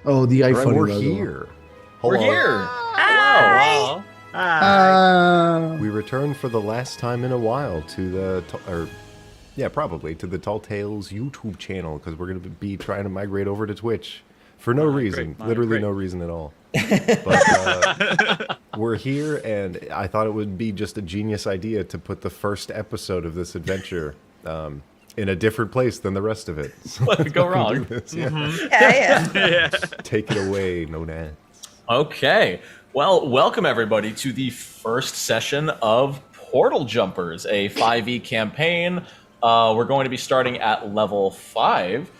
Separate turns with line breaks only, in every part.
Oh, the
Right,
iPhone.
we're here.
We're
Hello.
here.
Hi.
Hello.
We returned for the last time in a while to probably to the Tall Tales YouTube channel because we're going to be trying to migrate over to Twitch for no reason, literally no reason at all. But we're here, and I thought it would be just a genius idea to put the first episode of this adventure in a different place than the rest of it. So
What could go wrong?
Yeah.
Take it away, no dance.
Okay. Well, welcome everybody to the first session of Portal Jumpers, a 5e campaign. We're going to be starting at level 5.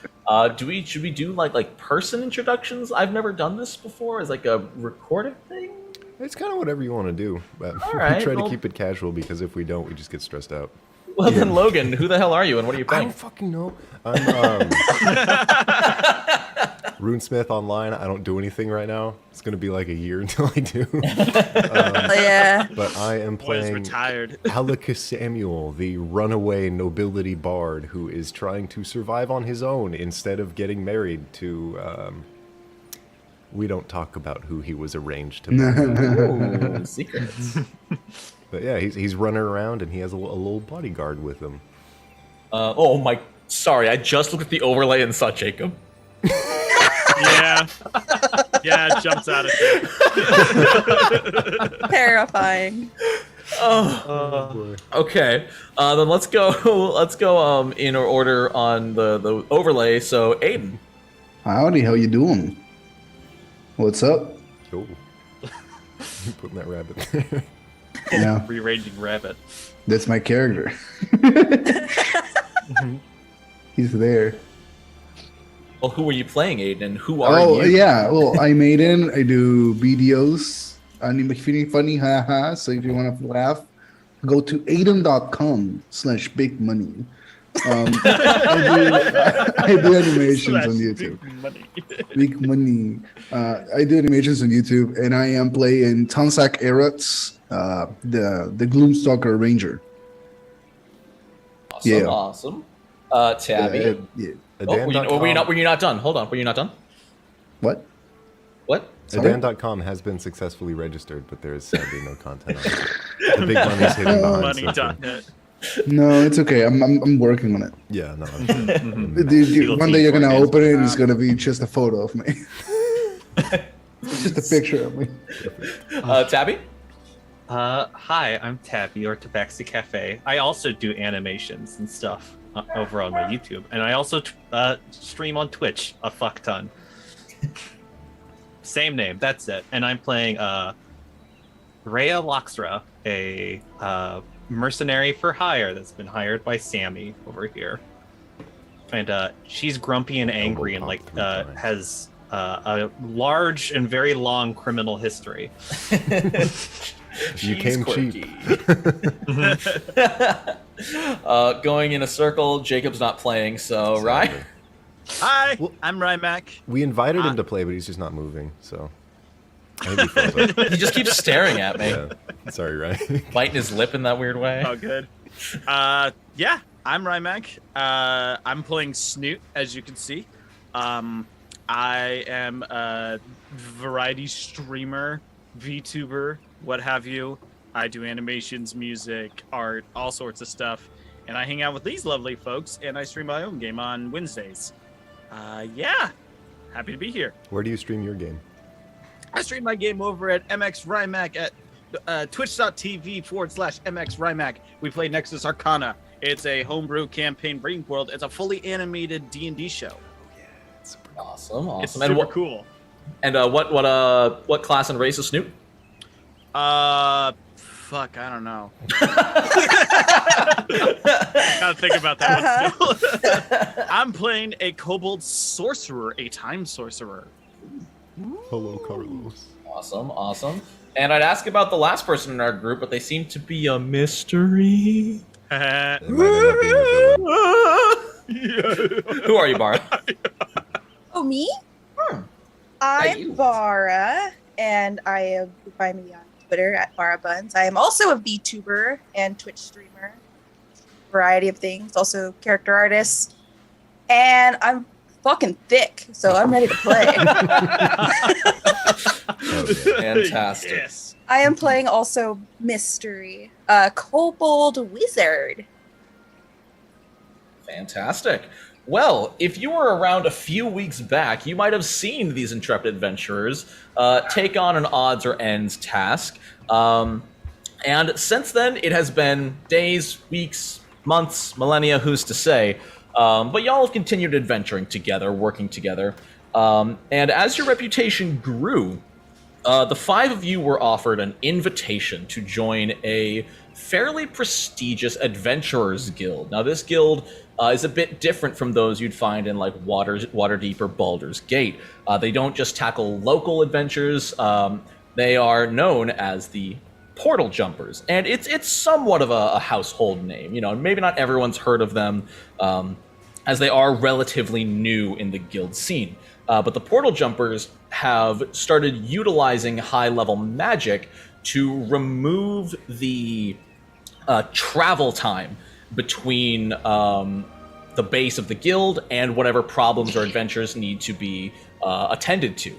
Should we do like person introductions? I've never done this before as like a recorded thing.
It's kind of whatever you want to do, but
All right,
we try
well-
to keep it casual because if we don't, we just get stressed out.
Well then, Logan, who the hell are you and what are you
I
playing?
don't fucking know. I'm RuneSmith online. I don't do anything right now. It's gonna be like a year until I do.
Yeah.
But I am
Boy is
playing
retired.
Alaka Samuel, the runaway nobility bard who is trying to survive on his own instead of getting married to. We don't talk about who he was arranged to marry.
Ooh, secrets.
But yeah, he's running around and he has a little bodyguard with him.
Oh my, sorry, I just looked at the overlay and saw Jacob.
Yeah. Yeah, it jumps out at you.
Terrifying.
Okay, then let's go in order on the overlay. So Aiden.
Howdy, how you doing? What's up?
Oh, putting that rabbit there.
Yeah,
Rearranging rabbit.
that's my character. He's there.
Well, who are you playing, Aiden, and who are
Oh,
you?
yeah. Well, I'm Aiden. I do videos. I'm feeling funny, haha. So if you want to laugh, go to aiden.com/big money. I do animations on YouTube. Big money. I do animations on YouTube, and I am playing Tansak Eretz, the Gloomstalker Ranger.
Awesome,
Yeah.
awesome. Tabby.
Yeah.
Were you not done? Hold on, were you not done?
What?
What?
Sorry?
Adan.com has been successfully registered, but there is sadly no content on it. The big money's hidden behind something.
Money.net.
No, it's okay. I'm working on it.
Yeah, no.
One day you're gonna open it, and it's gonna be just a photo of me. Just a picture of me.
Tabby?
Hi, I'm Tabby, or Tabaxi Cafe. I also do animations and stuff over on my YouTube, and I also stream on Twitch a fuck ton. Same name, that's it. And I'm playing Rhea Loxra, a mercenary for hire that's been hired by Sammy over here. And she's grumpy and angry and has a large and very long criminal history.
You came cheap.
Going in a circle, Jacob's not playing, so
Sadly.
right?
Hi,
Well-
I'm Rymac.
We invited him to play, but he's just not moving, so. I think he froze up.
He just keeps staring at me,
Yeah. Sorry, Ryan.
biting his lip in that weird way.
Oh, good. Yeah, I'm Rymac. I'm playing Snoot, as you can see. I am a variety streamer, VTuber, what have you. I do animations, music, art, all sorts of stuff. And I hang out with these lovely folks, and I stream my own game on Wednesdays. Yeah, happy to be here.
Where do you stream your game?
I stream my game over at MX Rymac at twitch.tv/MX Rymac. We play Nexus Arcana. It's a homebrew campaign Breeding World. It's a fully animated D&D show.
Awesome, awesome.
It's
And
super
what?
cool.
And what class and race is Snoop?
Fuck, I don't know. Gotta think about that one still. I'm playing a kobold sorcerer, a time sorcerer.
Hello, Carlos.
Awesome, awesome. And I'd ask about the last person in our group, but they seem to be a mystery.
It might end up being a villain.
Who are you, Bara?
Oh, me?
you.
I'm Bara, and you can find me on Twitter at BaraBuns. I am also a VTuber and Twitch streamer. Variety of things. Also character artist. And I'm fucking thick, so I'm ready to play.
Fantastic.
Yes.
I am playing also Mystery, Kobold Wizard.
Fantastic. Well, if you were around a few weeks back, you might have seen these intrepid adventurers take on an odds or ends task. And since then, it has been days, weeks, months, millennia, who's to say. But y'all have continued adventuring together, working together. And as your reputation grew, the 5 of you were offered an invitation to join a fairly prestigious adventurers guild. Now, this guild is a bit different from those you'd find in like Waterdeep or Baldur's Gate. They don't just tackle local adventures. They are known as the Portal Jumpers, and it's somewhat of a household name. You know, maybe not everyone's heard of them, as they are relatively new in the guild scene. But the Portal Jumpers have started utilizing high-level magic to remove the travel time between the base of the guild and whatever problems or adventures need to be attended to.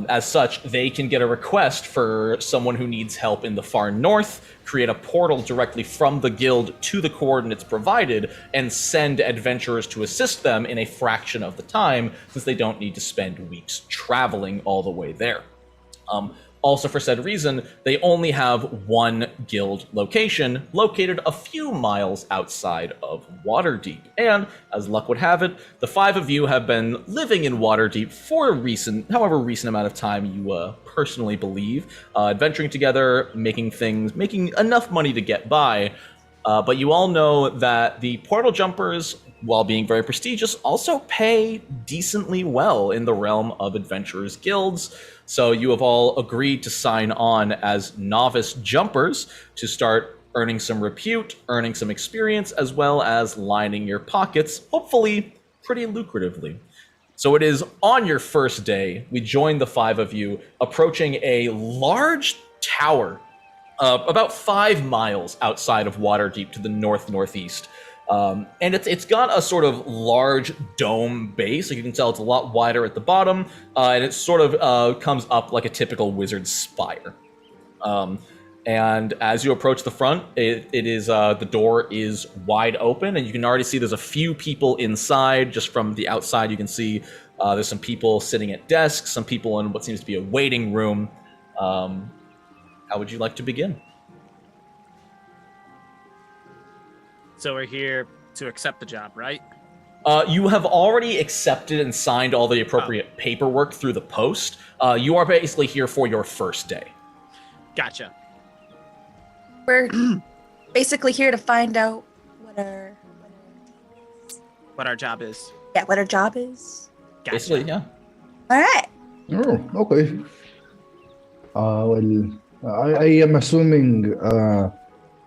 As such, they can get a request for someone who needs help in the far north, create a portal directly from the guild to the coordinates provided, and send adventurers to assist them in a fraction of the time, since they don't need to spend weeks traveling all the way there. Also, for said reason, they only have one guild location, located a few miles outside of Waterdeep. And, as luck would have it, the 5 of you have been living in Waterdeep for however recent amount of time you personally believe, adventuring together, making enough money to get by. But you all know that the Portal Jumpers, while being very prestigious, also pay decently well in the realm of adventurers guilds. So you have all agreed to sign on as novice jumpers to start earning some repute, earning some experience, as well as lining your pockets, hopefully pretty lucratively. So it is on your first day, we join the 5 of you, approaching a large tower about 5 miles outside of Waterdeep to the northeast. And it's got a sort of large dome base. Like you can tell it's a lot wider at the bottom, and it sort of comes up like a typical wizard's spire. And as you approach the front, the door is wide open, and you can already see there's a few people inside. Just from the outside, you can see there's some people sitting at desks, some people in what seems to be a waiting room. How would you like to begin?
So we're here to accept the job, right?
You have already accepted and signed all the appropriate paperwork through the post. You are basically here for your first day.
Gotcha.
We're basically here to find out what
our job is.
Yeah, what our job is.
Gotcha.
Basically, yeah.
All right.
Oh, okay. I am assuming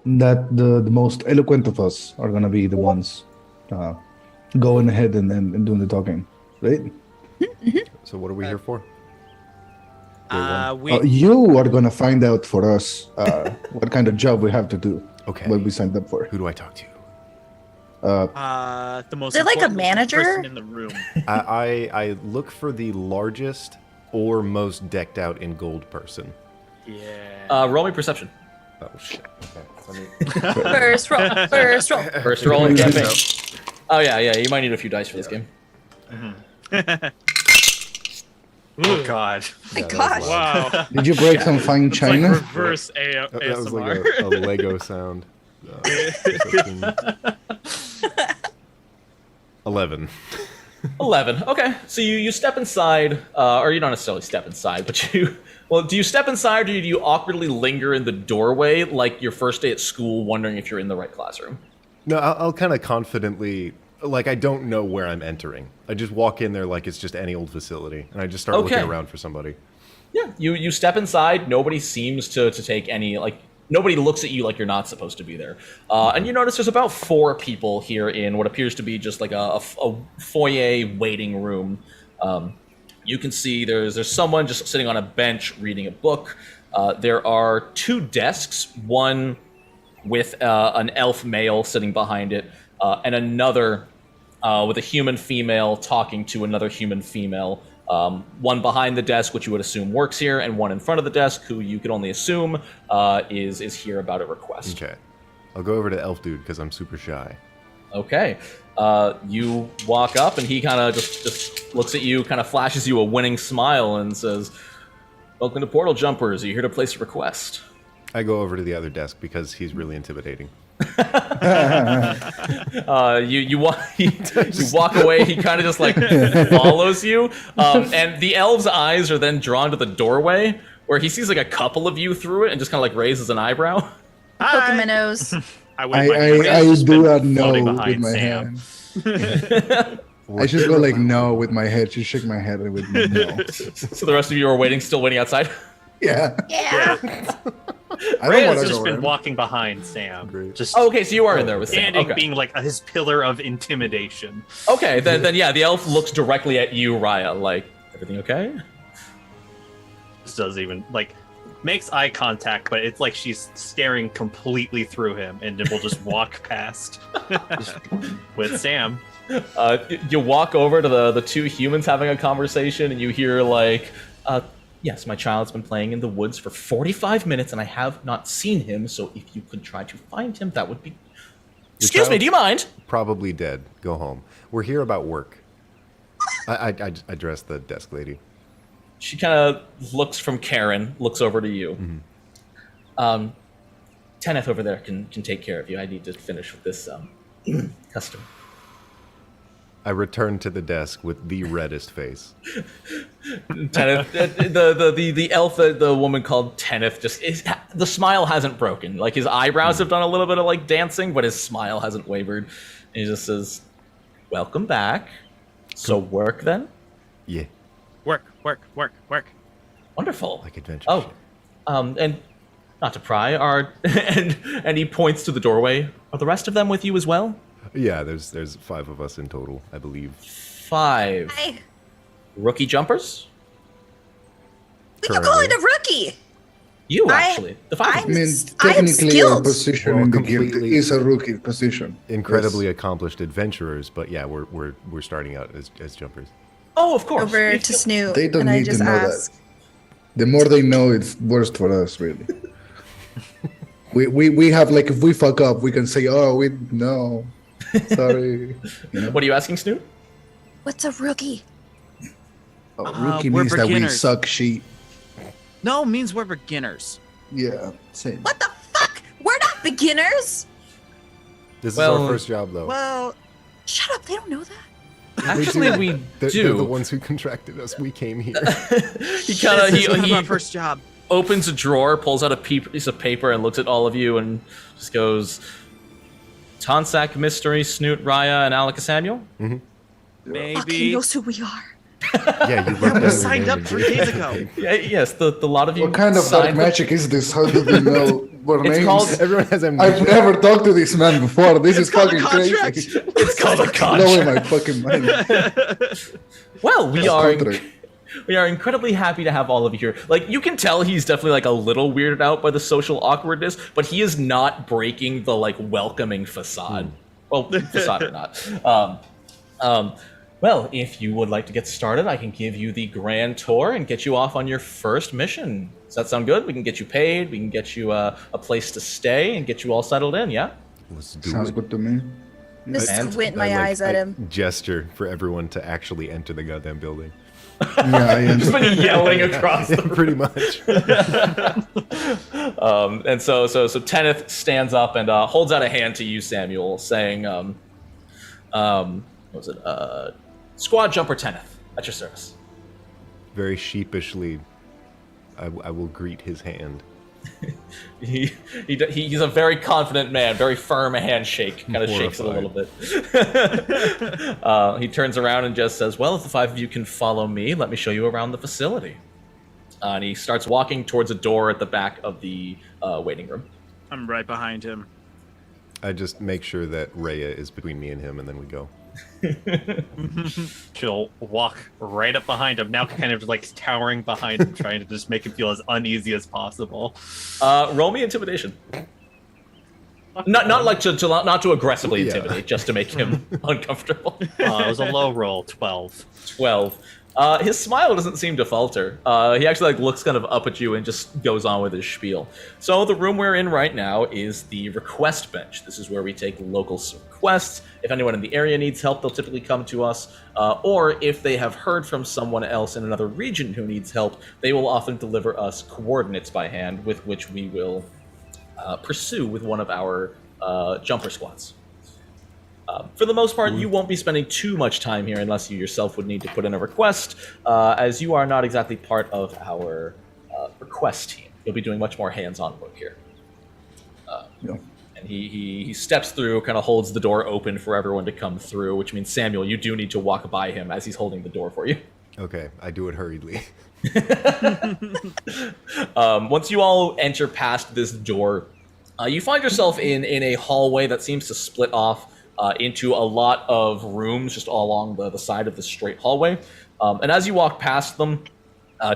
that the most eloquent of us are gonna be the ones going ahead and doing the talking, right?
So what are we here for?
You are gonna find out for us what kind of job we have to do.
Okay.
What we signed up for.
Who do I talk to?
The most.
Is it like a
important
manager?
person in the room?
I look for the largest or most decked out in gold person.
Yeah.
Roll me perception.
Oh shit. Okay.
First roll.
First roll in campaign. Oh yeah. You might need a few dice for this game.
Oh god.
My gosh.
Wow.
Did you break some fine
It's
china?
like reverse
That was like
ASMR.
a Lego sound. 11.
11. Okay. So you step inside, or you don't necessarily step inside, but do you step inside, or do you awkwardly linger in the doorway like your first day at school, wondering if you're in the right classroom?
No, I'll kind of confidently, like I don't know where I'm entering. I just walk in there like it's just any old facility, and I just start looking around for somebody.
Yeah. You step inside. Nobody seems to take any, like, nobody looks at you like you're not supposed to be there. And you notice there's about 4 people here in what appears to be just like a foyer waiting room. You can see there's someone just sitting on a bench reading a book. There are 2 desks, one with an elf male sitting behind it, and another with a human female talking to another human female. One behind the desk, which you would assume works here, and one in front of the desk, who you could only assume is here about a request.
Okay. I'll go over to Elf Dude because I'm super shy.
Okay. You walk up, and he kind of just looks at you, kind of flashes you a winning smile, and says, "Welcome to Portal Jumpers. Are you here to place a request?"
I go over to the other desk because he's really intimidating.
You walk away. He kind of just like follows you, and the elf's eyes are then drawn to the doorway, where he sees like a couple of you through it, and just kind of like raises an eyebrow.
Poking my nose.
I do not know with my hand. I just go like no with my head. Just shake my head with my no.
So the rest of you are still waiting outside?
Yeah.
Rhea's just been walking behind Sam.
Great.
Just
okay, so you are in there with Sam.
standing,
Okay.
being like his pillar of intimidation.
Okay, then yeah, the elf looks directly at you, Raya, like, everything okay?
Just doesn't even like makes eye contact, but it's like she's staring completely through him, and then we'll just walk past with Sam.
You walk over to the two humans having a conversation, and you hear like, yes, my child's been playing in the woods for 45 minutes, and I have not seen him, so if you could try to find him, that would be... Excuse me, do you mind?
Probably dead. Go home. We're here about work. I address the desk lady.
She kind of looks from Karen, looks over to you.
Mm-hmm.
Tenneth over there can take care of you. I need to finish with this customer.
I return to the desk with the reddest face.
Tenneth, the elf, the woman called Tenneth, the smile hasn't broken. Like his eyebrows have done a little bit of like dancing, but his smile hasn't wavered. And he just says, "Welcome back. So work then."
Yeah.
Work.
Wonderful.
Like adventure.
Oh, and not to pry, and he points to the doorway. Are the rest of them with you as well?
Yeah, there's 5 of us in total, I believe.
5
Hi.
rookie jumpers.
You call it a rookie?
You actually, the 5
I
of you.
mean,
I am
technically, our
skilled.
position
We're
in the guild
completely-
is a rookie position.
Incredibly accomplished adventurers, but yeah, we're starting out as jumpers.
Oh, of course.
Over to Snoot,
They don't
and I
need to
just
know
ask.
that. The more they know, it's worse for us, really. we have like, if we fuck up, we can say, "Oh, we no, sorry." You know?
What are you asking, Snoot?
What's a rookie?
Rookie
we're
means that we
beginners.
suck shit.
No, means we're beginners.
Yeah, same.
What the fuck? We're not beginners.
This is
Well,
our first job, though.
Well,
Shut up. They don't know that.
Actually, we
They're
do.
the ones who contracted us. We came here.
He kind of
this is
he
our first job.
opens a drawer, pulls out a piece of paper, and looks at all of you, and just goes, "Tonsack Mystery, Snoot, Raya, and Alec Samuel."
Fucking
Maybe.
knows who we are.
Yeah, you looked
We
at
signed up 3 days ago.
Yeah, yes, the lot of you.
What kind of dark
signed-
magic is this? How do they know what
It's
names?
called-
Everyone has amnesia.
I've never talked to this man before. This is
called a
fucking
contract.
crazy.
It's called a
Blowing
contract.
my fucking mind.
Well, we
It's
are
contract.
we are incredibly happy to have all of you here. Like, you can tell he's definitely like a little weirded out by the social awkwardness, but he is not breaking the like welcoming facade. Well, facade or not. Well, if you would like to get started, I can give you the grand tour and get you off on your first mission. Does that sound good? We can get you paid, we can get you a place to stay, and get you all settled in, yeah?
Let's do
Sounds
it.
good to me.
Just
And
squint my eyes at him.
Gesture for everyone to actually enter the goddamn building.
Yeah, I am.
He's been yelling across the
Pretty much.
And so Tenneth stands up and holds out a hand to you, Samuel, saying, what was it? Squad Jumper Tenneth, at your service.
Very sheepishly, I will greet his hand.
He's a very confident man, very firm handshake, kind of shakes it a little bit. He turns around and just says, well, if the 5 of you can follow me, let me show you around the facility. And he starts walking towards a door at the back of the waiting room.
I'm right behind him.
I just make sure that Rhea is between me and him, and then we go.
She'll walk right up behind him, now kind of like towering behind him, trying to just make him feel as uneasy as possible.
Roll me intimidation. Not like not to aggressively
Yeah.
intimidate, just to make him uncomfortable.
It was a low roll, 12.
12. His smile doesn't seem to falter. He actually looks kind of up at you and just goes on with his spiel. So the room we're in right now is the request bench. This is where we take local requests. If anyone in the area needs help, they'll typically come to us. Or if they have heard from someone else in another region who needs help, they will often deliver us coordinates by hand, with which we will pursue with one of our jumper squads. For the most part, you won't be spending too much time here unless you yourself would need to put in a request, as you are not exactly part of our request team. You'll be doing much more hands-on work here.
Yeah.
And he steps through, kind of holds the door open for everyone to come through, which means, Samuel, you do need to walk by him as he's holding the door for you.
Okay, I do it hurriedly.
Once you all enter past this door, you find yourself in a hallway that seems to split off into a lot of rooms just all along the side of the straight hallway. And as you walk past them,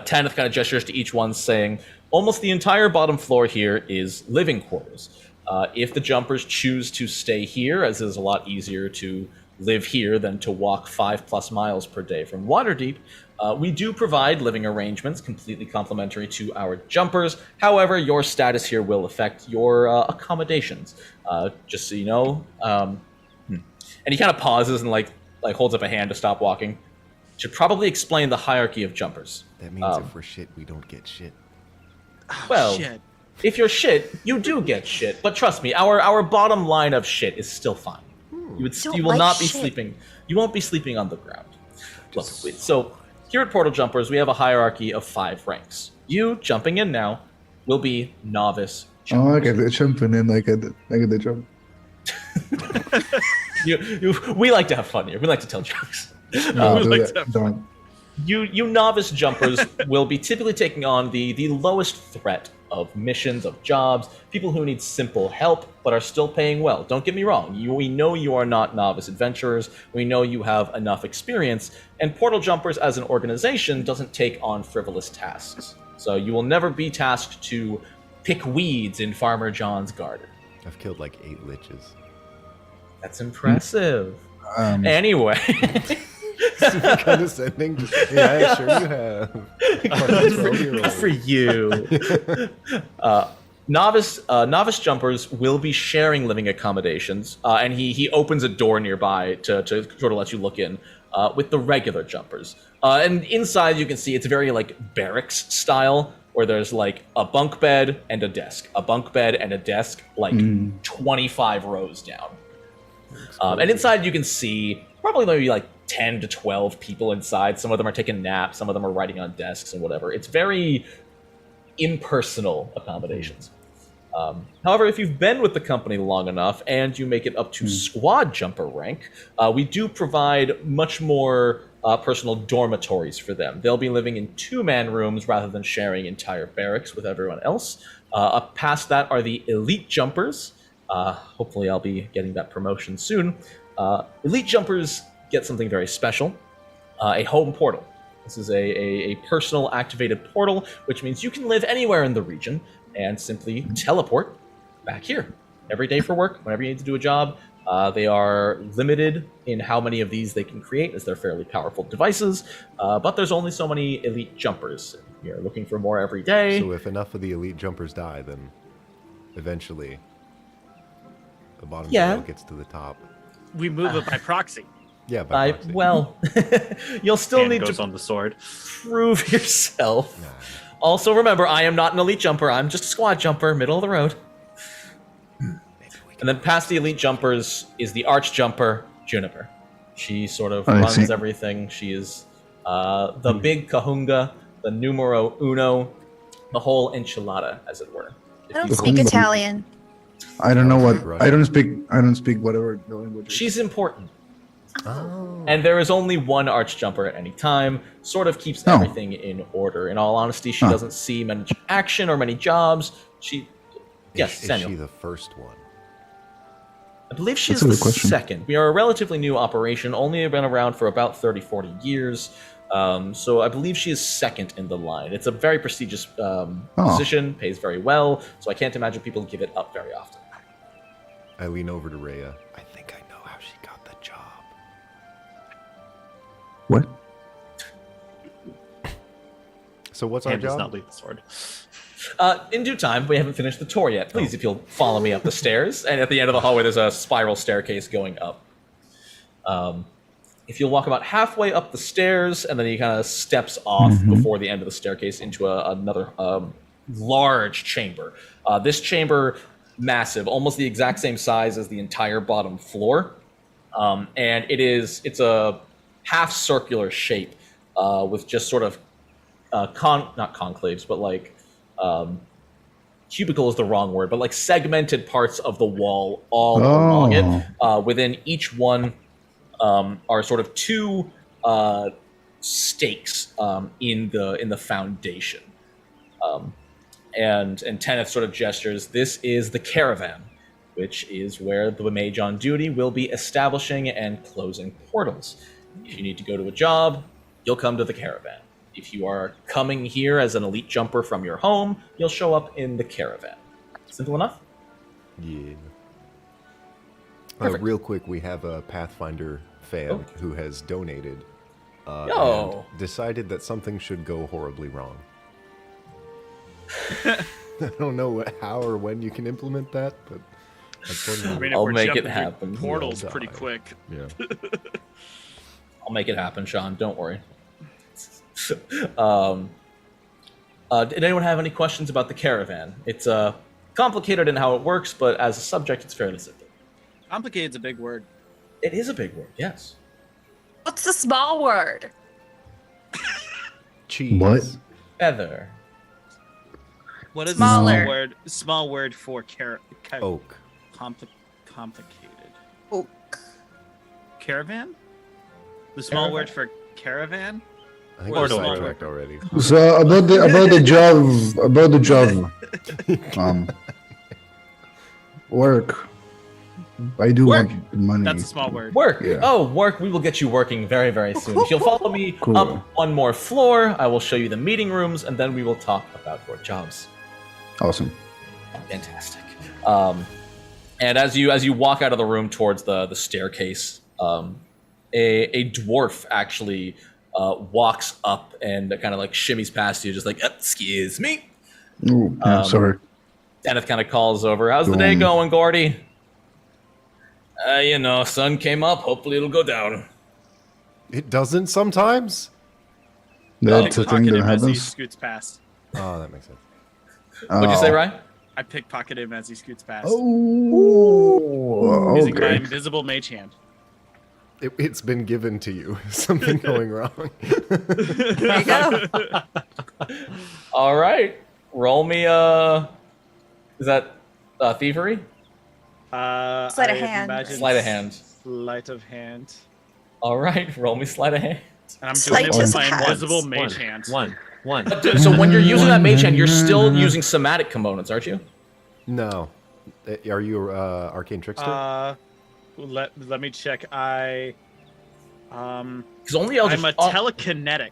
Tenneth kind of gestures to each one, saying, almost the entire bottom floor here is living quarters. If the jumpers choose to stay here, as it is a lot easier to live here than to walk 5+ miles per day from Waterdeep, we do provide living arrangements completely complimentary to our jumpers. However, your status here will affect your accommodations. Just so you know. And he kind of pauses and like holds up a hand to stop walking. Should probably explain the hierarchy of jumpers.
That means if we're shit, we don't get shit.
Well,
Shit.
if you're shit, you do get shit. But trust me, our bottom line of shit is still fine. You will
like
not be
shit.
sleeping. You won't be sleeping on the ground. Look, so here at Portal Jumpers, we have a hierarchy of 5 ranks. You, jumping in now, will be novice
Oh, I
jumpers.
get the jumping in. I get the jump.
We like to have fun here. We like to tell jokes.
No, do
like
that.
that.
Don't.
You novice jumpers will be typically taking on the lowest threat of missions, of jobs, people who need simple help but are still paying well. Don't get me wrong. We know you are not novice adventurers. We know you have enough experience. And Portal Jumpers as an organization doesn't take on frivolous tasks. So you will never be tasked to pick weeds in Farmer John's garden.
I've killed like 8 liches.
That's impressive.
Um,
Anyway.
Super condescending. Just, yeah, sure you have.
Good for you. Novice jumpers will be sharing living accommodations, and he opens a door nearby to sort of let you look in with the regular jumpers. And inside you can see it's very like barracks style, where there's like a bunk bed and a desk, like 25 rows down. And inside you can see probably maybe like 10 to 12 people inside. Some of them are taking naps, some of them are writing on desks and whatever. It's very impersonal accommodations. However, if you've been with the company long enough and you make it up to squad jumper rank, we do provide much more personal dormitories for them. They'll be living in 2-man rooms rather than sharing entire barracks with everyone else. Up past that are the elite jumpers. Hopefully I'll be getting that promotion soon. Elite jumpers get something very special, a home portal. This is a personal activated portal, which means you can live anywhere in the region and simply teleport back here every day for work, whenever you need to do a job. They are limited in how many of these they can create, as they're fairly powerful devices, but there's only so many elite jumpers. You're looking for more every day.
So if enough of the elite jumpers die, then eventually the bottom barrel gets to the top.
We move it by proxy.
Yeah, by proxy.
Well, you'll still
Hand
need
goes
to
on the sword.
prove yourself.
Nah.
Also, remember, I am not an elite jumper. I'm just a squad jumper, middle of the road. And then past the elite jumpers is the arch jumper, Juniper. She sort of
I
runs
see.
everything. She is the big kahunga, the numero uno, the whole enchilada, as it were.
I don't
The
speak
Kumba.
Italian.
I don't know what.
Russian.
I don't speak whatever the language is.
She's important.
Oh.
And there is only one arch jumper at any time, sort of keeps
Oh.
everything in order. In all honesty, she
Huh.
doesn't see much action or many jobs. Yes,
Is
Samuel.
she the first one?
I believe she's
That's a
the
good question.
second. We are a relatively new operation, only been around for about 30, 40 years. So I believe she is second in the line. It's a very prestigious position, pays very well, so I can't imagine people give it up very often.
I lean over to Rhea. I think I know how she got the job.
What?
So what's our
Hand does
job?
not leave the sword.
In due time, we haven't finished the tour yet. Please, if you'll follow me up the stairs. And at the end of the hallway, there's a spiral staircase going up. If you'll walk about halfway up the stairs, and then he kind of steps off before the end of the staircase into another large chamber. This chamber, massive, almost the exact same size as the entire bottom floor. And it's a half circular shape with just sort of not conclaves, but like cubicle is the wrong word, but like segmented parts of the wall all along it. Within each one are sort of two stakes in the foundation. And Tenneth sort of gestures, this is the caravan, which is where the mage on duty will be establishing and closing portals. If you need to go to a job, you'll come to the caravan. If you are coming here as an elite jumper from your home, you'll show up in the caravan. Simple enough?
Yeah.
Perfect.
Real quick, we have a Pathfinder fan who has donated
Yo.
and decided that something should go horribly wrong. I don't know how or when you can implement that, but that's what
I mean, if
I'll
we're
make it
jumping through
happen.
Portals
We'll
pretty
die.
quick.
yeah.
I'll make it happen, Sean. Don't worry. Did anyone have any questions about the caravan? It's complicated in how it works, but as a subject, it's fairly simple.
Complicated's a big word.
It is a big word, yes.
What's the small word?
Cheese.
What?
Feather.
What is
Smaller.
the small word for
Oak.
complicated?
Oak.
Caravan? The small
Caravan.
word for caravan?
I think
Or
we're
the small
sidetracked already.
So about the job, work. I do
Work.
want money.
That's a small word.
Work.
Yeah.
Oh, work. We will get you working very, very soon. If you'll follow me
Cool.
up one more floor, I will show you the meeting rooms, and then we will talk about your jobs.
Awesome.
Fantastic. And as you walk out of the room towards the staircase, a dwarf actually walks up and kind of like shimmies past you, just like, excuse me.
Ooh, yeah, sorry.
Tenneth kind of calls over. How's the day going, Gordy? Sun came up. Hopefully it'll go down.
It doesn't sometimes?
That's a thing
Pickpocket
that
him as he
happens.
scoots past.
Oh, that makes sense.
What'd you say, Ryan?
I pickpocket him as he scoots past.
Oh,
Using my
okay.
invisible mage hand.
It's been given to you. Something going wrong.
There you go.
All right. Roll me. Is that thievery?
Sleight of
I
hand.
imagine
Sleight of hand.
Sleight of hand.
All right. Roll me sleight of hand.
And I'm
Sleight
doing it with
of
my
hand.
invisible mage hand.
One.
So when you're using that mage hand, you're still using somatic components, aren't you?
No. Are you arcane trickster?
Let me check.
Because only Eldritch.
I'm a telekinetic.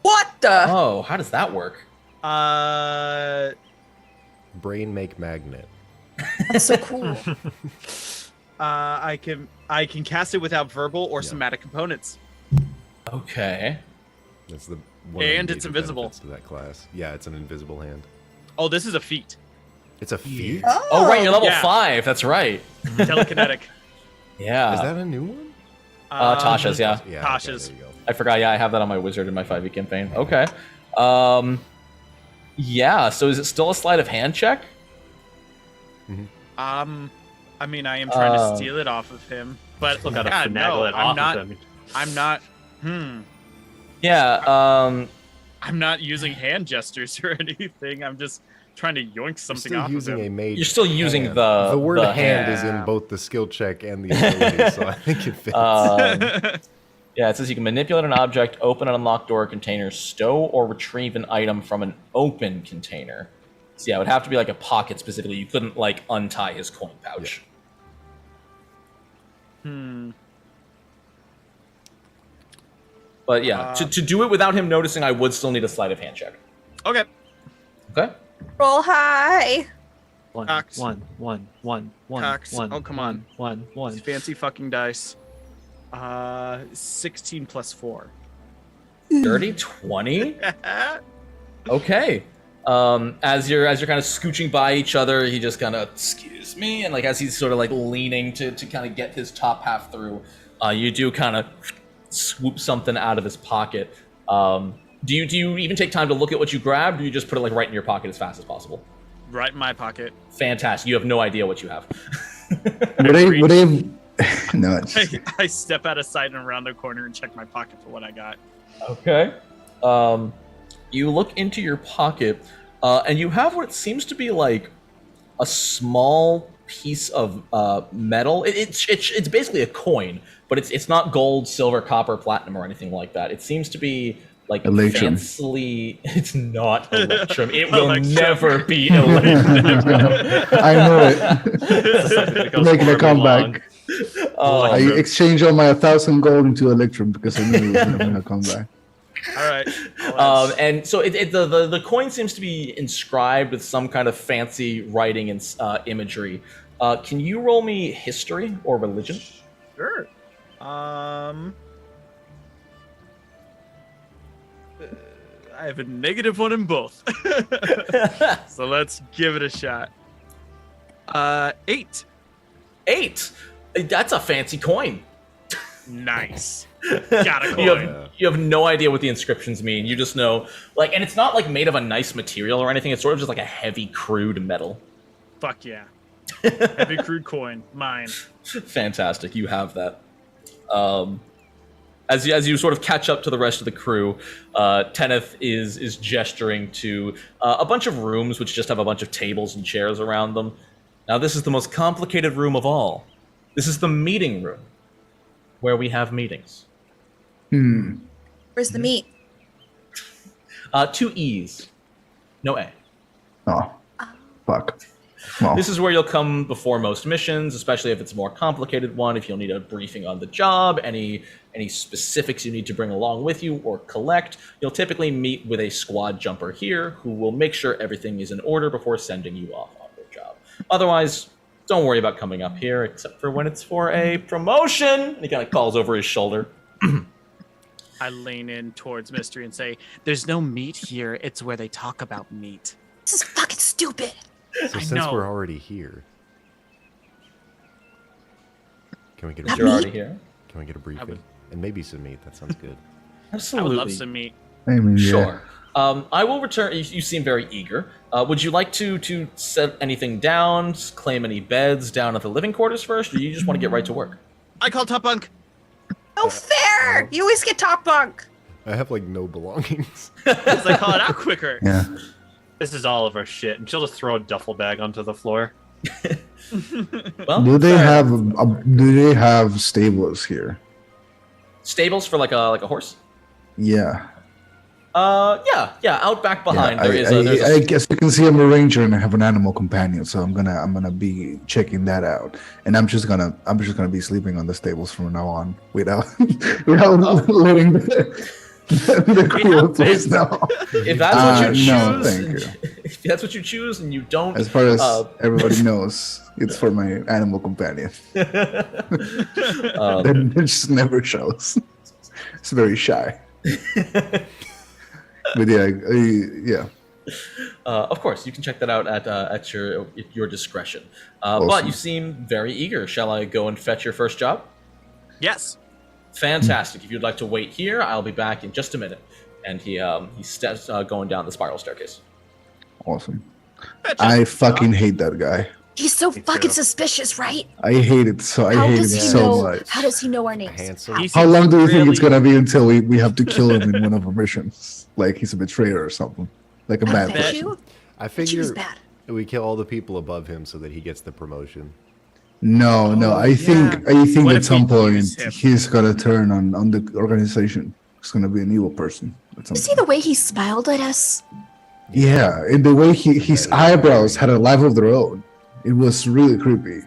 What the?
Oh, how does that work?
Brain make magnet.
That's so cool.
I can cast it without verbal or somatic components.
Okay.
That's the
And
of the
it's
major
invisible.
benefits to that class. Yeah, it's an invisible hand.
Oh, this is a feat.
It's a feat.
Oh, right. You're level
Yeah.
5. That's right.
Telekinetic.
Yeah.
Is that a new one?
Tasha's, yeah.
Yeah.
Tasha's.
Okay, there you go.
I forgot. Yeah, I have that on my wizard in my 5e campaign. Okay. Yeah. So is it still a sleight of hand check?
I mean, I am trying to steal it off of him, but
Still gotta
yeah,
finagle
no,
it
I'm
off
not.
of them.
I'm not.
Yeah.
I'm not using hand gestures or anything. I'm just trying to yoink
You're
something
still
off of
using a
him.
mage.
You're still using
hand.
the
word
the
hand is
hand.
in both the skill check and the ability, so I think it fits.
Yeah, it says you can manipulate an object, open an unlocked door or container, stow or retrieve an item from an open container. So yeah, it would have to be like a pocket specifically. You couldn't like untie his coin pouch. But yeah, to do it without him noticing, I would still need a sleight of hand check.
Okay.
Okay.
Roll high.
Cocked.
One.
Cocked. Oh, come on.
One.
These fancy fucking dice. 16 plus 4.
Dirty 20. Okay. As you're kind of scooching by each other, he just kind of, excuse me, and like as he's sort of like leaning to kind of get his top half through, you do kind of swoop something out of his pocket. Do you even take time to look at what you grabbed, or do you just put it like right in your pocket as fast as possible?
Right in my pocket.
Fantastic. You have no idea what you have.
Would I no, it's just,
I step out of sight and around the corner and check my pocket for what I got.
Okay. You look into your pocket, and you have what seems to be like a small piece of metal. It's basically a coin, but it's not gold, silver, copper, platinum, or anything like that. It seems to be like
Electrum.
fancily. It's not electrum. It will
Electrum.
never be electrum.
I know it. Making a comeback. I exchanged all my 1,000 gold into Electrum because I knew it was never gonna come back.
All right.
And so the coin seems to be inscribed with some kind of fancy writing and imagery. Can you roll me history or religion?
Sure. I have a -1 in both. So let's give it a shot. 8.
8. That's a fancy coin.
Nice. Got a coin.
You have no idea what the inscriptions mean. You just know, like, and it's not like made of a nice material or anything. It's sort of just like a heavy, crude metal.
Fuck yeah. Heavy crude coin. Mine.
Fantastic. You have that. As you sort of catch up to the rest of the crew, Tenneth is gesturing to a bunch of rooms which just have a bunch of tables and chairs around them. Now, this is the most complicated room of all. This is the meeting room, where we have meetings.
Where's the meat?
2 E's, no A.
Oh, fuck. Well,
This is where you'll come before most missions, especially if it's a more complicated one, if you'll need a briefing on the job, any specifics you need to bring along with you or collect. You'll typically meet with a squad jumper here who will make sure everything is in order before sending you off on your job. Otherwise, don't worry about coming up here, except for when it's for a promotion. And he kind of calls over his shoulder.
I lean in towards Mystery and say, "There's no meat here. It's where they talk about meat."
This is fucking stupid.
So
I
since
know.
we're already here, can we get
If
a,
you're already here.
can we get a briefing?
would-
And maybe some meat. That sounds good.
I
Absolutely.
would love some meat.
I mean, yeah.
Sure. I will return. You seem very eager. Would you like to set anything down, claim any beds down at the living quarters first, or you just want to get right to work?
I call top bunk.
No fair. You always get top bunk.
I have like no belongings.
Because I call it out quicker.
Yeah.
This is all of our shit, and she'll just throw a duffel bag onto the floor.
Well,
Do they
fair.
have stables here?
Stables for like a horse?
Yeah.
Yeah. Out back behind
Yeah,
there's
I guess you can see I'm a ranger and I have an animal companion, so I'm gonna be checking that out, and I'm just gonna be sleeping on the stables from now on without letting the crew of place know.
If that's what you choose,
no, thank you.
If that's what you choose, and you don't,
As far as everybody knows, it's for my animal companion. It just never shows. It's very shy. But yeah.
Of course, you can check that out at your discretion.
Awesome.
But you seem very eager. Shall I go and fetch your first job?
Yes.
Fantastic. If you'd like to wait here, I'll be back in just a minute. And he steps going down the spiral staircase.
Awesome. I fucking hate that guy.
He's so
Me
fucking
too.
suspicious, right?
I hate it so. I
How
hate it
does he
so
know?
much.
How does he know our names?
Handsome.
How?
How long do you think it's
Really-
gonna be until we have to kill him in one of our missions? Like he's a betrayer or something, like a
I
bad
bet
person.
you.
I
Bet you he's
figure
bad.
we kill all the people above him so that he gets the promotion.
No. I think
What
at
if
some
we
point
use him?
he's gonna turn on the organization. He's gonna be an evil person. At some
You see
point.
the way he smiled at us?
Yeah, and the way his eyebrows had a life of their own. It was really creepy.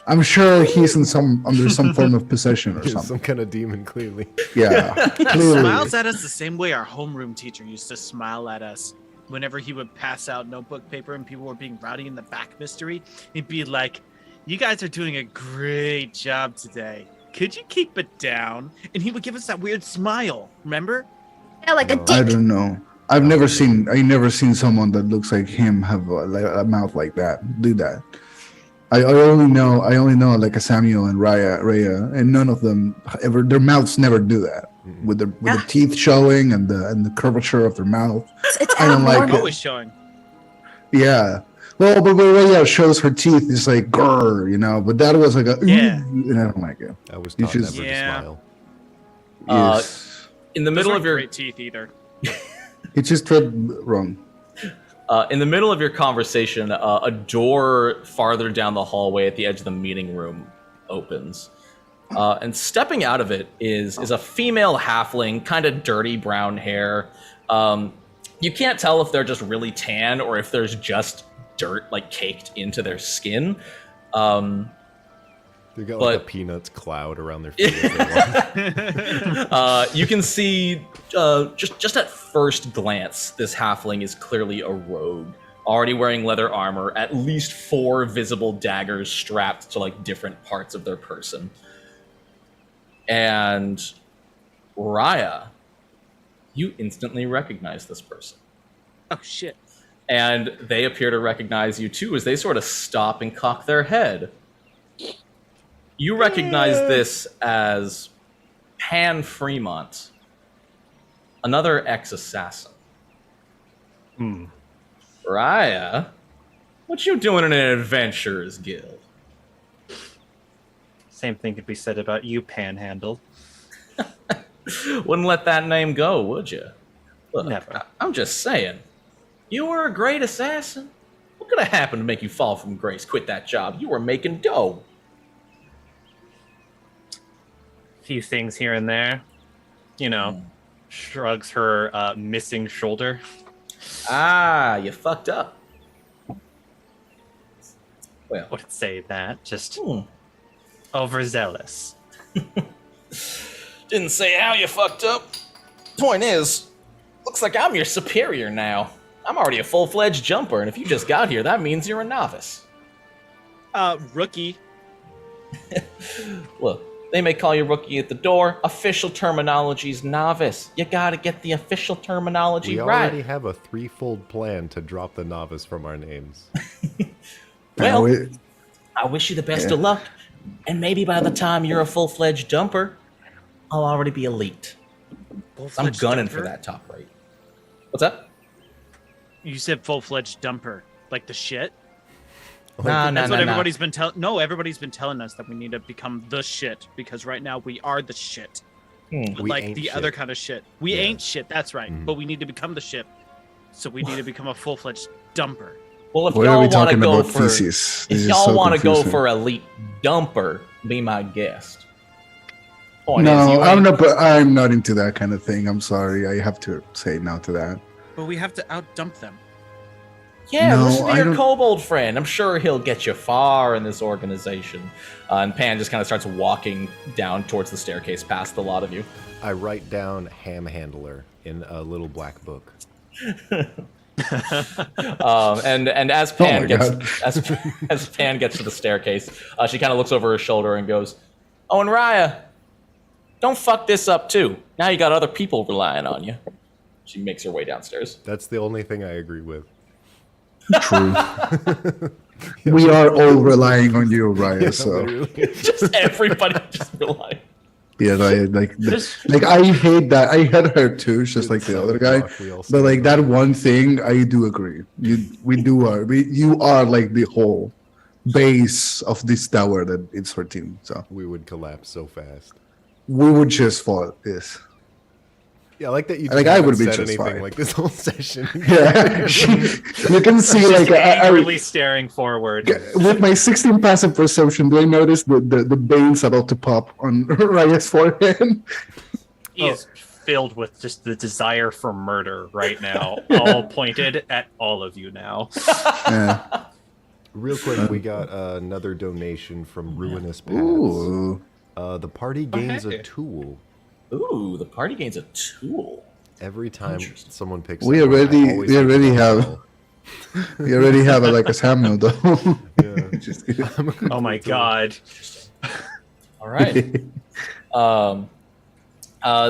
I'm sure he's under some form of possession or
He's
something.
some kind of demon, clearly.
Yeah,
He
clearly.
smiles at us the same way our homeroom teacher used to smile at us. whenever he would pass out notebook paper and people were being rowdy in the back mystery, he'd be like, "You guys are doing a great job today. Could you keep it down?" And he would give us that weird smile. Remember?
Yeah, like a
No.
I
dick.
don't know. I've never seen someone that looks like him have a mouth like that. Do that. I only know like a Samuel and Raya, and none of them ever. Their mouths never do that with the teeth showing and the curvature of their mouth.
It's
I don't like
abnormal.
it.
Always showing.
Yeah. Well, but when Raya shows her teeth, it's like grr, you know. But that was like a
Yeah.
and I don't like it.
I was
You
taught
just-
never
Yeah.
to smile.
Yes.
In the
Those
middle
aren't
of your
great teeth either.
It just read wrong.
in the middle of your conversation, a door farther down the hallway at the edge of the meeting room opens. And stepping out of it is a female halfling, kind of dirty brown hair. You can't tell if they're just really tan or if there's just dirt like caked into their skin.
They got like a
But-
peanuts cloud around their feet. as they walk.
You can see just at first glance, this halfling is clearly a rogue, already wearing leather armor, at least 4 visible daggers strapped to like different parts of their person. And Raya, you instantly recognize this person.
Oh shit.
And they appear to recognize you too as they sort of stop and cock their head. You recognize this as Pan Fremont, another ex-assassin.
Hmm.
Raya, what you doing in an adventurers guild?
Same thing could be said about you, Panhandle.
Wouldn't let that name go, would you? Look,
Never.
I'm just saying. You were a great assassin. What could have happened to make you fall from grace, quit that job? You were making dough.
Few things here and there. You know, shrugs her missing shoulder.
Ah, you fucked up. Well,
Wouldn't say that. Just
hmm.
overzealous.
Didn't say how you fucked up. Point is, looks like I'm your superior now. I'm already a full-fledged jumper, and if you just got here, that means you're a novice.
Rookie.
Look, they may call you rookie at the door. Official terminology's novice. You gotta get the official terminology
We
right.
already have a threefold plan to drop the novice from our names.
Well,
Now,
I wish you the best of luck, and maybe by the time you're a full-fledged jumper, I'll already be elite. I'm
Full-fledged
gunning
dumper?
for that top rate. What's that?
You said full-fledged dumper, like the shit.
Nah,
That's what everybody's been telling. No, everybody's been telling us that we need to become the shit because right now we are the shit.
Hmm.
We
Like
ain't
the
shit.
other kind of shit. We
Yeah.
ain't shit. That's right.
Mhm.
But we need to become the shit. So we need to become a full-fledged dumper.
Well, if
What are
y'all
we
want to
talking
go
about
for,
thesis?
if
This is
y'all
so
want to go
confusing.
for elite dumper, be my guest. Point is,
No,
you
I'm
ain't-
not. But I'm not into that kind of thing. I'm sorry. I have to say no to that.
But we have to out-dump them.
Yeah,
No,
listen to
I
your
don't-
kobold friend. I'm sure he'll get you far in this organization. And Pan just kind of starts walking down towards the staircase past a lot of you.
I write down ham handler in a little black book.
And as Pan
my
gets
God.
as Pan gets to the staircase, she kind of looks over her shoulder and goes, "Oh, and Raya, don't fuck this up too. Now you got other people relying on you." She makes her way downstairs.
That's the only thing I agree with.
True. We are all relying on you, Raya. So
Literally.
Just everybody just relying.
yeah, like I hate that. I hate her too, just like the other guy.
We all
But like
stand
that
up.
one thing, I do agree. You are like the whole base of this tower that it's her team. So
We would collapse so fast.
we would just fall. Yes.
Yeah, I like that you
Like,
just
I
haven't
would be
said
just
anything
fine.
like this whole session.
Yeah. You can see like
Angrily staring forward.
with my 16 passive perception, do I notice the veins about to pop on Raya's forehead?
He is filled with just the desire for murder right now, all pointed at all of you now.
Yeah.
Real quick, we got another donation from Ruinous Paths.
Ooh.
The party gains
hey.
a tool.
Ooh, the party gains a tool.
Every time someone picks,
We
someone, I
already
always
we
think
already
about
have
Mel.
we already have like a Samuel though.
Yeah.
Just kidding.
Oh my god.
All right.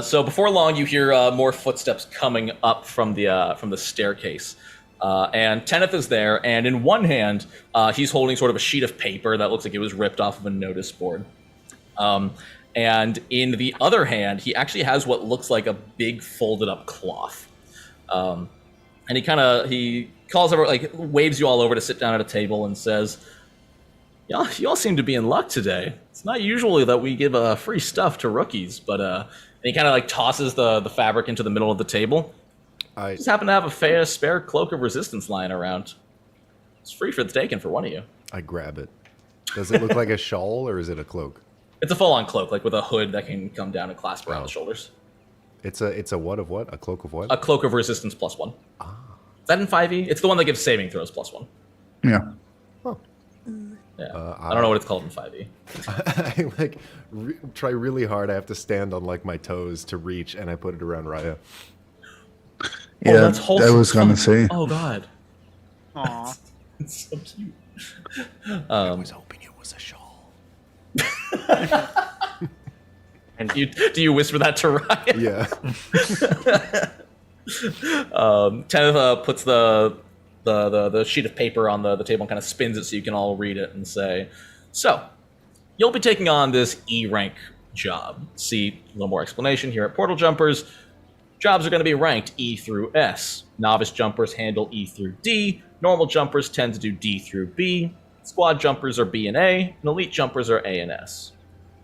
So before long, you hear more footsteps coming up from the staircase, and Tenneth is there. And in one hand, he's holding sort of a sheet of paper that looks like it was ripped off of a notice board. And in the other hand, he actually has what looks like a big folded up cloth. And he calls over, like waves you all over to sit down at a table and says, you all seem to be in luck today. It's not usually that we give free stuff to rookies, but and he kind of like tosses the fabric into the middle of the table. I just happen to have a spare cloak of resistance lying around. It's free for the taking for one of you.
I grab it. Does it look like a shawl or is it a cloak?
It's a full-on cloak, like with a hood that can come down and clasp around the shoulders.
It's a what of what? A cloak of what?
A cloak of resistance +1. Ah. Is that in 5e? It's the one that gives saving throws +1.
Yeah.
Oh.
Yeah. I don't know what it's called in 5e.
I try really hard. I have to stand on like my toes to reach, and I put it around Raya.
Yeah,
that's wholesome.
I was gonna say.
Oh god.
Aw.
It's so cute.
I was hoping it was a shawl.
And do you whisper that to Ryan?
Yeah.
Tenneth puts the sheet of paper on the table and kind of spins it so you can all read it and say, so, you'll be taking on this E rank job. See a little more explanation here at Portal Jumpers. Jobs are going to be ranked E through S. Novice jumpers handle E through D. Normal jumpers tend to do D through B. Squad jumpers are B and A. And elite jumpers are A and S.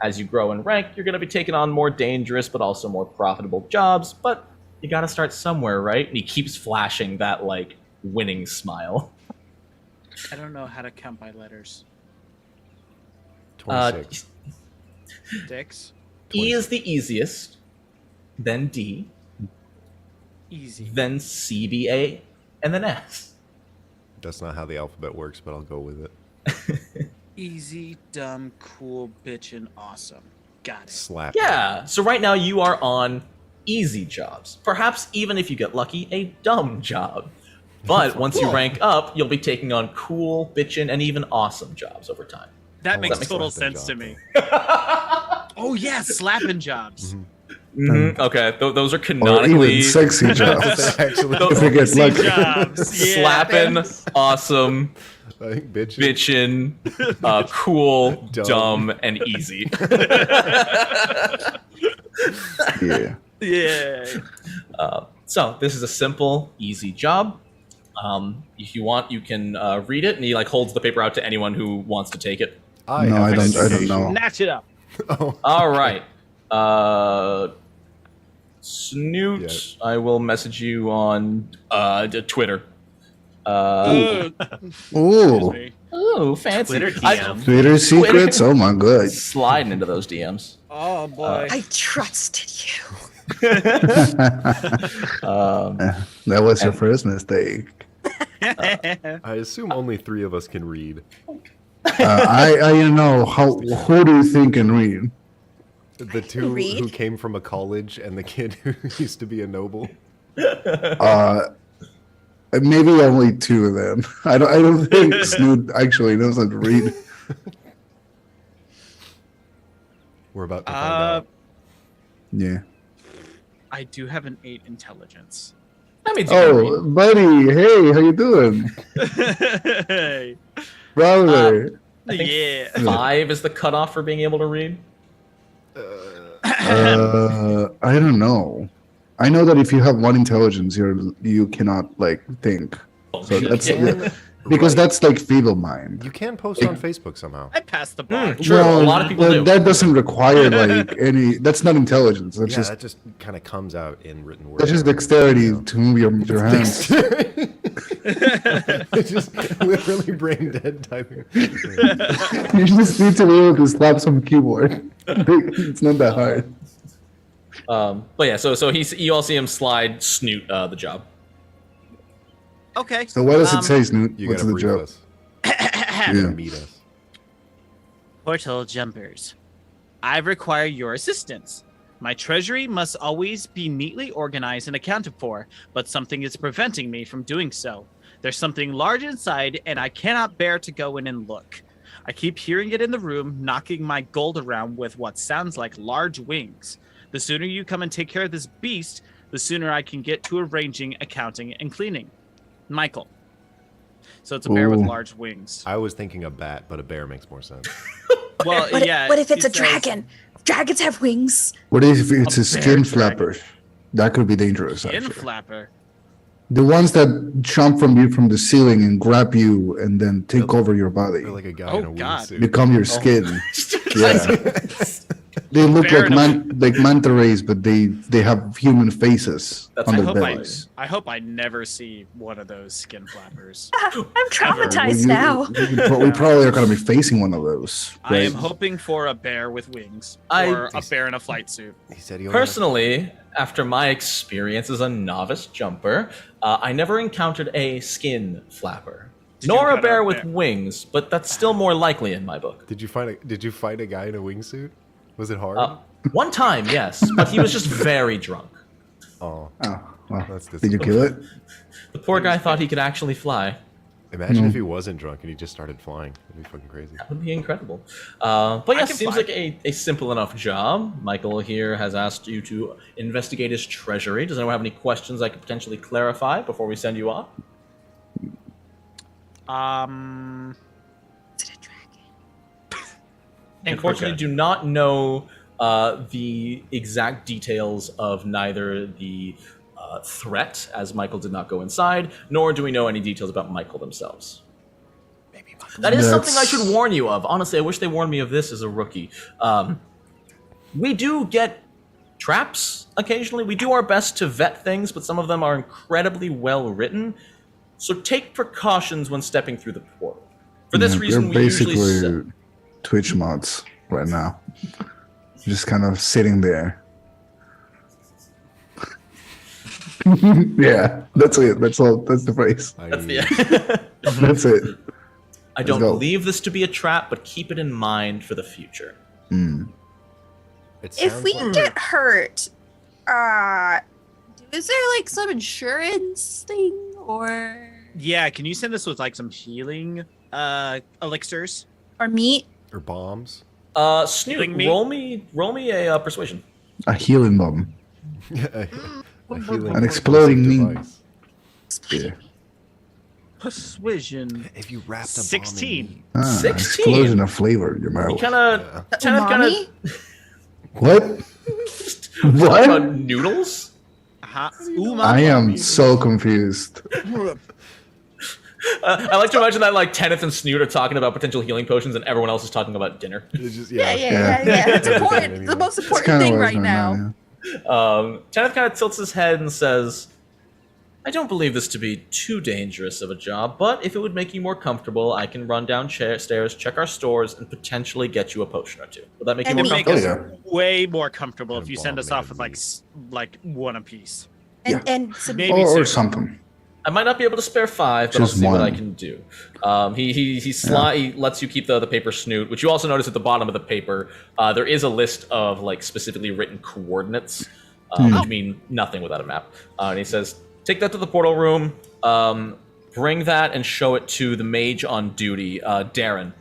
As you grow in rank, you're going to be taking on more dangerous but also more profitable jobs, but you got to start somewhere, right? And he keeps flashing that, like, winning smile.
I don't know how to count by letters.
26.
6.
E is the easiest, then D,
Easy.
then C, B, A, and then S.
That's not how the alphabet works, but I'll go with it.
Easy, dumb, cool, bitchin', awesome. Got it.
Slap.
Yeah, so right now you are on easy jobs. Perhaps even if you get lucky, a dumb job. But once you rank up, you'll be taking on cool, bitchin', and even awesome jobs over time.
That makes
that makes
total
slapping
sense
job,
to me. Oh yeah, slapping jobs.
Okay, those are
Or
canonically
even sexy jobs.
Actually,
If it gets lucky.
Jobs. Yeah.
slapping, awesome,
I think bitchin'.
bitchin', cool,
Dumb.
dumb, and easy.
Yeah.
Yeah.
So this is a simple, easy job. If you want, you can read it, and he like holds the paper out to anyone who wants to take it.
No, I don't know.
Natch it up.
Oh.
All right, Snoot.
Yeah.
I will message you on Twitter.
Ooh.
Oh, fancy.
Twitter DM.
Twitter secrets? Oh my god.
Sliding into those DMs.
Oh boy.
I trusted you.
That was your first mistake.
I assume only 3 of us can read.
I don't know who do you think can read?
The 2
read.
who came from a college and the kid who used to be a noble.
Maybe only 2 of them. I don't think Snoot actually knows how to read.
We're about to find out.
Yeah.
I do have an 8 intelligence.
That means you can read.
Oh, buddy, hey, how you doing,
Hey.
brother?
I think
Yeah.
5 is the cutoff for being able to read.
I don't know. I know that if you have 1 intelligence, you cannot like think. So that's because that's like feeble mind.
You can post on Facebook somehow.
I passed the bar.
True, a lot of people
but
do.
that doesn't require like any. That's not intelligence. That's
Yeah,
just
that just kind of comes out in written words.
that's just dexterity to move your hands.
It's just literally brain dead typing.
You just need to be able to slap some keyboard. It's not that hard.
But yeah, so you all see him slide Snoot the job.
Okay.
So what does it say, Snoot?
You
What's
gotta
the
brief
job?
us.
Yeah.
Meet us.
Portal jumpers. I require your assistance. My treasury must always be neatly organized and accounted for, but something is preventing me from doing so. There's something large inside, and I cannot bear to go in and look. I keep hearing it in the room, knocking my gold around with what sounds like large wings. The sooner you come and take care of this beast, the sooner I can get to arranging, accounting, and cleaning. Michael. So it's a bear with
Ooh.
large wings.
I was thinking a bat, but a bear makes more sense.
Well, yeah.
What if it's
he
a
says-
dragon? Dragons have wings.
What if it's a skin
bear
flapper? That could be dangerous.
Skin
Actually.
flapper.
The ones that jump from you from the ceiling and grab you and then take over your body,
Or like a guy
Oh,
in a
God.
wingsuit.
become your skin. Yeah, they look
Fair
like manta rays, but they have human faces
That's-
on
I
their
hope
bellies.
I hope I never see one of those skin flappers.
I'm traumatized
You-
now.
we probably are going to be facing one of those.
I am
right?
hoping for a bear with wings,
I-
or a bear in a flight suit.
He said he only
Personally, after my experience as a novice jumper, I never encountered a skin flapper.
Did you
Nor a
encounter
bear
a
with
bear?
wings, but that's still more likely in my book.
Did you find a guy in a wingsuit? Was it hard?
One time, yes, but he was just very drunk.
Oh,
Oh, well,
that's
did you kill it?
The poor guy thought he could actually fly.
imagine if he wasn't drunk and he just started flying. That'd be fucking crazy.
That would be incredible. But yeah,
can
seems
fly.
like a simple enough job. Michael here has asked you to investigate his treasury. Does anyone have any questions I could potentially clarify before we send you off?
Is it a dragon?
Unfortunately, do not know the exact details of neither the threat, as Michael did not go inside, nor do we know any details about Michael themselves.
Maybe Michael.
That is something I
That's-
should warn you of. Honestly, I wish they warned me of this as a rookie. We do get traps occasionally. We do our best to vet things, but some of them are incredibly well written. So take precautions when stepping through the portal. For this
Yeah,
reason,
we're
we usually
basically Twitch mods right now. Just kind of sitting there. Yeah, that's it. That's all. That's the phrase.
That's the.
That's it.
I don't
go.
believe this to be a trap, but keep it in mind for the future.
It
If
sounds
we
like-
get hurt, is there like some insurance thing or
Yeah, can you send us with like some healing elixirs?
meat?
or bombs.
Snoot,
Healing me?
roll me a persuasion.
A healing bomb.
A healing
An exploding
explosive
knee.
device.
Yeah.
Persuasion.
If you wrapped a
16.
bomb
16.
Explosion of flavor in your
You
mouth.
kind of,
Umami?
What?
about
What?
noodles.
I am so confused.
I like to imagine that like Tenneth and Snoot are talking about potential healing potions, and everyone else is talking about dinner.
It's just,
Yeah.
Yeah.
That's
Yeah.
important. It's the most
It's
important
kind of
thing
what
right
going
now.
on,
Tenneth kind of tilts his head and says, "I don't believe this to be too dangerous of a job, but if it would make you more comfortable, I can run downstairs, check our stores, and potentially get you a potion or two. Would that make you
And
more
make
comfortable?"
us- Oh,
Way more comfortable
And
if you send us
bomb
off with like like one apiece.
And some
Maybe
Or
two.
something.
I might not be able to spare 5, but
Just
I'll see what I
one.
can do. He lets you keep the paper Snoot, which you also notice at the bottom of the paper. There is a list of like specifically written coordinates, which mean nothing without a map. And he says, "Take that to the portal room. Bring that and show it to the mage on duty, Darren.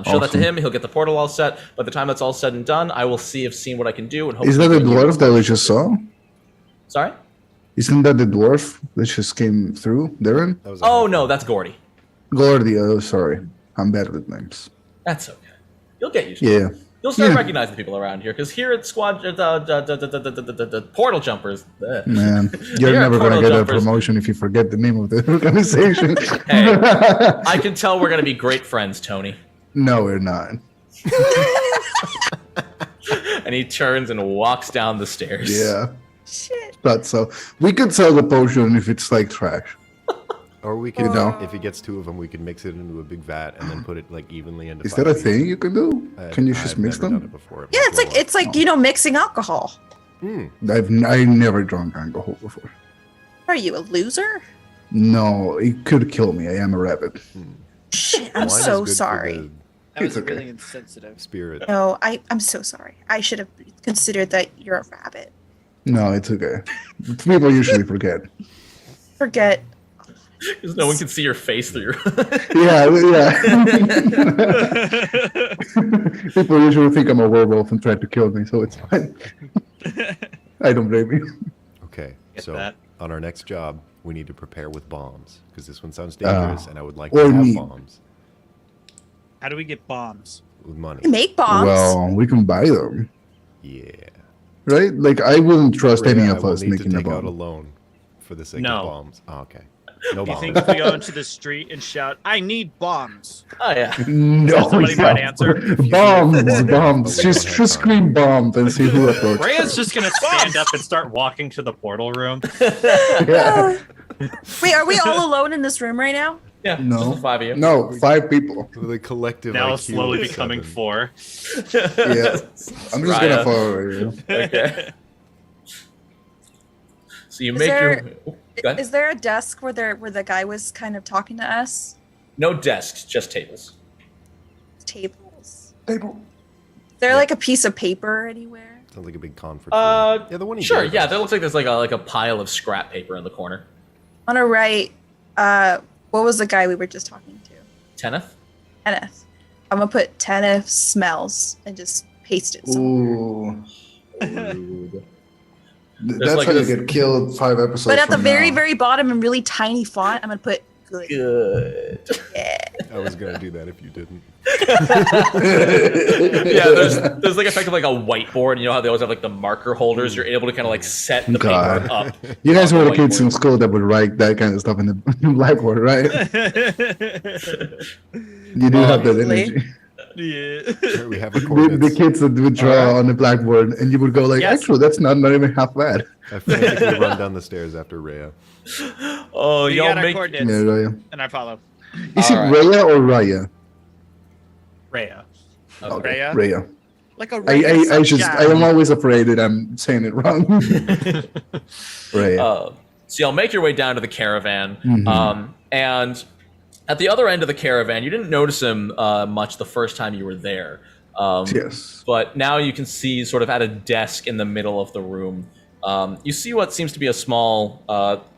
Show that to
Awesome.
him. He'll get the portal all set. By the time that's all said and done, I will see what I can do. And
Is that the
hopefully bring you-
dwarf that we just saw?
Sorry?
Isn't that the dwarf that just came through, Darren?
That was
Oh no, that's Gordy.
Gordy, oh, sorry. I'm bad with names.
That's okay. You'll get used to it.
Yeah.
You'll start
Yeah.
recognizing people around here, because here at Squad, Portal Jumpers,
Man,
You're
you're
a
never going
portal
to get a
jumpers.
promotion if you forget the name of the organization.
Hey. I can tell we're going to be great friends, Tony.
No, we're not.
And he turns and walks down the stairs.
Yeah.
shit.
But so we could sell the potion if it's like trash.
Or we could,
You know.
if he gets 2 of them, we could mix it into a big vat and then put it like evenly into.
Is that a
5
thing you can do? Can you just
I've
mix
never
them?
Done it before.
Yeah, it's like mixing alcohol.
I never drunk alcohol before.
Are you a loser?
No, it could kill me. I am a rabbit.
Shit, I'm so sorry.
That was
It's okay.
really insensitive.
Spirit.
No, I'm so sorry. I should have considered that you're a rabbit.
No, it's okay. People usually forget.
Forget.
Because no one can see your face through your.
Yeah. People usually think I'm a werewolf and try to kill me, so it's fine. I don't blame you.
Okay,
Get
so
that.
on our next job, we need to prepare with bombs because this one sounds dangerous, and I would like
or
to have
meat.
bombs
How do we get bombs?
with money.
Make bombs.
Well, we can buy them,
Yeah.
right? Like I wouldn't trust any
Rhea, I
of
will
us
need
making
to
a
take out a
bomb.
loan for the sake
No.
of bombs. Oh, okay. No
Do you
bombs.
think if we go into the street and shout, "I need bombs"?
Oh yeah.
No,
Somebody
yeah.
might answer.
Bombs,
But
bombs.
we
Just
don't have
scream bomb and see who approaches.
Rhea's just gonna stand up and start walking to the portal room.
Yeah.
Wait, are we all alone in this room right now?
Yeah.
No.
Just the 5 of you.
No, 5 people.
The collective
Now
IQ
slowly
of
becoming
7.
4.
Yeah. I'm just gonna follow you.
Okay. So you
Is
make
there-
your. Oh, go ahead.
Is there a desk where the guy was kind of talking to us?
No desks, just tables.
Tables.
Table.
Is there like a piece of paper anywhere?
Sounds like a big conference room. Yeah, the one you
Sure.
gave
Yeah,
us.
there looks like there's like a pile of scrap paper in the corner.
On a right, what was the guy we were just talking to?
Tenneth.
Tenneth. I'm gonna put Tenneth smells and just paste it somewhere.
Ooh. That's
like
how you
this-
get killed 5 episodes.
But at the
from
very,
now.
very bottom in really tiny font, I'm gonna put good.
Good.
Yeah.
I was gonna do that if you didn't.
Yeah, there's like effectively like a whiteboard, and you know how they always have like the marker holders. You're able to kind of like set the
God.
paper up.
You guys
on
were
the
the kids
whiteboard.
in school that would write that kind of stuff in the blackboard, right? You do have that
Probably.
energy.
Yeah.
Here we have a
The
coordinates.
kids that would draw on the blackboard, and you would go like,
Yes.
"Actually, that's not even half bad."
I frantically run down the stairs after Rhea.
Oh,
We
y'all
got our
make.
coordinates,
Yeah, Raya.
and I follow.
Is it
Alright.
Raya or Raya?
Rhea.
Okay.
Raya?
Raya.
Like a
I am always afraid that I'm saying it wrong. Raya.
So y'all make your way down to the caravan,
Mhm.
and at the other end of the caravan, you didn't notice him much the first time you were there.
Yes.
But now you can see, sort of at a desk in the middle of the room, you see what seems to be a small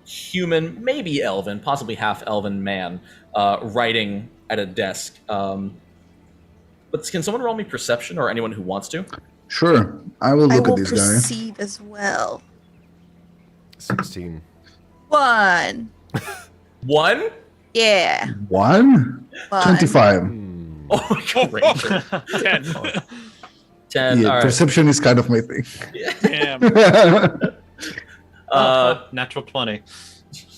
human, maybe elven, possibly half elven man, writing at a desk. But can someone roll me perception, or anyone who wants to?
Sure. I will
I
look
will
at this guy.
perceive as well.
16.
1.
1?
Yeah.
1?
1.
25.
Oh my god, Ranger.
10.
10.
Yeah,
All right.
perception is kind of my thing.
Damn.
Natural 20.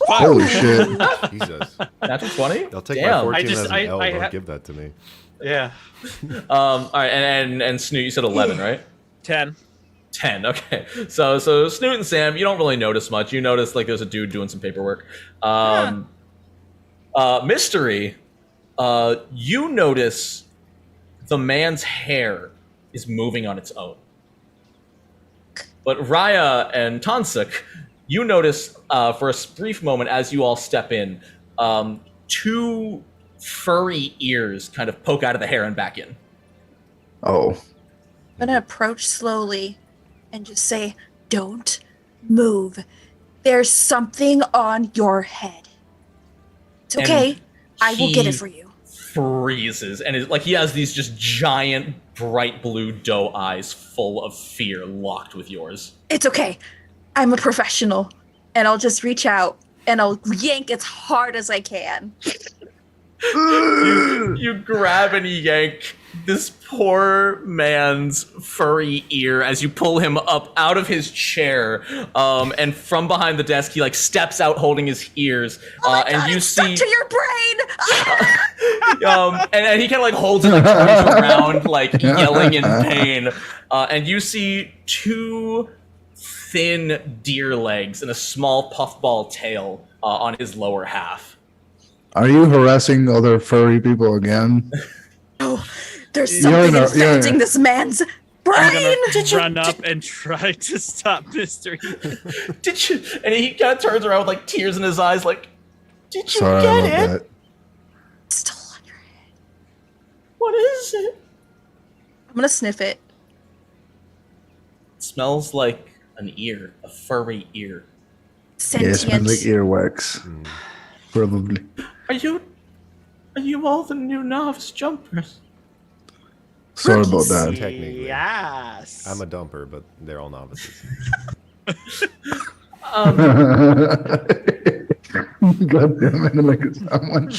Holy shit.
Jesus.
Natural 20?
I'll take
Damn.
my 14
just-
as an
I-
L.
I
Don't
ha-
give that to me.
Yeah.
All right, and Snoot, you said 11, right?
10.
10. Okay. So Snoot and Sam, you don't really notice much. You notice like there's a dude doing some paperwork. Mystery, you notice the man's hair is moving on its own. But Raya and Tansuk, you notice for a brief moment as you all step in, 2 furry ears kind of poke out of the hair and back in.
Oh.
I'm gonna approach slowly and just say, "Don't move. There's something on your head. It's okay.
And
I will get
he
it for you."
Freezes, and like he has these just giant bright blue doe eyes full of fear locked with yours.
It's okay. I'm a professional, and I'll just reach out and I'll yank as hard as I can.
You grab and yank this poor man's furry ear as you pull him up out of his chair, and from behind the desk he like steps out holding his ears,
Oh my
and
God,
you
it's stuck
see
to your brain.
and he kind of like holds it and turns around like yelling in pain, and you see 2 thin deer legs and a small puffball tail on his lower half.
Are you harassing other furry people again?
Oh, there's
You're
something
in a-
infecting this man's brain.
I'm gonna run up and try to stop Mystery.
Did you? And he kind of turns around with like tears in his eyes, like, "Did you
Sorry
get
about
it?
that.
It's still on your head.
What is
I'm gonna sniff it.
It smells like an ear, a furry ear.
Yeah, it smells
Sentient.
like earwax. Probably.
Are you all the new novice jumpers?
Sorry about
Rookies.
that.
Technically.
Yes.
I'm a dumper, but they're all novices.
God damn it, like someone.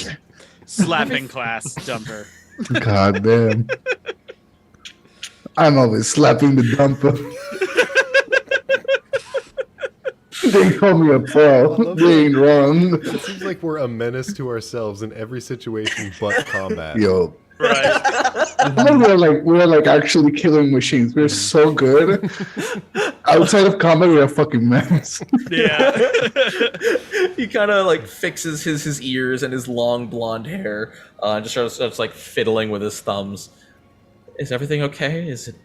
Slapping class dumper.
God damn. I'm always slapping the dumper. They call me a pro. They ain't wrong.
It seems like we're a menace to ourselves in every situation but combat.
Yo.
Right.
We're like actually killing machines. We're so good. Outside of combat, we're a fucking mess.
Yeah.
He kind of like fixes his ears and his long blonde hair, and just starts like fiddling with his thumbs. Is everything okay? Was it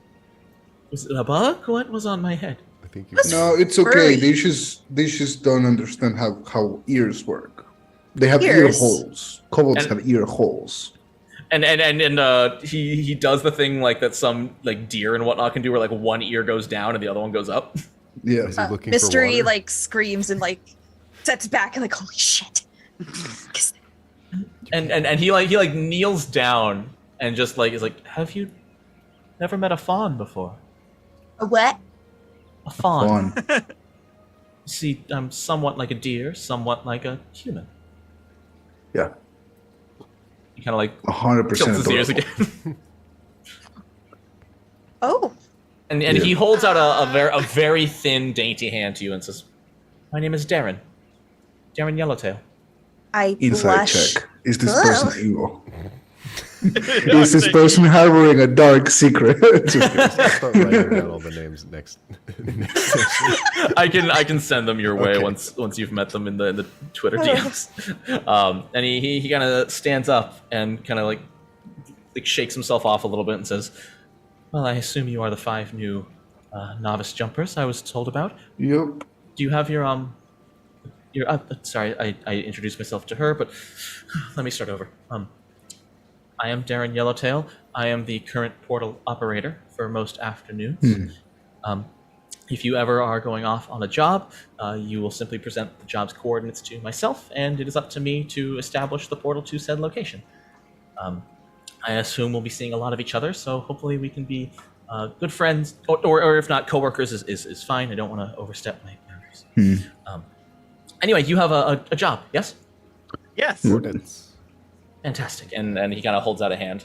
a bug? What was on my head?
I think you
No, it's okay. They just don't understand how ears work. They have ear
Ears?
holes. Kobolds
And-
have ear holes.
And he does the thing like that some like deer and whatnot can do, where like one ear goes down and the other one goes up.
Yeah.
Is he looking
Mystery
for water?
like screams and like sets back and like holy shit.
And he like kneels down and just like is like, have you never met a fawn before?
A what?
A fawn.
Fun.
See, I'm somewhat like a deer, somewhat like a human.
Yeah.
He kind of like
100%
tilts his ears
adorable.
again.
Oh.
And
Yeah.
he holds out a very thin, dainty hand to you and says, "My name is Darren. Darren Yellowtail."
I
Inside
blush.
check. Is this
Ugh.
person evil? Is this person harboring a dark secret? Just kidding.
Start writing down all the names next session.
I can send them your way
Okay.
once you've met them in the Twitter DMs. And he kind of stands up and kind of like shakes himself off a little bit and says, "Well, I assume you are the 5 new novice jumpers I was told about.
Yep.
Do you have your sorry, I introduced myself to her, but let me start over. I am Darren Yellowtail. I am the current portal operator for most afternoons. If you ever are going off on a job, you will simply present the job's coordinates to myself, and it is up to me to establish the portal to said location. I assume we'll be seeing a lot of each other, so hopefully we can be good friends, or if not, coworkers is fine. I don't want to overstep my boundaries. Anyway, you have a job, yes?
Yes.
Coordinates.
Fantastic. And he kind of holds out a hand.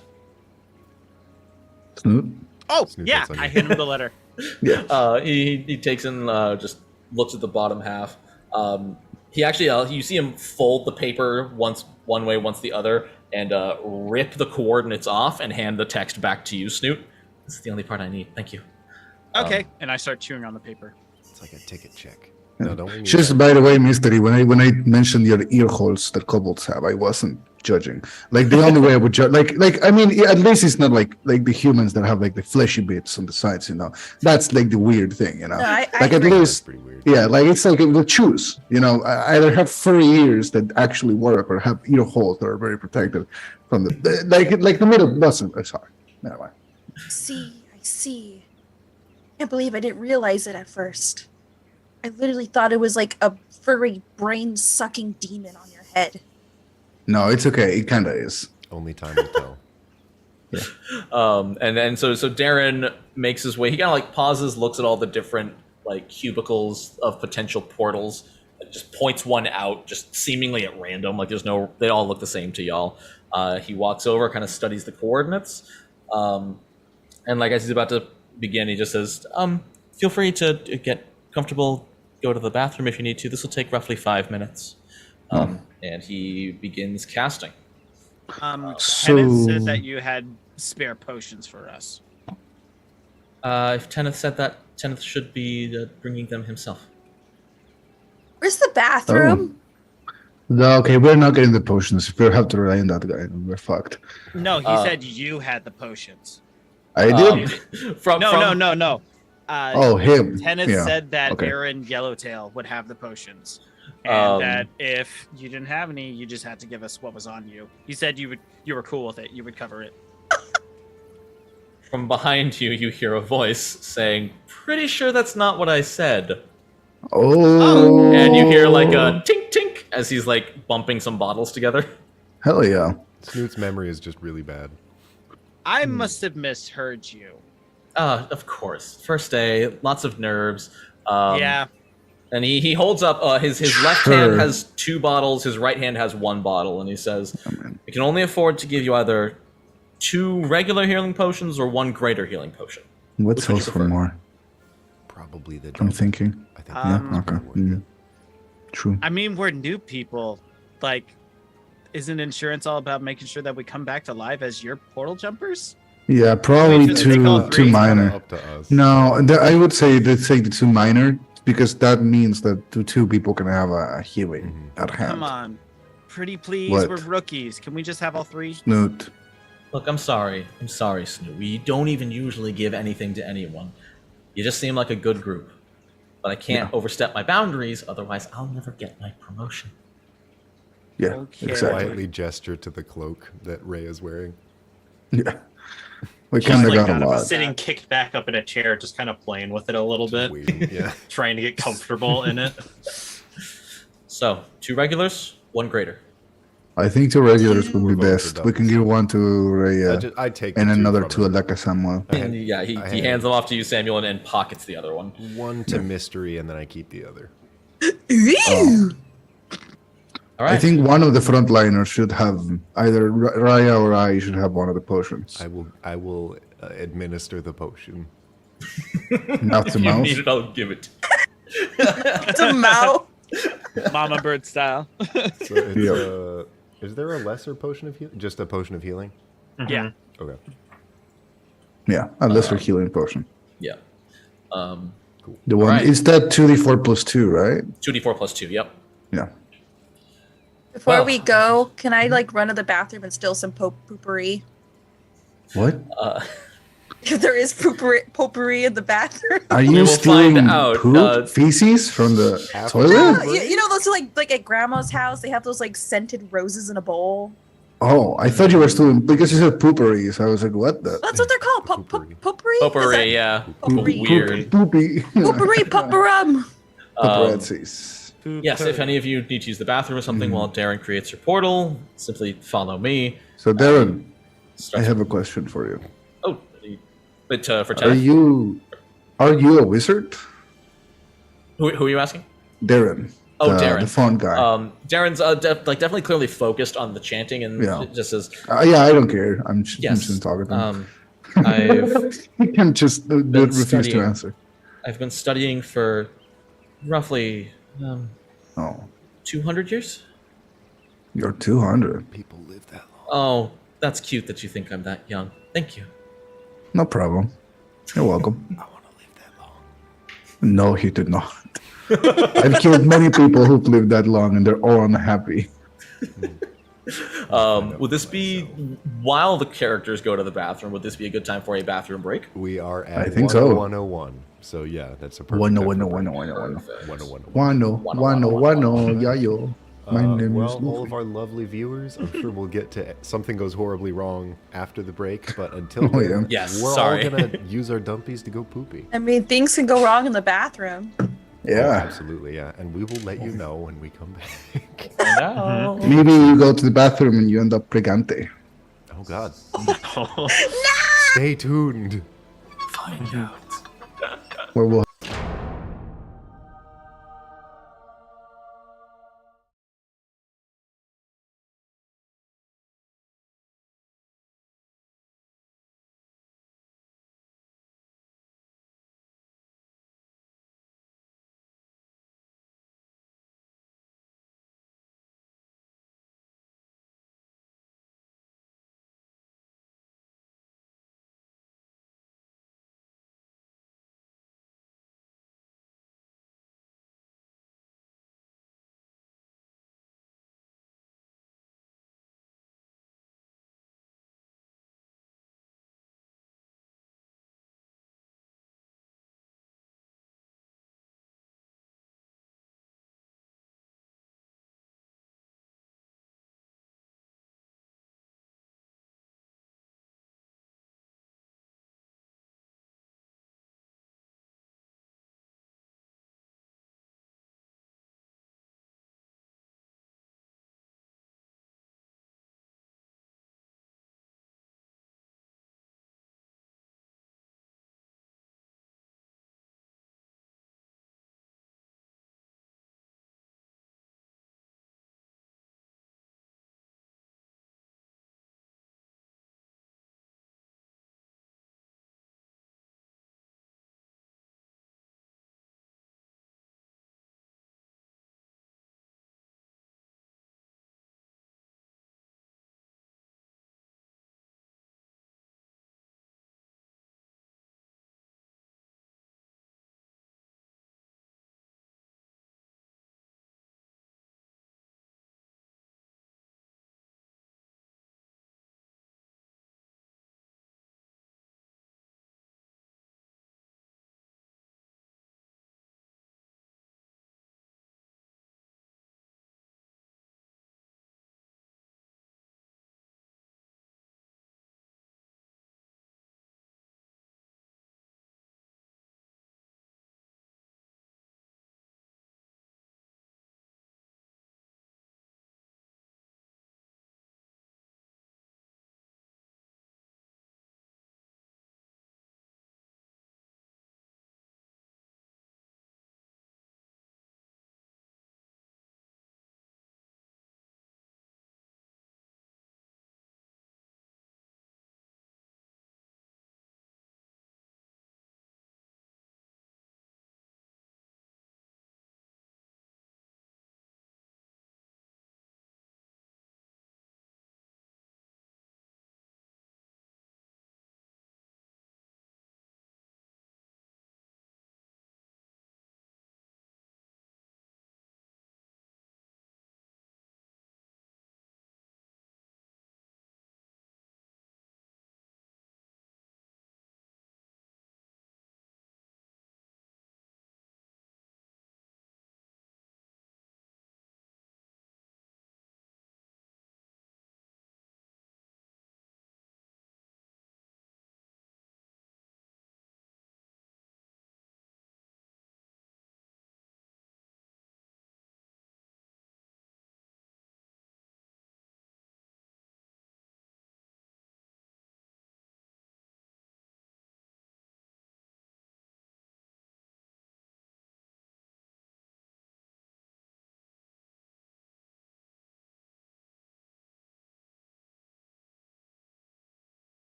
Snoop.
Oh,
Snoop
yeah.
looks like
I
it.
hand him the letter.
Yeah.
He takes and just looks at the bottom half. He actually, you see him fold the paper once one way, once the other, and rip the coordinates off and hand the text back to you, Snoot. This is the only part I need. Thank you.
Okay. And I start chewing on the paper.
It's like a ticket check. No, don't we need
Just
that?
by the way, Mystery, when I mentioned your ear holes that kobolds have, I wasn't judging. Like the only way I would judge, like I mean, yeah, at least it's not like the humans that have like the fleshy bits on the sides, you know. That's like the weird thing, you know.
No, I
like at
agree.
That's
least,
pretty weird.
yeah, like it's like we'll choose, you know. Either have furry ears that actually work, or have ear holes that are very protected from the like the middle doesn't. Sorry, never mind.
I see. Can't believe I didn't realize it at first. I literally thought it was like a furry brain sucking demon on your head.
No, it's okay. It kind of is.
Only time will tell.
And then so Darren makes his way. He kind of like pauses, looks at all the different like cubicles of potential portals, just points one out, just seemingly at random. Like they all look the same to y'all. He walks over, kind of studies the coordinates, and like as he's about to begin, he just says, "Feel free to get comfortable. Go to the bathroom if you need to. This will take roughly 5 minutes." And he begins casting.
Tenneth
So-
said that you had spare potions for us.
If Tenneth said that, Tenneth should be bringing them himself.
Where's the bathroom?
No, okay, we're not getting the potions. If we have to rely on that guy, then we're fucked.
No, he said you had the potions.
I did.
No.
Oh, him.
Tenneth
Yeah.
said that
okay.
Darren Yellowtail would have the potions. And
Um,
that if you didn't have any, you just had to give us what was on you. He said you were cool with it. You would cover it.
from behind you, you hear a voice saying, "Pretty sure that's not what I said."
Oh.
And you hear like a tink tink as he's like bumping some bottles together.
Hell yeah.
Snoot's memory is just really bad.
I must have misheard you.
Of course. First day, lots of nerves.
Yeah.
And he holds up his left
Sure.
hand has 2 bottles, his right hand has 1 bottle, and he says, "We can only afford to give you either 2 regular healing potions or 1 greater healing potion."
What
Which would you
sells for
prefer?
more?
Probably the.
I'm thinking.
I think.
Yeah,
that's
okay.
probably worth it.
True.
I mean, we're new people. Like, isn't insurance all about making sure that we come back to life as your portal jumpers?
Yeah, probably
Wait, should they take all
too
3?
Kinda
minor.
up to us.
No, I would say let's say the 2 minor because that means that the 2 people can have a healing at hand.
Come on. Pretty please,
What?
we're rookies. Can we just have all 3?
Snoot.
Look, I'm sorry, Snoop. We don't even usually give anything to anyone. You just seem like a good group. But I can't overstep my boundaries, otherwise I'll never get my promotion.
Yeah,
Okay.
exactly.
Quietly gesture to the cloak that Ray is wearing.
Yeah. We
Just
kind of
like
got a lot.
sitting kicked back up in a chair, just kind of playing with it a little bit,
Weird. Yeah.
trying to get comfortable in it.
So, 2 regulars, 1 greater.
I think 2 regulars would be
We're going for
best. We can
doubles.
give 1 to Raya
I take
and
the 2
another
from
to
him.
Aleka Samuel.
I had-
Yeah, he
I
hands them off to you, Samuel, and pockets the other one.
1 to mystery, and then I keep the other.
All right.
I think one of the frontliners should have either Raya or I should have one of the potions.
I will administer the potion.
Mouth to
if you
mouth.
need it, I'll give it.
To mouth.
Mama bird style.
So it's,
Yep.
is there a lesser potion of healing? Just a potion of healing?
Yeah.
Okay.
Yeah, a lesser healing potion.
Yeah.
The one
Right.
is that 2d4 plus 2, right?
2d4 plus 2, yep.
Yeah.
Before
Well-
we go, can I like run to the bathroom and steal some poopery?
What?
If there is potpourri in the bathroom.
Are
We
you
will
stealing
find out,
poop, feces from the
After-
No,
toilet?
you know those like at grandma's house, they have those like scented roses in a bowl.
Oh, I thought you were stealing because you said poopery, so I was like, what the?
That's what they're called.
Potpourri.
Potpourri.
Potpourri, yeah.
Potpourri.
Weird.
Poopy.
Potpourri, potpourri.
Paparazzis.
Yes, if any of you need to use the bathroom or something while Darren creates your portal, simply follow me.
So Darren, I
Start-
have a question for you.
Oh, but for
Are
Tenneth,
you a wizard?
who are you asking?
Darren.
Oh,
the,
Darren.
The font guy.
Darren's definitely clearly focused on the chanting and
Yeah.
it just says,
Yeah, I don't care. I'm just
yes.
talking to him.
I've
You can just refuse to
studying.
answer.
I've been studying for roughly
Oh,
200 years.
you're 200.
People live that long.
Oh, that's cute that you think I'm that young. Thank you.
No problem. You're welcome.
I want to live that long.
No, he did not. I've killed many people who've lived that long, and they're all unhappy.
Would this be while the characters go to the bathroom? Would this be a good time for a bathroom break?
We are at
I think so.
101. So yeah, that's a perfect.
Wano,
time
wano,
for
wano,
break.
wano, wano.
101.
Wano, yayo. My name
well,
is
all
Luffy.
of our lovely viewers, I'm sure we'll get to something goes horribly wrong after the break, but until
Oh,
then,
yeah.
Yes,
we're
sorry.
all gonna use our dumpies to go poopy.
I mean, things can go wrong in the bathroom.
Oh,
Yeah.
absolutely, yeah, and we will let you know when we come back.
No.
Maybe you go to the bathroom and you end up pregante.
Oh God! Stay tuned.
Find out.
Where we'll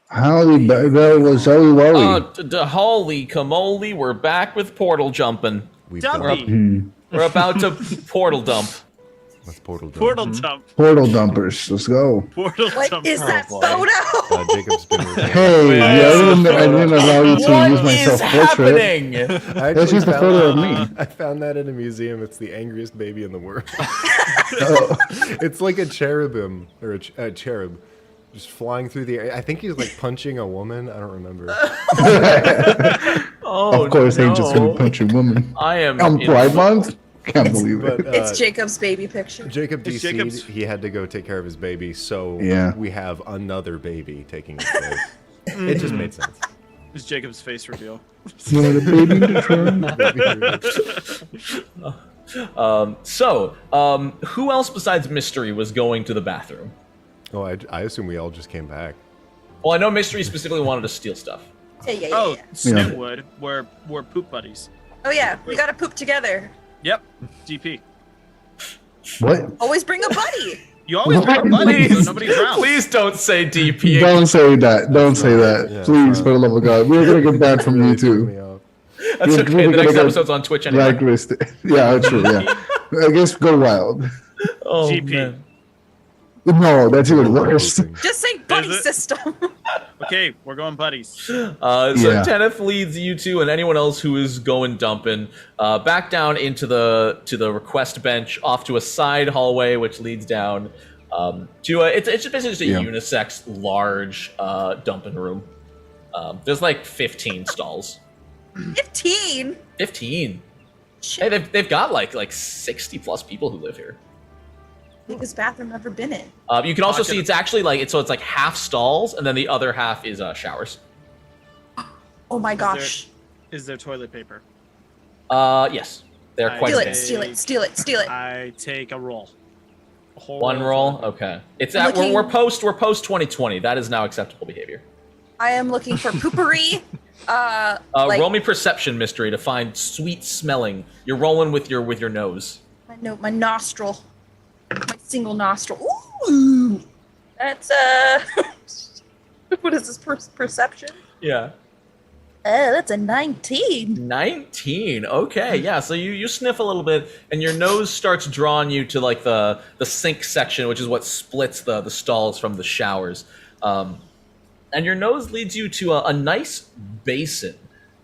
Howdy, that was Zoe Wowie.
Holy camole, we're back with portal jumping.
We've
Dumpy.
done
We're about to portal dump.
Let's portal dump.
Portal dump.
Portal dumpers. Let's go.
Portal
What
dump.
is that
boy.
photo?
Jacob's been with me.
Hey, yeah, I didn't allow you to
What
use my
is
self-portrait.
happening?
I
That's
actually
just a
found-
photo of me.
I found that in a museum. It's the angriest baby in the world.
Oh.
It's like a cherubim or a cherub, just flying through the air. I think he's like punching a woman. I don't remember.
Oh,
Of course,
no.
ain't just gonna punch a woman.
I am
On
in-
Pride Month? Can't believe it.
But
It's Jacob's baby picture.
Jacob
It's
DC'd.
Jacob's-
He had to go take care of his baby, so
Yeah.
we have another baby taking his place. It just made sense.
Is Jacob's face reveal.
You want a baby to try?
Who else besides Mystery was going to the bathroom?
Oh, I assume we all just came back.
Well, I know Mystery specifically wanted to steal stuff.
Yeah.
Oh, Snootwood. We're poop buddies.
Oh yeah, we gotta poop together.
Yep. DP.
What?
Always bring a buddy.
You always bring buddies so
Please,
nobody drowns.
please don't say DP.
Don't say that. Don't say that.
Yeah,
Please,
fine.
for the love of God. We're gonna get banned from
Really threw
YouTube.
me off.
That's okay.
we're
The next
gonna go
episode's on Twitch anyway.
Blacklisted. Yeah, true. Yeah. I guess go wild.
Oh,
GP.
man.
No, that's even worse.
Just say buddy
it?
system.
Okay, we're going buddies.
So
Yeah.
Tenneth leads you two and anyone else who is going dumping back down into the request bench, off to a side hallway which leads down to it's basically just a
Yeah.
unisex large dumping room. There's like 15 stalls.
15.
15.
Shit.
Hey, they've got like 60 plus people who live here.
Biggest bathroom I've ever been in.
You can also see it's actually like it's like half stalls and then the other half is showers.
Oh my gosh.
Is there toilet paper?
Yes, they're
I
quite
Steal
big.
it, steal it, steal it, steal it.
I take a roll. A whole
One
of
roll.
toilet paper.
Okay, it's
I'm
at we're
looking-
post 2020. That is now acceptable behavior.
I am looking for poopery. Like,
Roll me perception, Mystery, to find sweet smelling. You're rolling with your nose.
my nostril. My single nostril. Ooh. That's what is this perception?
Yeah.
That's a 19.
19. Okay, yeah. So you sniff a little bit, and your nose starts drawing you to like the sink section, which is what splits the stalls from the showers. And your nose leads you to a nice basin.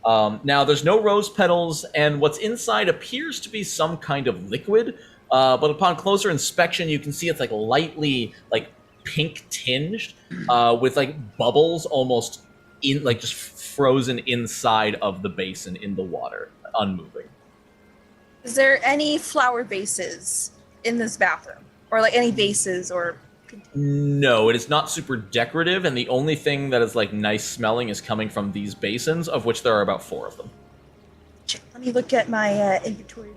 Now, there's no rose petals, and what's inside appears to be some kind of liquid. But upon closer inspection, you can see it's like lightly like pink tinged, with like bubbles almost in like just frozen inside of the basin in the water, unmoving.
Is there any flower vases in this bathroom? Or like any vases or
No, it is not super decorative, and the only thing that is like nice smelling is coming from these basins, of which there are about 4 of them.
Shit, let me look at my inventory.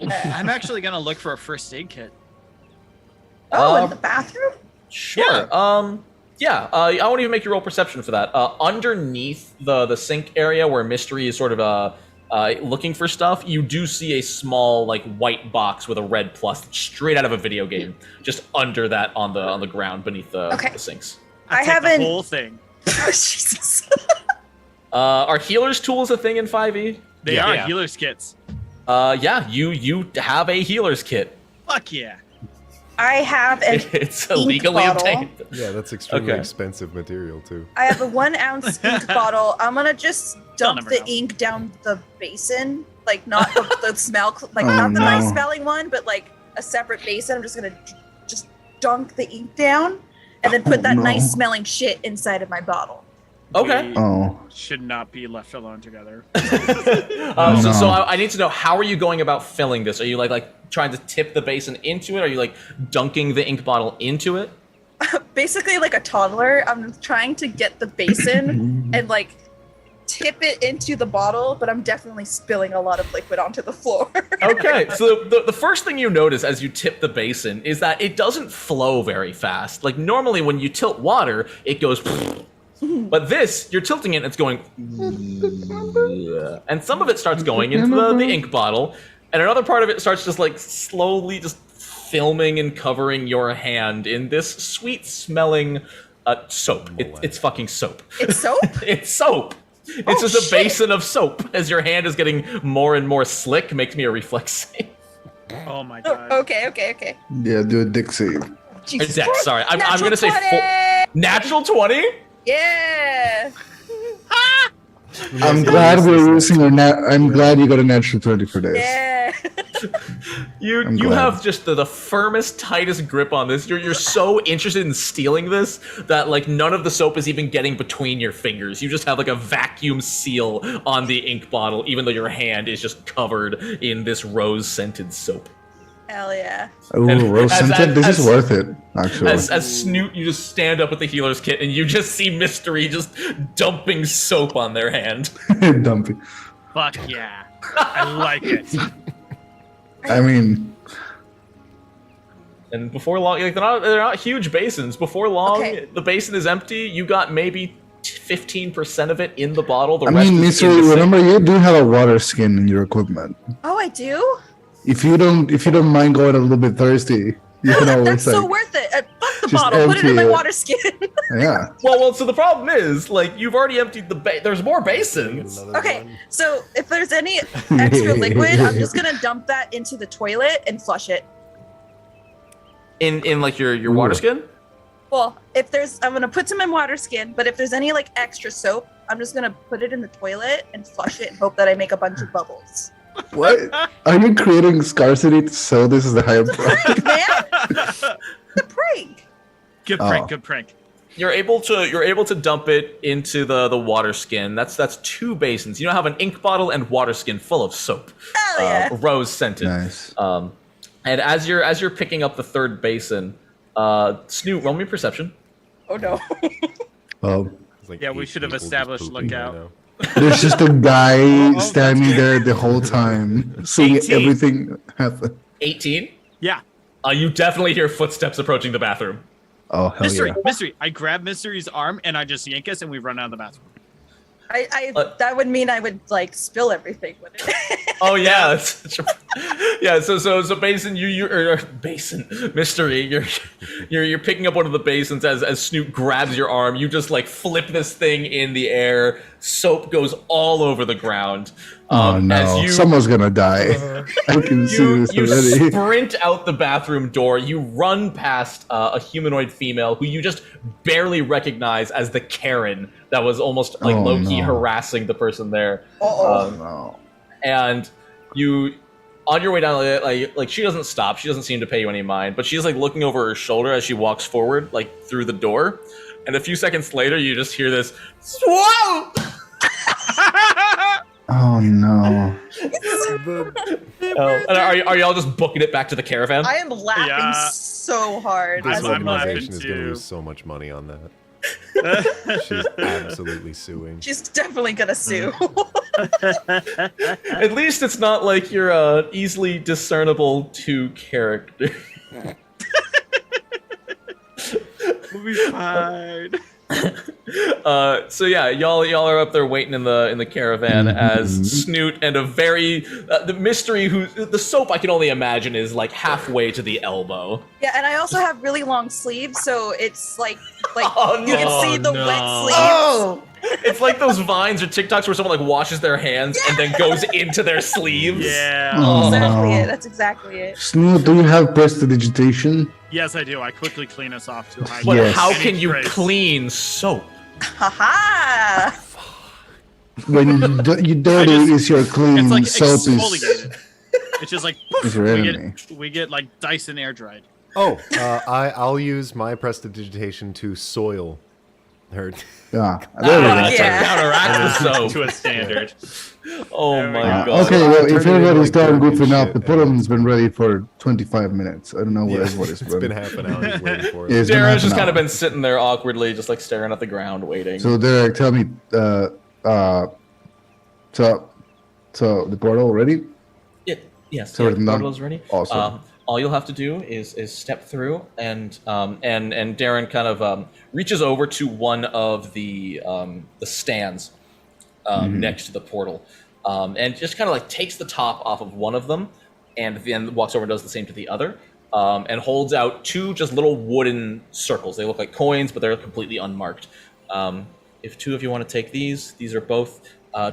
I'm actually gonna look for a first aid kit.
Oh, in the bathroom?
Sure. Yeah. I won't even make you roll perception for that. Underneath the sink area where Mystery is sort of looking for stuff, you do see a small like white box with a red plus straight out of a video game, just under that on the ground beneath the sinks.
I
Take the
haven't.
whole thing.
Jesus.
Are healer's tools a thing in 5e?
They
Yeah.
are
Yeah.
healer's kits.
Yeah. You have a healer's kit.
Fuck yeah.
I have an.
It's
ink
illegally
bottle.
obtained.
Yeah, that's extremely
Okay.
expensive material too.
I have a 1 ounce ink bottle. I'm gonna just dump
never
the
know.
ink down the basin, like not the smell, like
Oh,
not the nice
no.
smelling one, but like a separate basin. I'm just gonna just dunk the ink down, and then put that
no.
nice smelling shit inside of my bottle.
Okay.
We
Oh.
should not be left alone together.
no.
So I need to know, how are you going about filling this? Are you like trying to tip the basin into it? Are you like dunking the ink bottle into it?
Basically, like a toddler, I'm trying to get the basin and like tip it into the bottle, but I'm definitely spilling a lot of liquid onto the floor.
Okay, so the first thing you notice as you tip the basin is that it doesn't flow very fast. Like normally when you tilt water, it goes, but this, you're tilting it and it's going, and some of it starts going into the ink bottle, and another part of it starts just like slowly just filming and covering your hand in this sweet smelling Soap. It's fucking soap.
It's soap?
It's soap. It's
Oh,
just a
shit.
basin of soap. As your hand is getting more and more slick, makes me a reflex save.
Oh my
Oh,
god.
okay.
Yeah, do a dick save.
Jesus
Dex,
Christ.
sorry. I'm
Natural
going to say
20!
natural 20?
Yeah.
I'm glad we're using I'm glad you got a natural 20 for this.
Yeah.
You
glad.
have just the firmest, tightest grip on this. You're so interested in stealing this that like none of the soap is even getting between your fingers. You just have like a vacuum seal on the ink bottle, even though your hand is just covered in this rose-scented soap.
Hell yeah.
Ooh,
And
rose scented. This is worth it, actually.
As Snoot, you just stand up with the healer's kit and you just see Mystery just dumping soap on their hand.
Dumpy.
Fuck yeah. I like it.
I mean,
And before long, like they're not huge basins. Before long,
Okay.
the basin is empty. You got maybe 15% of it in the bottle. The
I
rest
mean,
is in
Mitsu,
the sink.
remember you do have a water skin in your equipment.
Oh, I do?
If you don't mind going a little bit thirsty, you can always
That's so
like,
worth it. Fuck the
just
bottle. Put it in
empty
my
it.
water skin.
yeah.
Well. So the problem is, like, you've already emptied there's more basins.
Okay, so if there's any extra liquid, I'm just gonna dump that into the toilet and flush it.
In like your water
Ooh.
skin.
Well, I'm gonna put some in water skin, but if there's any like extra soap, I'm just gonna put it in the toilet and flush it and hope that I make a bunch of bubbles.
What? Are you creating scarcity to sell this as the higher price?
Man, the prank.
Good
Oh.
prank, good prank.
You're able to dump it into the water skin. That's 2 basins. You now have an ink bottle and water skin full of soap,
Hell yeah.
rose scented.
Nice.
And as you're picking up the third basin, Snoot, roll me perception.
Oh no.
Well,
It's like
Yeah, we
8
should have
people just
established
pooping right
lookout.
now.
there's just a guy
that's
standing
good.
there the whole time, seeing
18.
everything happen.
18.
Yeah.
You definitely hear footsteps approaching the bathroom.
Oh hell
Mystery,
yeah!
Mystery. I grab Mystery's arm and I just yank us and we run out of the bathroom.
That would mean I would like spill everything with it.
Oh yeah, yeah. So basin, basin Mystery. You're picking up one of the basins as Snoop grabs your arm. You just like flip this thing in the air. Soap goes all over the ground.
Oh no!
As you,
Someone's gonna die. I can see
you,
this
you
already.
sprint out the bathroom door. You run past a humanoid female who you just barely recognize as the Karen that was almost like
Oh,
low-key
no.
harassing the person there.
Uh-oh.
No.
And you, on your way down, like she doesn't stop. She doesn't seem to pay you any mind, but she's like looking over her shoulder as she walks forward, like through the door. And a few seconds later, you just hear this "Whoa!"
Oh no!
And are y'all just booking it back to the caravan?
I am laughing
Yeah.
so hard.
This
I'm laughing
organization is going to
too.
lose so much money on that. She's absolutely suing.
She's definitely gonna sue.
At least it's not like you're easily discernible two character.
We'll be fine.
So yeah, y'all are up there waiting in the caravan as Snoot and a very the Mystery who the soap I can only imagine is like halfway to the elbow.
Yeah, and I also have really long sleeves, so it's like
Oh,
you can
no,
see the
no.
wet sleeves.
Oh! It's like those vines or TikToks where someone like washes their hands and then goes into their sleeves.
Yeah.
Oh,
Exactly
no.
it. That's exactly it.
Snoot, do you have prestidigitation?
Yes, I do. I quickly clean us off to hide.
But
Yes.
how
any
can you
trace.
clean soap?
Haha.
When you dirty is your clean,
It's like
soap is
exfoliated. It's just like poof,
is your enemy.
we get like Dyson air dried.
Oh, I'll use my prestidigitation to soil her.
Yeah, there we go.
Yeah.
Counteract the soap.
to a standard.
Oh
There we
my
go.
god.
Okay, well,
Turn
if
it into,
everybody's
like,
done
derby
goofing up,
shit,
the
and
program's been ready for 25 minutes. I don't know what
Yeah,
everybody's
it's been half an hour just waiting for it.
Yeah, it's been
Darren's
half
just
an
kind of
hour.
been sitting there awkwardly, just like staring at the ground, waiting.
So Derek, tell me, so the portal ready?
Yes,
So
yeah,
it's
the
done?
portal is ready.
Awesome.
All you'll have to do is step through, and Darren kind of reaches over to one of the stands next to the portal, and just kind of like takes the top off of one of them, and then walks over and does the same to the other. and holds out 2 just little wooden circles. They look like coins, but they're completely unmarked. If 2 of you want to take these are both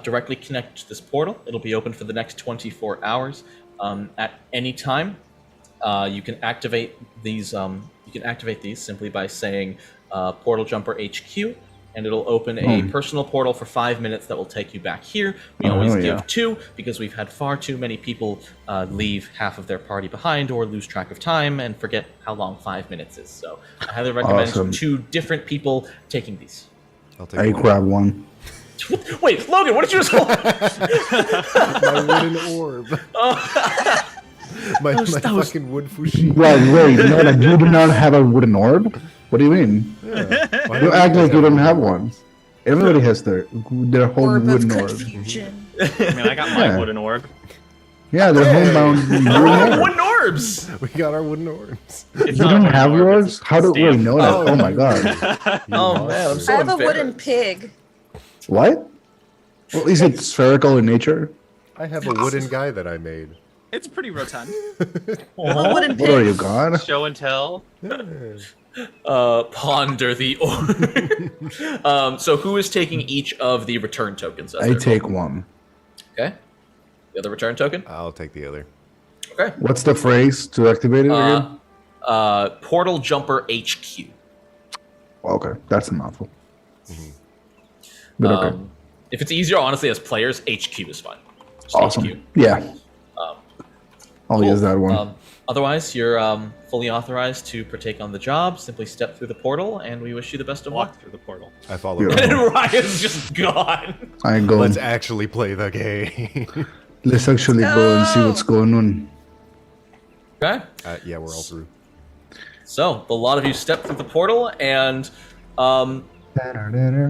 directly connected to this portal. It'll be open for the next 24 hours. At any time, you can activate these. You can activate these simply by saying "Portal Jumper HQ," and it'll open a personal portal for 5 minutes that will take you back here. We always give 2 because we've had far too many people leave half of their party behind or lose track of time and forget how long 5 minutes is. So I highly recommend 2 different people taking these.
I'll take
I
one.
grab one.
Wait, Logan, what did you just call?
My wooden orb. my fucking wood fushi.
Wait, no, like, you do not have a wooden orb? What do you mean?
Yeah. Why
You
don't
act
guys
like you don't
one?
have one. Everybody has their whole
Orb of
wooden orb.
confusion.
I mean, I got my
Yeah.
wooden orb.
Yeah, they're homebound wooden orb.
Wooden orbs.
We got our wooden orbs.
It's
You
not
don't
a wooden
have
orb,
yours?
it's a
How do we
stamp.
know that?
Oh.
Oh my god.
Oh man, I'm so
I have a
embarrassed.
wooden pig.
What? Well, is it spherical in nature?
I have a wooden guy that I made.
It's pretty rotund.
A wooden
What are
pig.
you, god?
Show and tell.
Ponder the orb. So who is taking each of the return tokens?
I take one.
Okay. The other return token?
I'll take the other.
Okay.
What's the phrase to activate it again?
Portal Jumper HQ.
Okay, that's a mouthful. But okay.
If it's easier, honestly, as players, HQ is fine. Just
Awesome.
HQ.
Yeah. I'll use that one.
Otherwise, you're fully authorized to partake on the job. Simply step through the portal, and we wish you the best of luck.
Walk through the portal.
I follow.
Yeah.
And Ryan's just gone.
I ain't going.
Let's actually play the game.
Let's actually go and see what's going on.
Okay.
Yeah, we're all through.
So, a lot of you step through the portal, and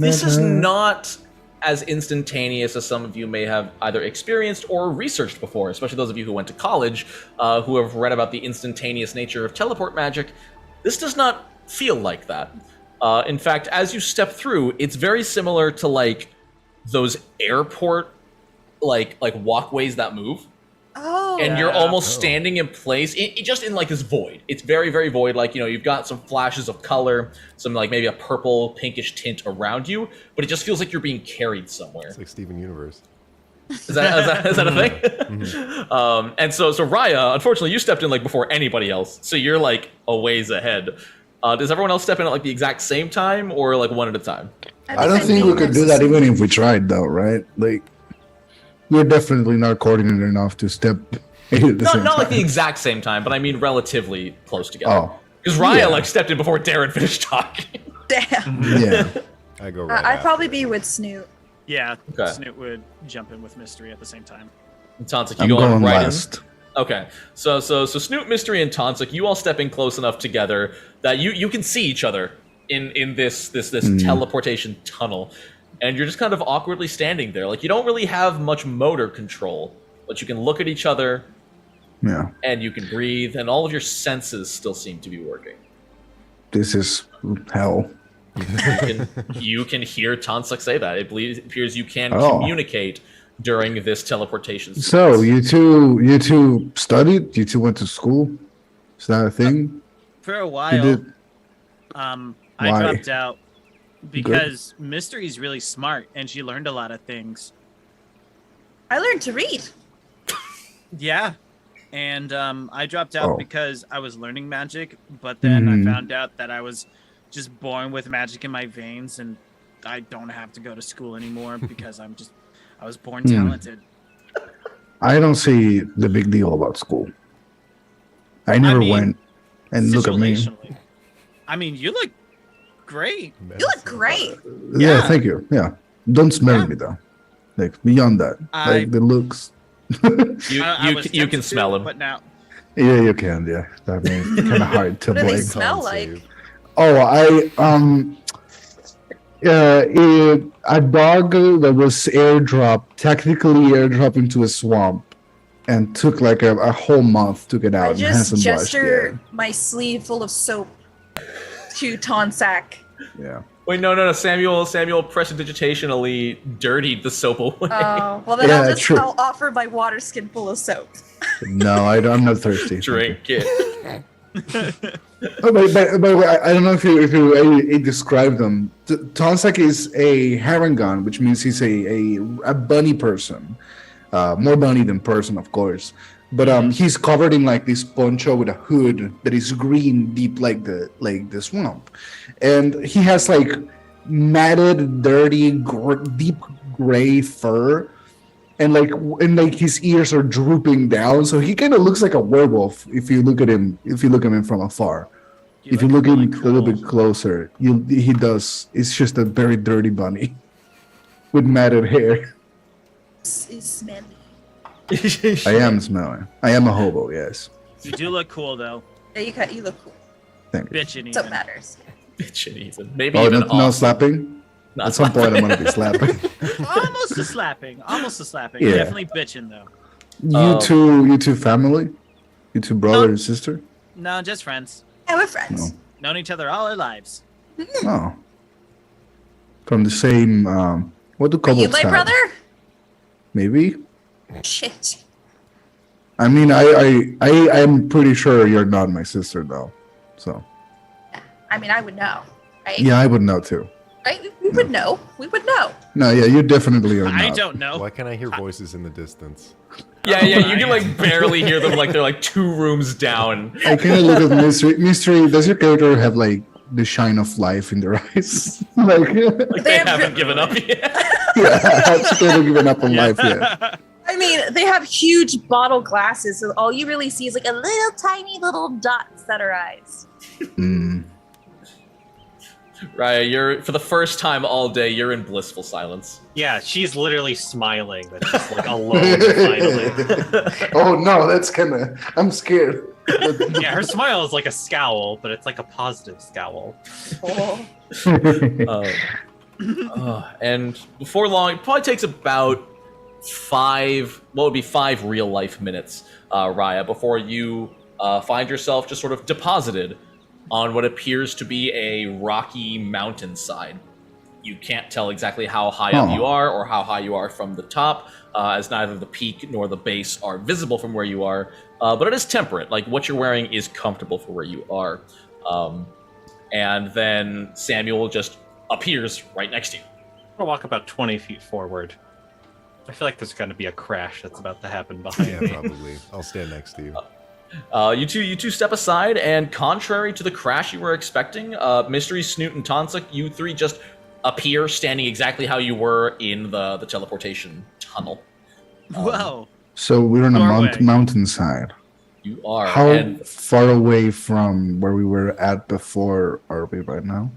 this is not as instantaneous as some of you may have either experienced or researched before, especially those of you who went to college, who have read about the instantaneous nature of teleport magic. This does not feel like that. In fact, as you step through, it's very similar to like those airport like walkways that move.
Oh.
And you're almost
Oh.
standing in place, just in like this void. It's very, very void. Like, you know, you've got some flashes of color, some like maybe a purple, pinkish tint around you, but it just feels like you're being carried somewhere.
It's like Steven Universe.
Is that a thing? And so Raya, unfortunately, you stepped in like before anybody else, so you're like a ways ahead. Does everyone else step in at like the exact same time, or like one at a time?
I don't think we could do that even if we tried, though, right? Like, we're definitely not coordinated enough to step in at the same
Not
time.
like the exact same time, but I mean relatively close together.
Oh,
Because Raya
yeah.
like stepped in before Darren finished talking.
Damn.
yeah.
I go right.
I'd
after.
probably be with Snoot.
Yeah,
Okay.
Snoot would jump in with Mystery at the same time.
Tonsik, you
I'm
going
going
right
last.
in? Okay, so Snoot, Mystery, and Tonsik, you all step in close enough together that you can see each other in this teleportation tunnel, and you're just kind of awkwardly standing there. Like, you don't really have much motor control, but you can look at each other
Yeah.
and you can breathe, and all of your senses still seem to be working.
This is hell.
You can hear Tonsik say that. It appears you can
Oh.
communicate during this teleportation sequence.
So, you two studied? You two went to school? Is that a thing?
For a
You
while,
did?
I
Why?
dropped out because Mystery's really smart and she learned a lot of things.
I learned to read.
Yeah. And I dropped out
Oh.
because I was learning magic, but then
Mhm.
I found out that I was just born with magic in my veins and I don't have to go to school anymore because I was born talented.
I don't see the big deal about school. I never
mean,
went. And look at me.
Situationally. I mean, you look great.
You look great.
Yeah,
Yeah.
thank you. Yeah. Don't smell
Yeah.
me, though. Like, beyond that. Like, the looks.
You can smell him.
But now,
Yeah, you can. Yeah, I mean, kind of hard to
What do they
blame.
smell
Con
like?
save.
Oh, a dog that was airdropped, technically airdropped into a swamp, and took like a whole month to get out.
I
and
just
hasn't washed
gesture my sleeve full of soap to Tonsack.
yet. Yeah.
Wait, no. Samuel prestidigitationally dirtied the soap away.
Oh, well then
Yeah, true.
I'll offer my water skin full of soap.
No, I'm not thirsty.
Drink it.
Oh, by the way, I don't know if you described them. Tonsak is a Harangon, which means he's a bunny person, more bunny than person, of course. But he's covered in like this poncho with a hood that is green, deep like the swamp, and he has like matted, dirty, deep gray fur. And his ears are drooping down, so he kind of looks like a werewolf if you look at him. If you look at him from afar, if you look at him a little bit closer, he does. It's just a very dirty bunny with matted hair.
Is smelly.
I am smelling. I am a hobo. Yes.
You do look cool though.
Yeah, you look cool.
Thank you.
Bitchin'
That's what
even.
matters.
Bitchin' even. Maybe
Oh,
even
no slapping.
Not
At some point, I'm gonna be slapping.
Almost a slapping. Almost a slapping.
Yeah.
Definitely bitching though.
You two family, you two brother and sister.
No, just friends.
Yeah, we're friends.
Known each other all our lives.
Oh, from the same. What do
Are you
kobolds
my
have?
brother?
Maybe.
Shit.
I mean, I'm pretty sure you're not my sister though. So
I mean, I would know, right?
yeah, I would know too.
Right? We would know. We would know.
No, yeah, you definitely are not.
I don't know.
Why can't I hear voices in the distance?
Yeah, you can like barely hear them, like they're like 2 rooms down.
I kind of look at Mystery. Mystery, does your character have like the shine of life in their eyes? like
They haven't given up yet.
yeah, they haven't given up on life yet.
I mean, they have huge bottle glasses, so all you really see is like a little tiny little dots that are eyes.
Mm.
Right, you're for the first time all day, you're in blissful silence.
Yeah, she's literally smiling, but just like alone finally.
Oh no, that's kind of. I'm scared.
Yeah, her smile is like a scowl, but it's like a positive scowl.
And before long, it probably takes about 5 real life minutes, Raya, before you find yourself just sort of deposited on what appears to be a rocky mountainside. You can't tell exactly how high up you are or how high you are from the top, as neither the peak nor the base are visible from where you are, but it is temperate. Like, what you're wearing is comfortable for where you are. And then Samuel just appears right next to you.
I'll walk about 20 feet forward. I feel like there's going to be a crash that's about to happen behind
Yeah,
me.
probably. I'll stand next to you.
You two step aside, and contrary to the crash you were expecting, Mystery, Snoot, and Tonsak, you 3 just appear standing exactly how you were in the teleportation tunnel.
Whoa.
So we're on a
Norway.
mountainside.
You are.
How
And,
far away from where we were at before are we right now?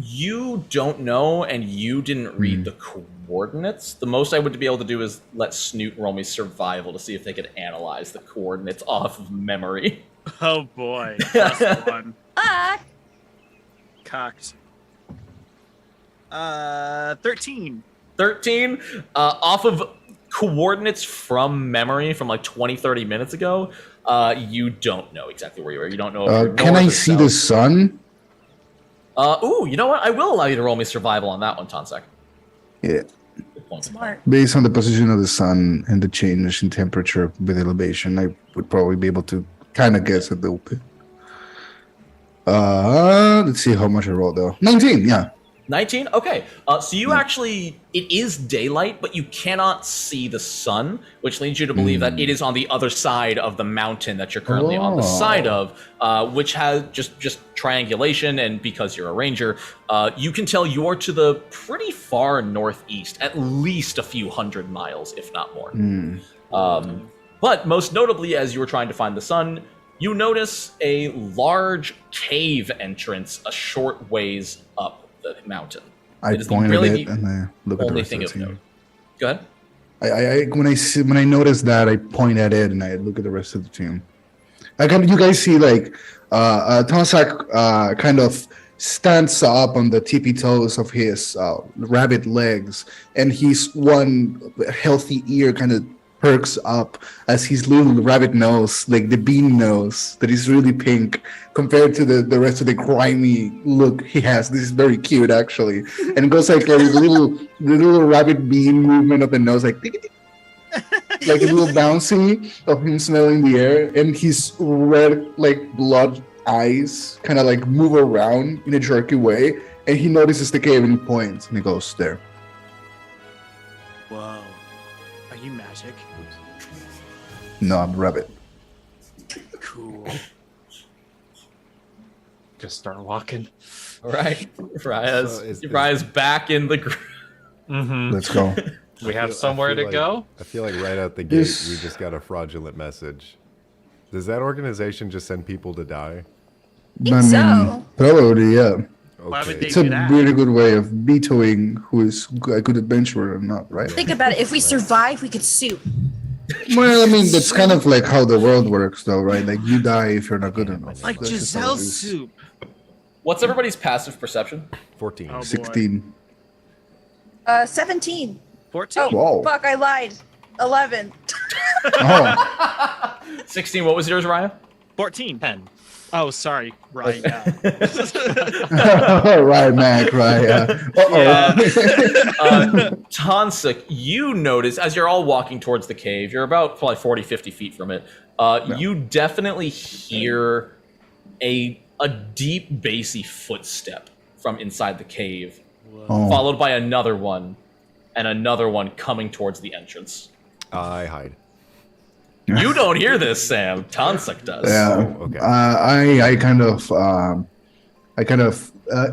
you don't know, and you didn't read the coordinates. The most I would be able to do is let Snoot roll me survival to see if they could analyze the coordinates off of memory.
Oh boy. +1.
Fuck.
Cocked. 13.
13 off of coordinates from memory from like 20-30 minutes ago. You don't know exactly where you are. You don't know if you're
Can
north
I
or
see
south.
the sun?
You know what? I will allow you to roll me survival on that one, Tonsak.
Yeah.
Good point.
Smart.
Based on the position of the sun and the change in temperature with elevation, I would probably be able to kind of guess at the open. Let's see how much I rolled though. 19, yeah.
19? Okay. So you actually, it is daylight, but you cannot see the sun, which leads you to believe that it is on the other side of the mountain that you're currently on the side of, which has just triangulation, and because you're a ranger, you can tell you're to the pretty far northeast, at least a few hundred miles, if not more. But most notably, as you were trying to find the sun, you notice a large cave entrance a short ways up the mountain.
I
It is
pointed
really
it and I look at the
only
rest
thing
of
of
the
note.
team.
Go ahead.
When I notice that, I point at it and I look at the rest of the team. You guys see like Tosak kind of stands up on the tippy toes of his rabbit legs, and his one healthy ear kind of perks up as his little rabbit nose, like the bean nose, that is really pink compared to the rest of the grimy look he has. This is very cute, actually, and it goes like a little rabbit bean movement of the nose, like. Tick, tick. like a little bouncy of him smelling the air, and his red, like blood eyes, kind of like move around in a jerky way, and he notices the cave and he points and he goes there.
Whoa. Are you magic?
No, I'm a rabbit.
Cool.
Just start walking.
All right, Raya's,
So is-
Raya's back in the group.
Mm-hmm.
Let's go.
We have
I
somewhere
feel
to go.
I feel like right out the gate,
This-
we just got a fraudulent message. Does that organization just send people to die?
Think so.
Probably, yeah.
Why would
Okay.
they
It's a
do that?
really good way of vetoing who is a good adventurer or not, right?
Think about it. If we survive, we could sue.
Well, I mean, that's kind of like how the world works, though, right? Like, you die if you're not good enough.
Like
That's just how it
Giselle's
is.
soup.
What's everybody's passive perception?
14.
Oh, boy.
16.
17.
14.
Oh,
Wow.
fuck, I lied. 11.
Oh,
16. What was yours, Raya?
14.
10.
Oh, sorry. Right. Yeah.
right, Mac, right. Uh-oh.
Tansuk, you notice as you're all walking towards the cave, you're about probably 40, 50 feet from it. You definitely hear a deep, bassy footstep from inside the cave,
Oh.
followed by another one, and another one coming towards the entrance.
I hide.
You don't hear this, Sam. Tansuk does.
Yeah.
Oh, okay.
I kind of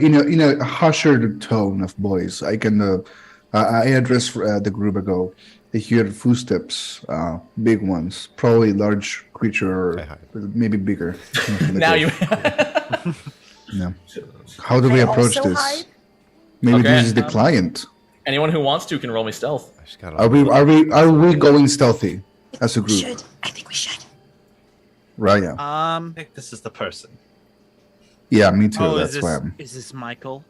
in a hushed tone of voice, I address the group. I go, I hear footsteps, big ones, probably large creature,
I hide.
maybe bigger.
Now you.
Yeah. How do we
I
approach
also
this?
hide?
Maybe
Okay,
this is the client.
Anyone who wants to can roll me stealth.
I just gotta.
Are we going stealthy as a
We
group?
should. I think we should.
Right. Yeah.
I think this is the person.
Yeah. Me too.
Oh,
That's why.
is this Michael?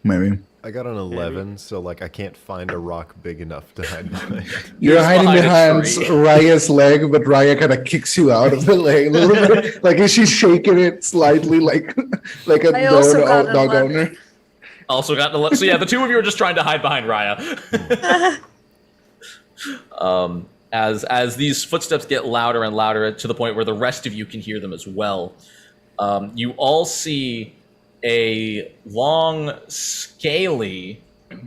Maybe.
I got an 11, so like I can't find a rock big enough to hide behind.
You're
He's
hiding
behind a
behind
tree.
Raya's leg, but Raya kind of kicks you out of the leg a little bit. Like she's shaking it slightly, like a
I also got
dog
an
owner.
Also got to so yeah, the two of you are just trying to hide behind Raya. As these footsteps get louder and louder to the point where the rest of you can hear them as well. You all see a long, scaly,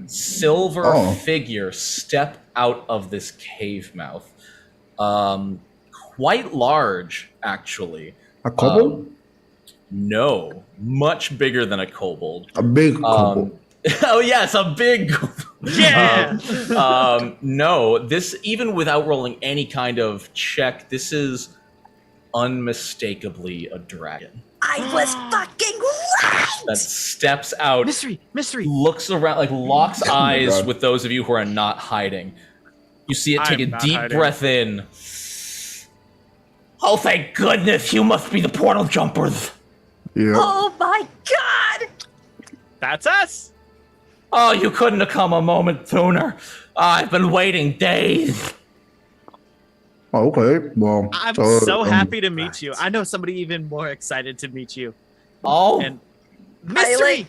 silver
Oh.
figure step out of this cave mouth. Quite large, actually.
A kobold?
No, much bigger than a kobold.
A big kobold.
Oh yes, a big.
Yeah.
No, this even without rolling any kind of check, this is unmistakably a dragon
I was fucking right.
that steps out,
Mystery.
looks around, like locks
Oh my
eyes
God.
with those of you who are not hiding. You see it take
I'm
a
not
deep
hiding.
breath in. Oh, thank goodness! You must be the portal jumpers.
Yeah.
Oh my god.
That's us.
Oh, you couldn't have come a moment sooner. I've been waiting days.
Oh, okay. Well,
I'm
so,
so happy to meet you. I know somebody even more excited to meet you.
Oh,
And mystery.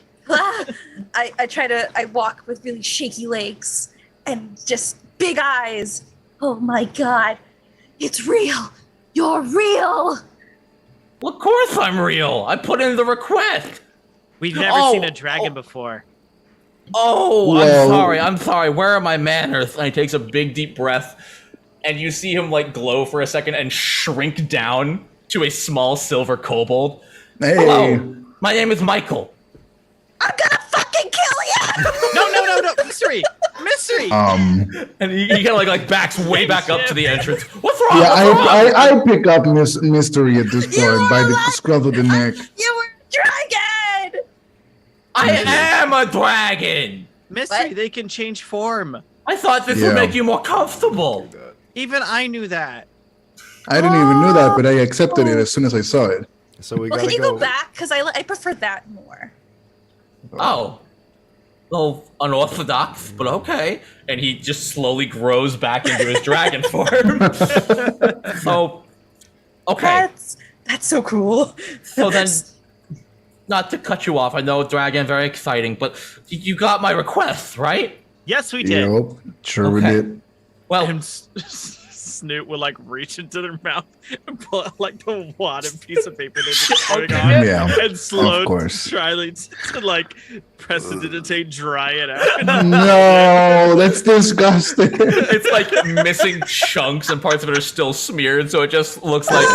I walk with really shaky legs and just big eyes. Oh my god. It's real. You're real.
well, of course I'm real. I put in the request.
We've never
Oh,
seen a dragon
oh.
before.
Oh,
Well-
I'm sorry. Where are my manners? And he takes a big, deep breath, and you see him like glow for a second and shrink down to a small silver kobold.
Hey.
Hello, my name is Michael.
I'm gonna fucking kill you.
No, mystery.
And he kind of like backs way back up to the entrance. What's wrong?
Yeah,
What's wrong?
I pick up mystery at this point by the scruff of the neck.
You were a dragon.
I am a dragon.
Mystery.
What?
They can change form.
I thought this
Yeah.
would make you more comfortable.
Even I knew that.
I didn't even know that, but I accepted it as soon as I saw it.
So we
Well,
gotta
can you go back? Because I prefer that more.
Oh. Well, unorthodox, but okay. And he just slowly grows back into his dragon form. So, okay.
That's so cool.
So then, not to cut you off, I know dragon very exciting, but you got my request, right?
Yes, we did.
Yep, sure we
Okay.
did.
Well,
And Snoot will like reach into their mouth and pull out like the wadded piece of paper they've been putting on,
Yeah,
and slow
of course.
try to like prestidigitate dry it out.
No, that's disgusting.
it's like missing chunks and parts of it are still smeared, so it just looks like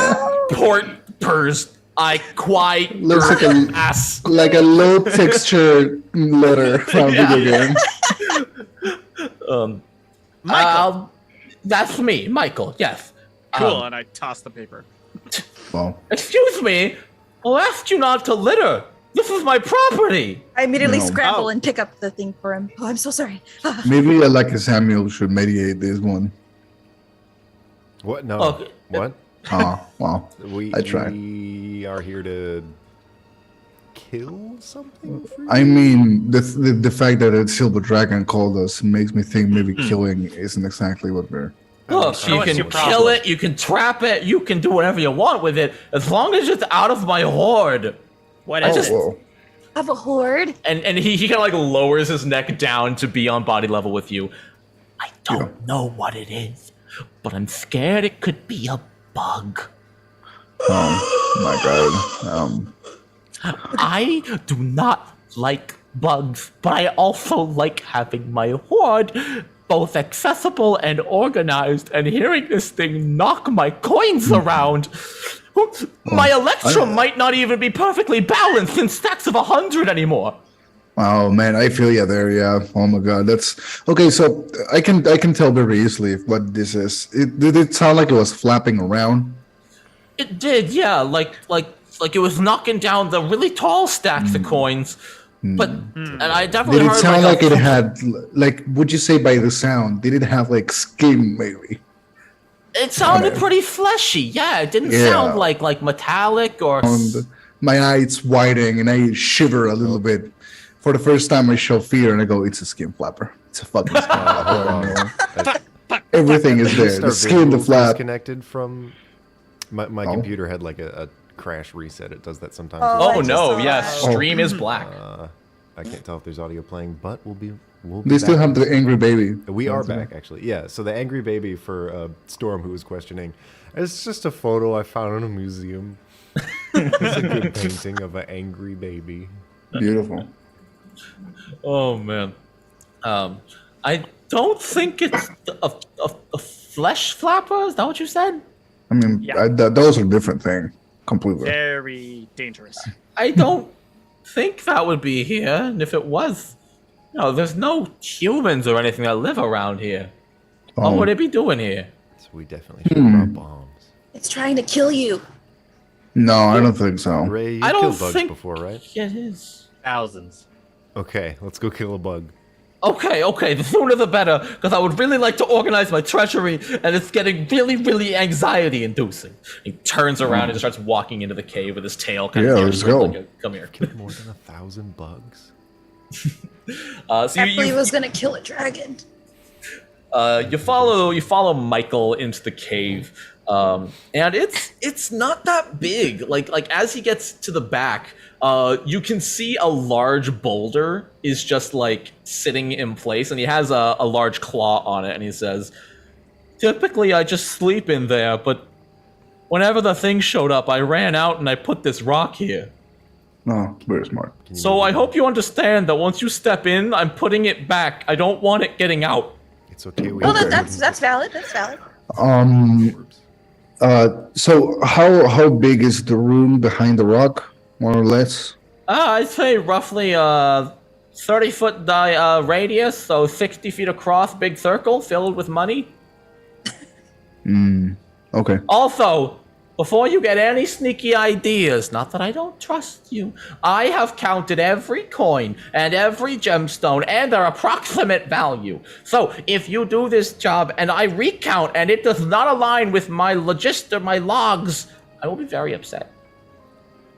port pers. I quite
Looks like a
ass.
like a low texture letter from video game.
Michael.
That's me, Michael. Yes.
Cool, and I toss the paper.
Well,
Excuse me. I asked you not to litter. This is my property.
I immediately
No.
scramble
Oh.
and pick up the thing for him. Oh, I'm so sorry.
maybe like a Samuel should mediate this one.
What? No.
Okay.
What?
Oh, well. I tried.
We are here to kill something. For
I
you?
mean, the fact that a silver dragon called us makes me think maybe killing isn't exactly what we're.
Look,
So
you
what's
can
your
kill
problem?
it, you can trap it, you can do whatever you want with it, as long as it's out of my horde.
What
I
is
just-
it?
Whoa.
Have a horde.
And he kind of like lowers his neck down to be on body level with you. I don't know what it is, but I'm scared it could be a bug.
Oh my god.
I do not like bugs, but I also like having my horde both accessible and organized, and hearing this thing knock my coins around. My Electrum might not even be perfectly balanced in stacks of 100 anymore.
Oh man, I feel you there. Yeah. Oh my god, that's okay. So I can tell very easily what this is. Did it sound like it was flapping around?
It did, yeah, like it was knocking down the really tall stacks of coins. But and I definitely
Did it
heard
sound like
a-
it had like? Would you say by the sound? Did it have like skin maybe?
It sounded pretty fleshy. Yeah, it didn't
Yeah.
sound like metallic or.
And my eyes widening and I shiver a little bit. For the first time, I show fear and I go, "It's a skin flapper. It's a fucking skin flapper." Everything is there. The skin, the flap.
Disconnected from my
Oh.
computer had like a crash reset. It does that sometimes.
Oh, I
Oh
just
no!
saw
Yeah,
that.
stream is black.
I can't tell if there's audio playing, but we'll be.
They still
back.
have the angry baby.
We are back, actually. Yeah, so the angry baby for Storm, who was questioning, it's just a photo I found in a museum. It's a good painting of an angry baby.
Beautiful.
Oh man, I don't think it's a flesh flapper. Is that what you said?
I mean,
Yeah.
those are different thing completely.
Very dangerous.
I don't think that would be here. And if it was, no, there's no humans or anything that live around here. What would it be doing here?
So we definitely should have brought bombs.
It's trying to kill you.
No, I don't think so.
Ray, you
I don't
killed bugs
think
before, right?
it is.
Thousands.
Okay, let's go kill a bug.
Okay, the sooner the better, because I would really like to organize my treasury, and it's getting really, really anxiety-inducing. He turns around and starts walking into the cave with his tail kind
Yeah,
of
let's go.
Come here.
Killed more than 1,000 bugs.
So
Can't believe it was gonna kill a dragon.
you follow Michael into the cave, and it's not that big. Like as he gets to the back, you can see a large boulder is just like sitting in place, and he has a large claw on it, and he says, "Typically, I just sleep in there, but whenever the thing showed up, I ran out and I put this rock here.
No, very smart.
Can you
So
move
I
it?
hope you understand that once you step in, I'm putting it back. I don't want it getting out."
It's okay.
Well,
Okay.
that's valid. That's valid.
So how big is the room behind the rock, more or less?
I'd say roughly 30-foot radius, so 60 feet across, big circle filled with money.
Okay.
Also, before you get any sneaky ideas, not that I don't trust you, I have counted every coin and every gemstone and their approximate value. So if you do this job and I recount and it does not align with my my logs, I will be very upset.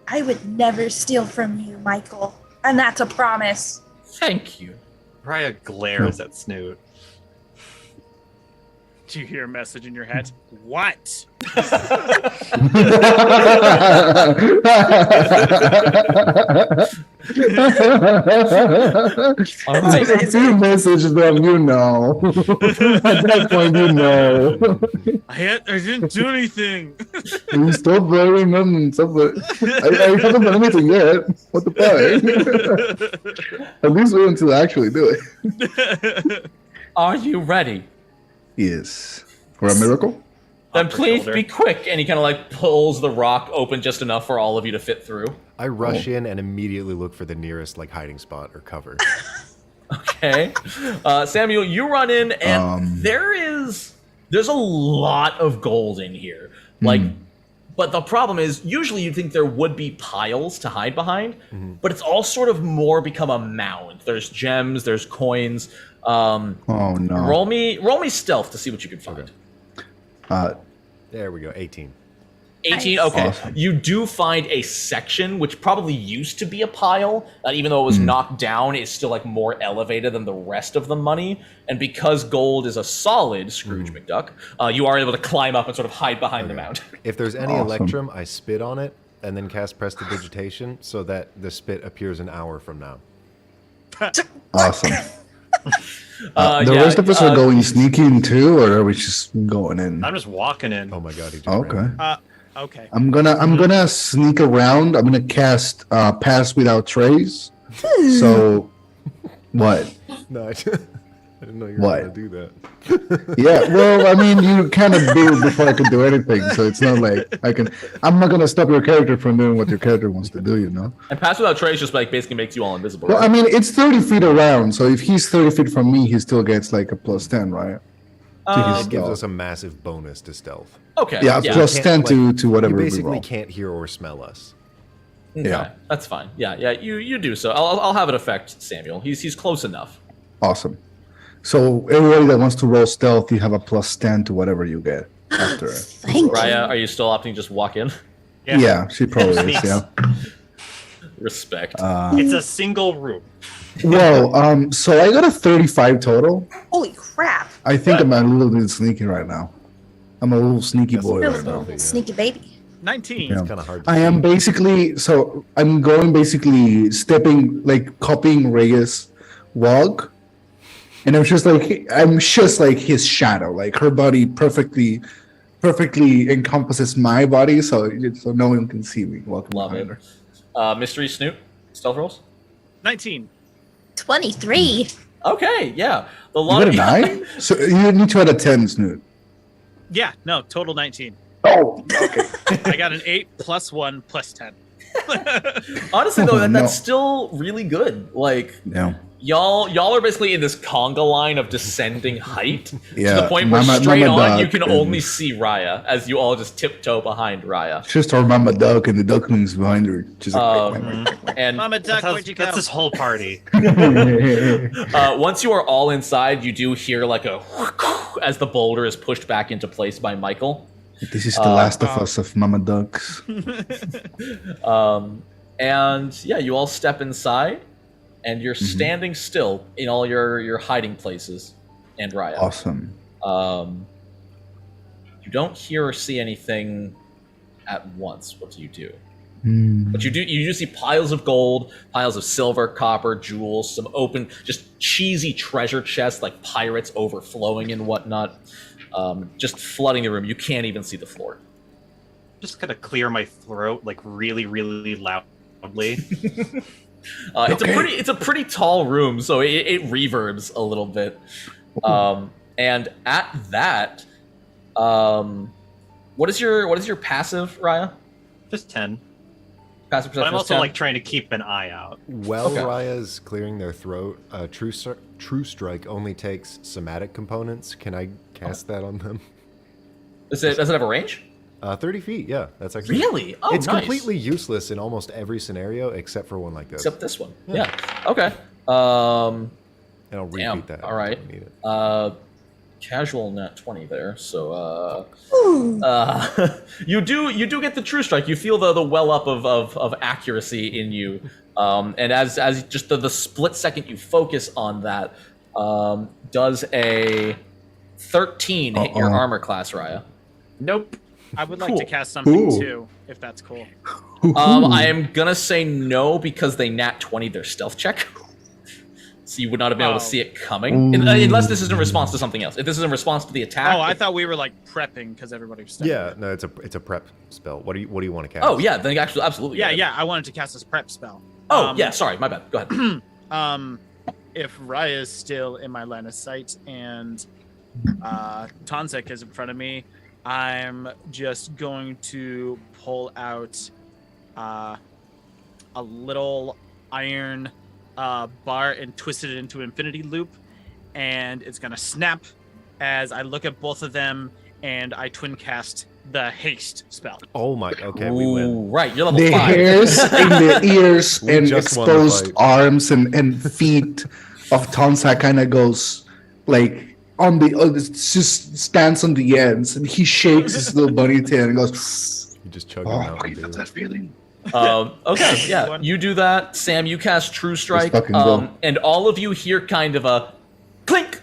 I would never steal from you, Michael, and that's a promise.
Thank you.
Raya glares at Snoot.
you hear a message in your head? What?
All right.
If you message them, you know. At that point, you know.
I didn't do anything.
You stop blurring them. Stop I haven't done anything yet. What the fuck? At least wait until I actually do it.
Are you ready?
Yes. For a miracle?
Then
Upper
please
shoulder.
be quick. And he kind of like pulls the rock open just enough for all of you to fit through.
I rush in and immediately look for the nearest like hiding spot or cover.
Okay. Samuel, you run in and there's a lot of gold in here. Like, but the problem is usually you'd think there would be piles to hide behind, but it's all sort of more become a mound. There's gems, there's coins.
Oh no.
Roll me stealth to see what you can find.
There we go, 18.
18.
Nice.
Okay.
Awesome.
You do find a section which probably used to be a pile, even though it was knocked down, it's still like more elevated than the rest of the money. And because gold is a solid, Scrooge McDuck, you are able to climb up and sort of hide behind the mound.
If there's any
Awesome.
electrum, I spit on it and then cast prestidigitation so that the spit appears an hour from now.
Awesome. The
Yeah,
rest of us are going sneaking too, or are we just going in?
I'm just walking in.
Oh my god, he just
Okay.
ran.
Okay.
I'm gonna sneak around. I'm gonna cast pass without trace. So what?
No, I didn't know you were
What?
going to do that.
Yeah, well, I mean, you kind of do before I can do anything, so it's not like I'm not gonna stop your character from doing what your character wants to do, you know.
And pass without trace just like basically makes you all invisible.
Well,
right?
I mean, it's 30 feet around, so if he's 30 feet from me, he still gets like a +10, right?
It gives us a massive bonus to stealth.
Okay.
Yeah, plus
Can't,
10
like,
to whatever
You
we
basically
roll.
can't hear or smell us.
Okay,
yeah.
that's fine. Yeah, you do so. I'll have it affect Samuel. He's close enough.
Awesome. So everybody that wants to roll stealth, you have a +10 to whatever you get after.
Thank you.
Raya, are you still opting to just walk in?
Yeah, she probably is.
Sneaks.
Yeah.
Respect.
It's a single room.
Well, so I got a 35 total.
Holy crap.
I think I'm a little bit sneaky right now. I'm a little sneaky boy
Little,
right now.
little sneaky baby.
19.
Yeah.
It's kind of hard to
I
see.
am basically so I'm going basically stepping like copying Reyes' walk, and I'm just like his shadow. Like her body perfectly encompasses my body, so no one can see me walking
Love
behind
it.
her.
Mystery Snoop, stealth rolls.
19.
23.
Okay, yeah. The
You
lot
got a
of
9? So you need to add a 10, Snoot.
Yeah, no, total 19.
Oh, okay.
I got an 8 plus 1 plus 10.
Honestly though,
Oh, no.
that's still really good. Like
Yeah.
y'all are basically in this conga line of descending height to
Yeah,
the point where
Mama-
straight
Mama
on you
Duck
can
and-
only see Raya as you all just tiptoe behind Raya.
It's just our mama duck and the ducklings behind her. Just
And
Mama Duck,
That's,
where'd you go?
that's this whole party.
once you are all inside, you do hear like a as the boulder is pushed back into place by Michael.
This is the last of us of mama ducks.
And yeah, you all step inside, and you're standing still in all your hiding places. And Raya,
Awesome.
you don't hear or see anything at once. What do you do?
Hmm.
But you do see piles of gold, piles of silver, copper, jewels, some open, just cheesy treasure chests like pirates overflowing and whatnot, just flooding the room. You can't even see the floor.
Just gonna clear my throat like really, really loudly.
It's a pretty tall room, so it reverbs a little bit. And at that, what is your passive, Raya?
Just 10.
Passive
But I'm
perception is
also
10?
like trying to keep an eye out.
While
Okay.
Raya's clearing their throat, True Strike only takes somatic components. Can I cast that on them?
Does it have a range?
30 feet, yeah. That's actually...
Really? Oh,
it's
nice.
completely useless in almost every scenario except for one like this.
Except this one. Yeah.
Yeah.
Okay.
And I'll repeat
Damn.
that.
All right.
if I need it.
Casual nat 20 there. So you do get the true strike. You feel the well up of accuracy in you. And as just the split second you focus on that, does a 13 hit your armor class, Raya.
Nope.
I would like
Cool.
to cast something
Ooh.
too, if that's cool.
I am gonna say no because they nat 20 their stealth check. So you would not have been able to see it coming. Unless this is in response to something else. If this is in response to the attack.
Oh, I thought we were like prepping because everybody was stepping.
Yeah, no, it's a prep spell. What do you want to cast?
Oh, yeah, then actually, absolutely.
Yeah, I wanted to cast this prep spell.
Oh, yeah, sorry, my bad. Go ahead.
If Raya is still in my line of sight and Tonsek is in front of me, I'm just going to pull out a little iron bar and twist it into an infinity loop, and it's gonna snap as I look at both of them, and I twin cast the haste spell.
Oh my. Okay, we win.
Ooh, right, you're level
The
5.
hairs in the ears
We
and
just won the
exposed
fight.
arms and feet of Tonsa kind of goes like on the just stands on the ends, and he shakes his little bunny tail and goes,
You just chug
"Oh,
them out.
wait, that's that feeling."
Okay, yeah, you do that. Sam, you cast True Strike,
fucking go.
and all of you hear kind of a clink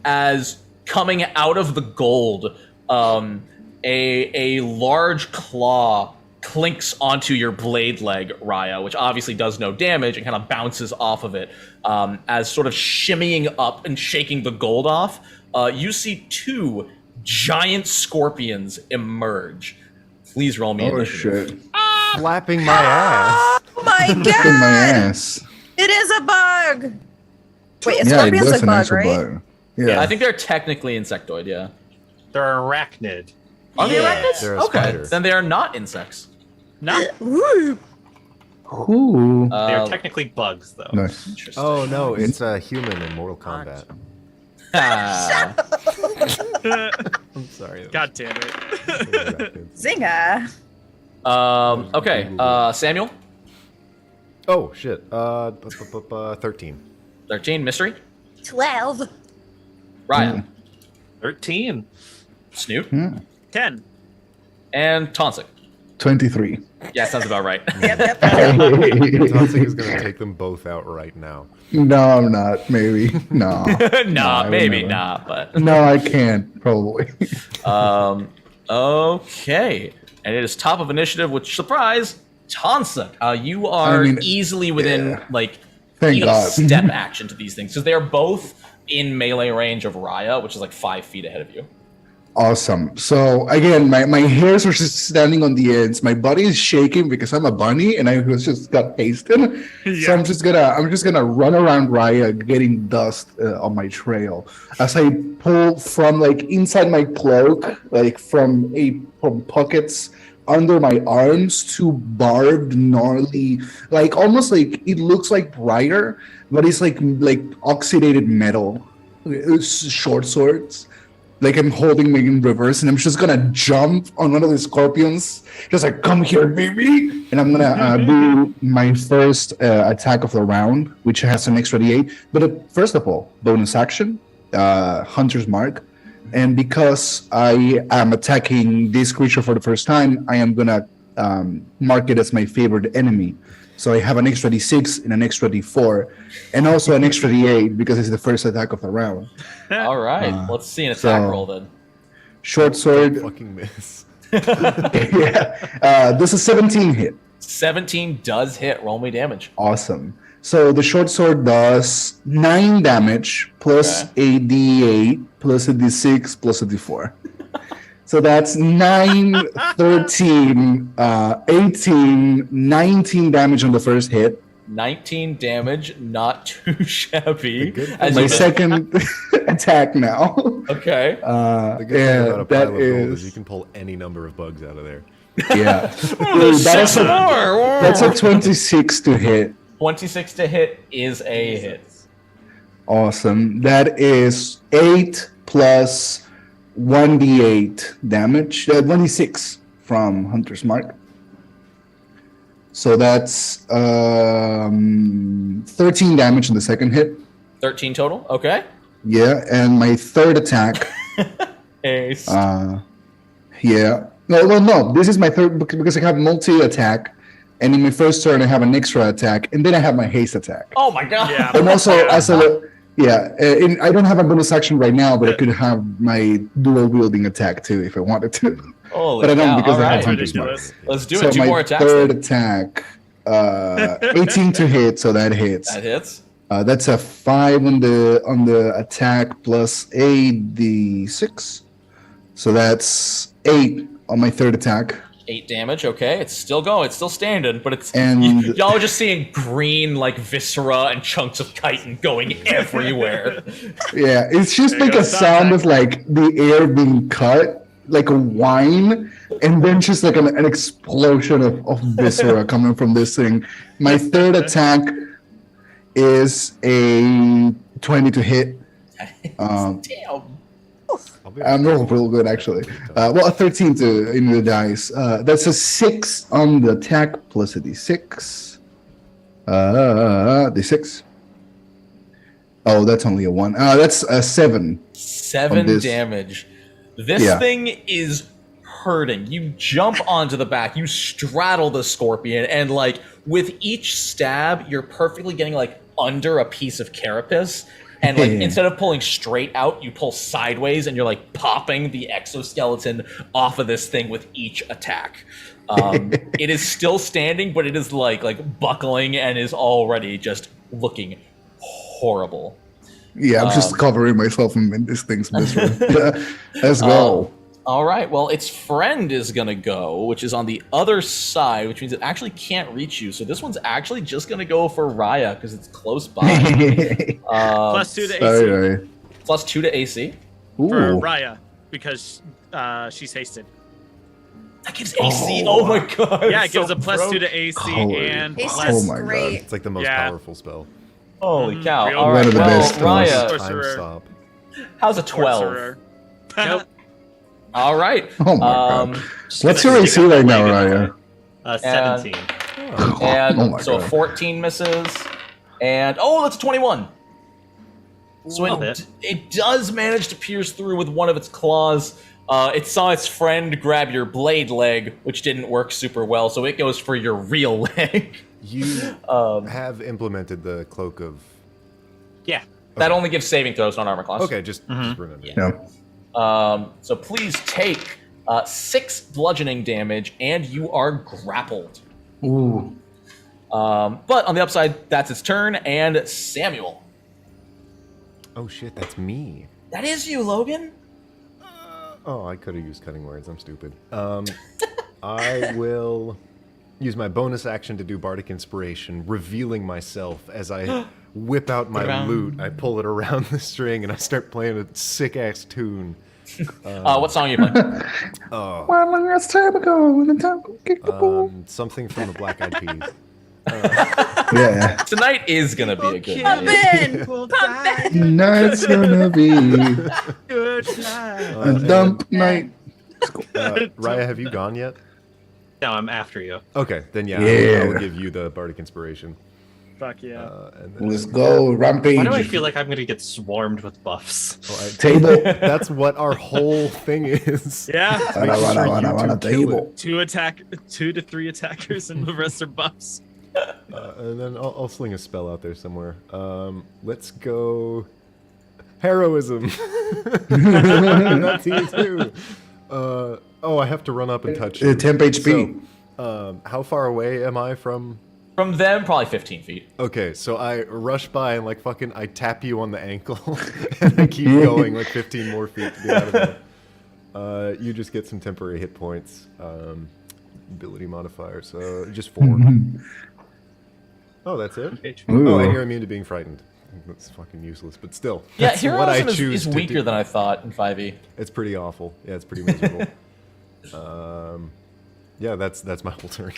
as coming out of the gold, a large claw clinks onto your blade leg, Raya, which obviously does no damage and kind of bounces off of it, as sort of shimmying up and shaking the gold off. You see 2 giant scorpions emerge. Please roll me
Oh
initiative.
shit!
Flapping my ass.
Oh my
In my
god!
ass.
It is a bug. Wait, a
Yeah, it
scorpion's
was
a
an
bug,
actual
right?
bug. Yeah.
I think they're technically insectoid, yeah.
They're arachnid.
Are they
Yeah.
arachnids?
They're a
Okay,
spider.
then they are not insects.
No,
Ooh.
Ooh.
They're technically bugs, though.
Nice.
Interesting.
Oh no, it's a human in Mortal Kombat.
Ah.
I'm sorry.
God damn it.
Zinger.
Okay, Samuel,
Oh shit. 13.
13, Mystery,
12.
Ryan,
13.
Snoot,
10.
and Tonsik.
23.
Yeah, sounds about right.
Yep, yep.
Tonsik is gonna take them both out right now.
No, I'm not. Maybe. No.
Nah,
I would
maybe
never.
not, but
No, I can't. Probably.
okay. And it is top of initiative, which surprise, Tonsik. You are
I mean,
easily within
yeah.
like
Thank
you know,
God.
step action to these things because they are both in melee range of Raya, which is like 5 feet ahead of you.
Awesome. So again, my hairs are just standing on the ends. My body is shaking because I'm a bunny and I was just got pasted. So I'm just gonna run around Raya, getting dust on my trail as I pull from like inside my cloak, like from pockets under my arms, to barbed, gnarly, like almost like it looks like briar, but it's like oxidated metal. It's short swords. Like I'm holding me in reverse, and I'm just gonna jump on one of the scorpions, just like come here, baby, and I'm gonna do my first attack of the round, which has an extra D8. But first of all, bonus action, Hunter's Mark, and because I am attacking this creature for the first time, I am gonna mark it as my favorite enemy. So I have an extra D6 and an extra D4, and also an extra D8 because it's the first attack of the round.
All right, let's see an attack
so-
roll then.
Short sword.
Fucking miss.
Yeah. This is 17 hit.
17 does hit. Roll me damage.
Awesome. So the short sword does 9 damage plus a D8 plus a D6 plus a D4. So that's 9, 13, 18, 19 damage on the first hit.
19 damage, not too shabby.
The good
As
My
you-
second attack now.
Okay.
The good thing
Yeah,
about a
that
pile of gold
is
is you can pull any number of bugs out of there.
yeah.
There's
That's
six
a,
more.
that's a 26 to hit.
26 to hit is a hit.
Awesome. That is 8 plus 1d8 damage. 1d6 from Hunter's Mark. So that's 13 damage in the second hit.
13 total. Okay.
Yeah, and my third attack.
Ace.
Yeah. No. This is my third because I have multi-attack. And in my first turn, I have an extra attack. And then I have my haste attack.
Oh my god.
Yeah.
And also, Yeah, I don't have a bonus action right now, but I could have my dual wielding attack too if I wanted to.
Holy
But I don't
cow,
because
all
I have
right.
Hunter's
Ridiculous.
Mark.
Let's do
So
it. Two
my
more attacks.
third
Then.
attack, 18 to hit, so that hits.
That hits.
That's a 5 on the attack plus a d6. So that's 8 on my third attack.
8 damage. Okay, it's still going. It's still standing, but it's
And-
y'all are just seeing green like viscera and chunks of chitin going everywhere.
Yeah, it's just
There you
like
go,
a sound of like the air being cut, like a whine, and then just like an explosion of viscera coming from this thing. My third attack is a 20 to hit.
Damn.
I'll be
I'm rolling real good actually. Well, a 13 in the dice. That's a 6 on the attack plus a d6. D6. Oh, that's only a 1. That's a 7.
7
on this.
damage. This
Yeah.
thing is hurting. You jump onto the back, you straddle the scorpion, and like with each stab, you're perfectly getting like under a piece of carapace. And like instead of pulling straight out, you pull sideways, and you're like popping the exoskeleton off of this thing with each attack. It is still standing, but it is like buckling and is already just looking horrible.
Yeah, I'm just covering myself in this thing's misery. Let's go.
All right. Well, its friend is going to go, which is on the other side, which means it actually can't reach you. So this one's actually just going to go for Raya because it's close by.
+2 to AC
Sorry.
+2 to AC.
Ooh.
for Raya because she's hasted.
That gives AC. Oh, my god.
Yeah, it gives
so
a +2 to AC
Holy
and
It's
Oh
just
my God.
great.
It's like the most
Yeah.
powerful spell.
Holy cow.
Real
All
One
right.
of the
Well,
best spells.
Raya,
Time
Sorcerer.
stop.
how's a 12?
sorcerer.
Nope.
All right.
Oh my God.
Just
What's
gonna
your
stick
AC
up the
right now,
leg in
Raya?
it. 17.
And
Oh my
so
God.
14 misses. And that's a 21. So
Love
it does manage to pierce through with one of its claws. It saw its friend grab your blade leg, which didn't work super well, so it goes for your real leg.
You
Um,
have implemented the cloak of.
Yeah.
That only gives saving throws, not armor class.
Okay, just remember.
Yeah.
So please take 6 bludgeoning damage, and you are grappled.
Ooh.
But on the upside, that's its turn, and Samuel.
Oh shit, that's me.
That is you, Logan.
Oh, I could have used cutting words. I'm stupid. I will use my bonus action to do Bardic Inspiration, revealing myself as I whip out my
Around.
lute. I pull it around the string and I start playing a sick-ass tune.
What song are you playing?
One last time ago, when the time kicked the ball.
Something from the Black Eyed Peas.
Yeah.
Tonight is gonna be a good
Pump
night.
in! Pump in!
Tonight's gonna be
Good night.
a dump night.
Raya, have you gone yet?
No, I'm after you.
Okay, then yeah,
Yeah.
I will give you the Bardic Inspiration.
Fuck yeah.
And then,
Let's go, rampage.
Why do I feel like I'm gonna get swarmed with buffs?
Table.
That's what our whole thing is.
Yeah.
Making sure you
Wanna
two kill
table.
it.
2 to 3 attackers and the rest are buffs.
And then I'll sling a spell out there somewhere. Let's go. Heroism. That's you too. I have to run up and touch you.
Temp HP.
So, how far away am I from?
From them, probably 15 feet.
Okay, so I rush by and like fucking I tap you on the ankle and I keep going like 15 more feet to get out of there. You just get some temporary hit points. Ability modifier, so just 4. Oh, that's it?
Ooh.
Oh, and you're immune to being frightened. That's fucking useless, but still.
Yeah,
That's what I
heroism
choose
is
to
weaker
do.
than I thought in 5e.
It's pretty awful. Yeah, it's pretty miserable. Yeah, that's my whole turn.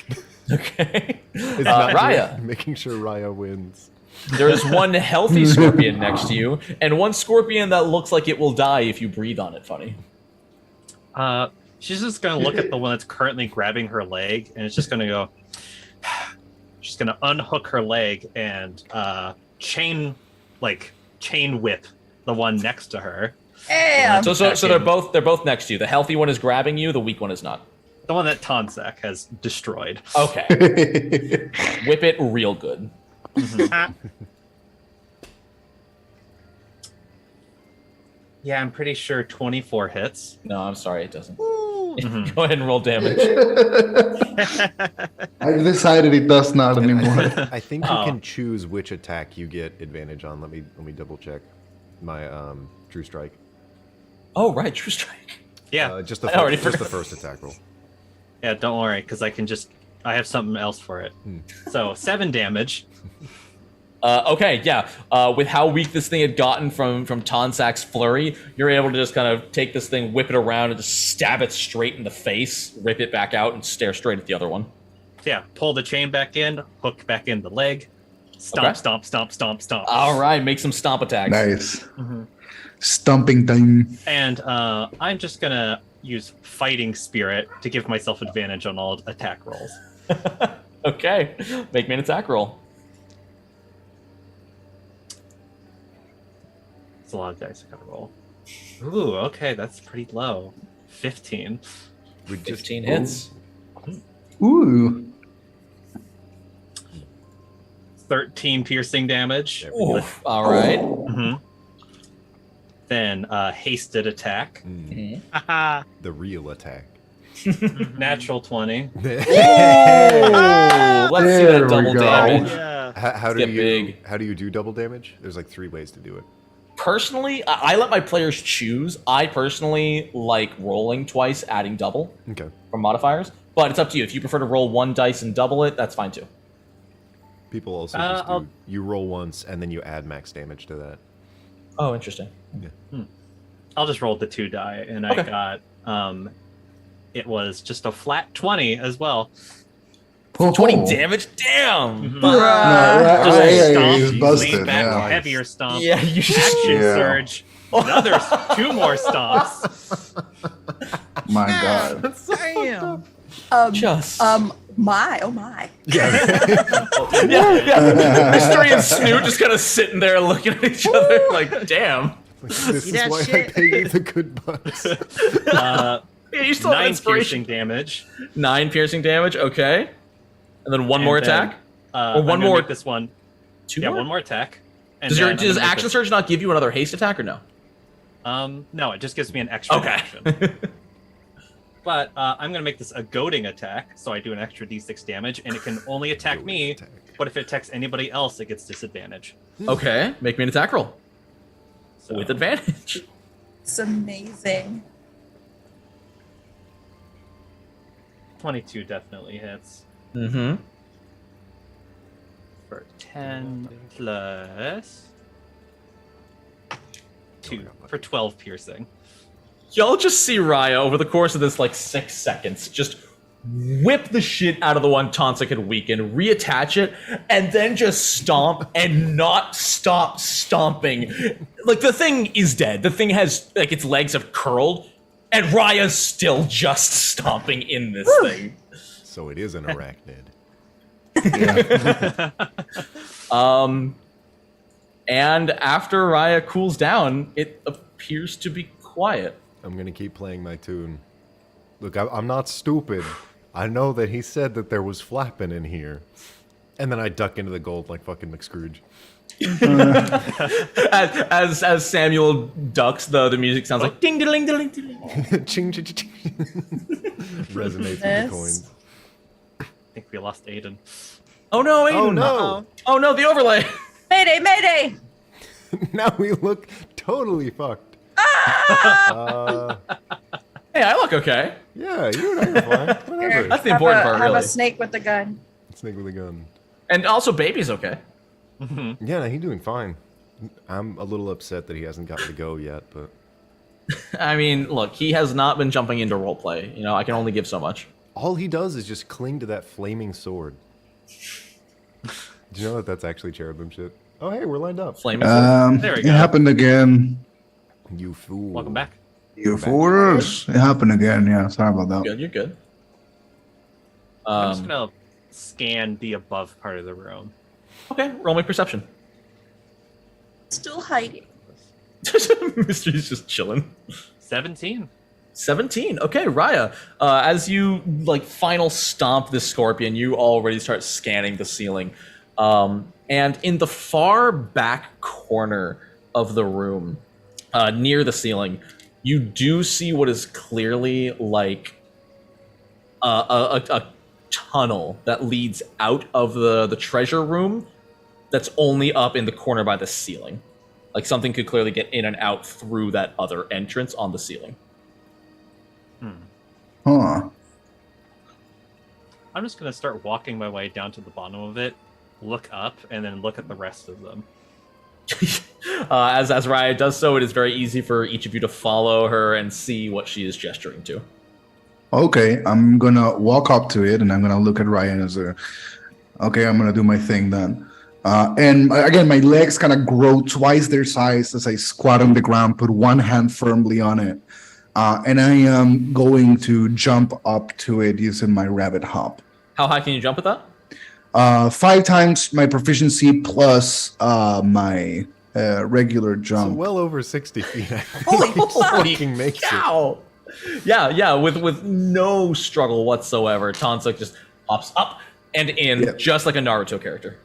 Okay.
It's not
Raya.
just making sure Raya wins.
There is one healthy scorpion next to you, and one scorpion that looks like it will die if you breathe on it, funny.
She's just gonna look at the one that's currently grabbing her leg, and it's just gonna go. She's gonna unhook her leg and chain whip the one next to her.
Damn!
So they're both next to you. The healthy one is grabbing you, the weak one is not.
The one that Tonzak has destroyed.
Okay. Whip it real good.
Yeah, I'm pretty sure 24 hits.
No, I'm sorry, it doesn't.
Mhm.
Go ahead and roll damage.
I've decided it does not anymore.
I think you
Oh.
can choose which attack you get advantage on. Let me double check my true strike.
Oh, right, True Strike.
Yeah,
Just
I already
the
forgot.
first attack roll.
yeah. Don't worry, because I have something else for it. So 7 damage.
Okay, yeah. With how weak this thing had gotten from Tonsak's flurry, you're able to just kind of take this thing, whip it around, and just stab it straight in the face, rip it back out, and stare straight at the other one.
Yeah, pull the chain back in, hook back in the leg, stomp,
Okay.
stomp, stomp, stomp, stomp.
All right, make some stomp attacks.
Nice.
Mhm.
Stomping time.
And I'm just gonna use Fighting Spirit to give myself advantage on all attack rolls.
Okay, make me an attack roll.
It's a lot of dice I gotta roll. Ooh, okay, that's pretty low. 15.
We just
15 hits.
Ooh.
13 piercing damage.
There we go.
Oof, all right.
hmm Then hasted attack.
Mm,
Haha.
the real attack.
Natural 20.
Ooh, let's see
There
that
we
double
go.
damage.
Yeah.
How do
get
you
big.
how do you do double damage? There's like 3 ways to do it.
Personally, I let my players choose. I personally like rolling twice, adding double
Okay.
from modifiers. But it's up to you. If you prefer to roll 1 dice and double it, that's fine too.
People also
Uh,
just do
I'll-
you roll once and then you add max damage to that.
Oh, interesting.
I'll just roll the 2 die, and
Okay.
I got it was just a flat 20 as well.
20
Oh.
damage? Damn!
Mhm.
No,
Fuck.
Just
yeah,
stomp,
he's
lean
busted.
back,
Yeah.
heavier stomp,
Yeah, you just.
action
Yeah.
surge, another 2 more stomps.
My God.
Damn.
Just.
Oh my.
yeah. Mystery and Snoot just kind of sitting there looking at each other like, damn.
This
See
is
that
why I
shit?
pay you the good bucks.
Yeah, you still have
9
inspiration.
piercing damage.
9 piercing damage, okay. And then one more
And then,
attack? Or
I'm
one
gonna
more-
make this one.
2
Yeah,
more?
one more attack. And
Does,
then I'm
does
gonna make
Action
this-
Surge not give you another haste attack or no?
No, it just gives me an extra
Okay.
action. But I'm gonna make this a goading attack, so I do an extra d6 damage, and it can only attack me.
Attack.
But if it attacks anybody else, it gets disadvantage.
Okay, make me an attack roll.
So,
With advantage.
It's amazing.
22 definitely hits.
Mm-hmm.
For 10 plus 2 for 12 piercing.
Y'all just see Raya over the course of this like 6 seconds just whip the shit out of the one Tonsak had weakened, reattach it, and then just stomp and not stop stomping. Like the thing is dead. The thing has like its legs have curled, and Raya's still just stomping in this thing.
So it is an arachnid.
And after Raya cools down, it appears to be quiet.
I'm gonna keep playing my tune. Look, I'm not stupid. I know that he said that there was flapping in here. And then I duck into the gold like fucking McScrooge.
As Samuel ducks, the music sounds like ding ding ding ding ding.
Ching, ching, ching, ching. Resonates with the
Yes.
coins.
I think we lost Aiden.
Oh no, Aiden.
Oh no!
Oh no, the overlay.
Mayday, mayday!
Now we look totally fucked.
Hey, I look okay.
Yeah, you and I are fine. Whatever.
That's the important part,
Have
really.
a snake with a gun.
Snake with a gun.
And also, baby's okay.
Yeah, no, he's doing fine. I'm a little upset that he hasn't gotten to go yet, but
I mean, look, he has not been jumping into roleplay. You know, I can only give so much.
all he does is just cling to that flaming sword. Do you know that that's actually cherubim shit? Oh, hey, we're lined up.
Flaming.
There we
It
go.
happened again.
You fool.
Welcome back.
You fools. It happened again. Yeah, sorry about that.
Good, you're good.
I'm just gonna scan the above part of the room.
Okay, roll me perception.
Still hiding.
Mystery's just chilling.
17.
17. Okay, Raya. As you like final stomp this scorpion, you already start scanning the ceiling. And in the far back corner of the room, near the ceiling, you do see what is clearly like a tunnel that leads out of the treasure room that's only up in the corner by the ceiling. Like something could clearly get in and out through that other entrance on the ceiling.
Huh.
I'm just gonna start walking my way down to the bottom of it, look up, and then look at the rest of them.
As Raya does so, it is very easy for each of you to follow her and see what she is gesturing to.
Okay, I'm gonna walk up to it and I'm gonna look at Ryan as a. Okay, I'm gonna do my thing then. And again, my legs kind of grow twice their size as I squat on the ground, put one hand firmly on it. And I am going to jump up to it using my rabbit hop.
How high can you jump with that?
5 times my proficiency plus my regular
So
jump.
well over 60 feet.
Holy
fucking makes it.
cow! Yeah, with no struggle whatsoever, Tansuk just hops up and in, just like a Naruto character.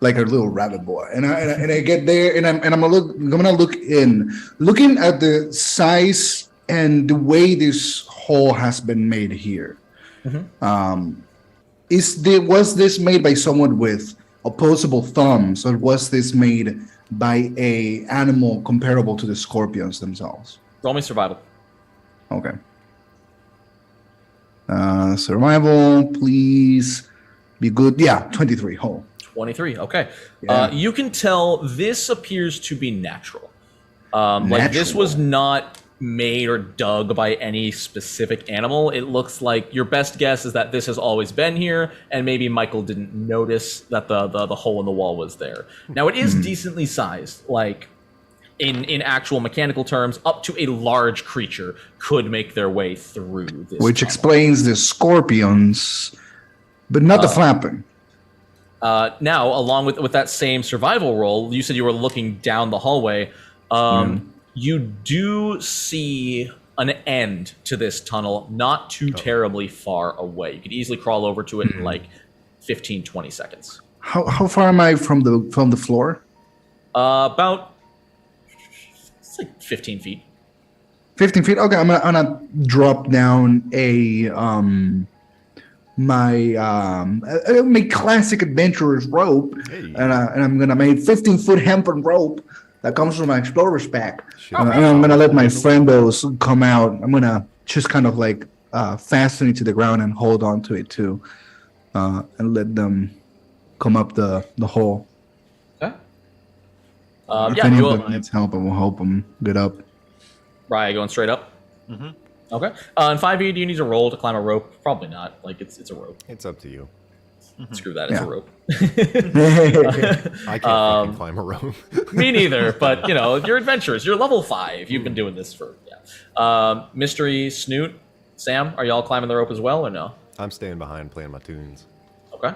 Like a little rabbit boy, and I get there, and I'm gonna look in, looking at the size and the way this hole has been made here.
Mm-hmm.
Was this made by someone with opposable thumbs, or was this made by a animal comparable to the scorpions themselves?
Roll me survival.
Okay. Survival, please be good. Yeah, 23 hole.
23. Okay.
Yeah.
You can tell this appears to be natural. Like this
Natural.
was not made or dug by any specific animal. It looks like your best guess is that this has always been here, and maybe Michael didn't notice that the hole in the wall was there. Now it is decently sized. Like in actual mechanical terms, up to a large creature could make their way through this.
Which
tunnel.
explains the scorpions, but not the flapping.
Now, along with that same survival roll, you said you were looking down the hallway. You do see an end to this tunnel, not too terribly far away. You could easily crawl over to it in like 15, 20 seconds.
How far am I from the floor?
About it's like 15 feet.
15 feet. Okay, I'm gonna drop down my classic adventurer's rope,
Hey.
and I'm gonna make 15-foot hempen rope that comes from my explorer's pack.
Shit.
And I'm gonna let my friendos come out. I'm gonna just kind of like fasten it to the ground and hold on to it too, and let them come up the hole.
Okay.
If
Yeah,
any
you
of
will.
them needs help, I will help them get up.
Raya going straight up.
Mm-hmm.
Okay. In 5e, do you need to roll to climb a rope? Probably not. Like it's a rope.
It's up to you.
Screw that. It's
Yeah.
a rope.
I can't fucking climb a rope.
Me neither, but you're adventurous. You're level 5. You've been doing this for Mystery, Snoot, Sam, are y'all climbing the rope as well or no?
I'm staying behind playing my tunes.
Okay.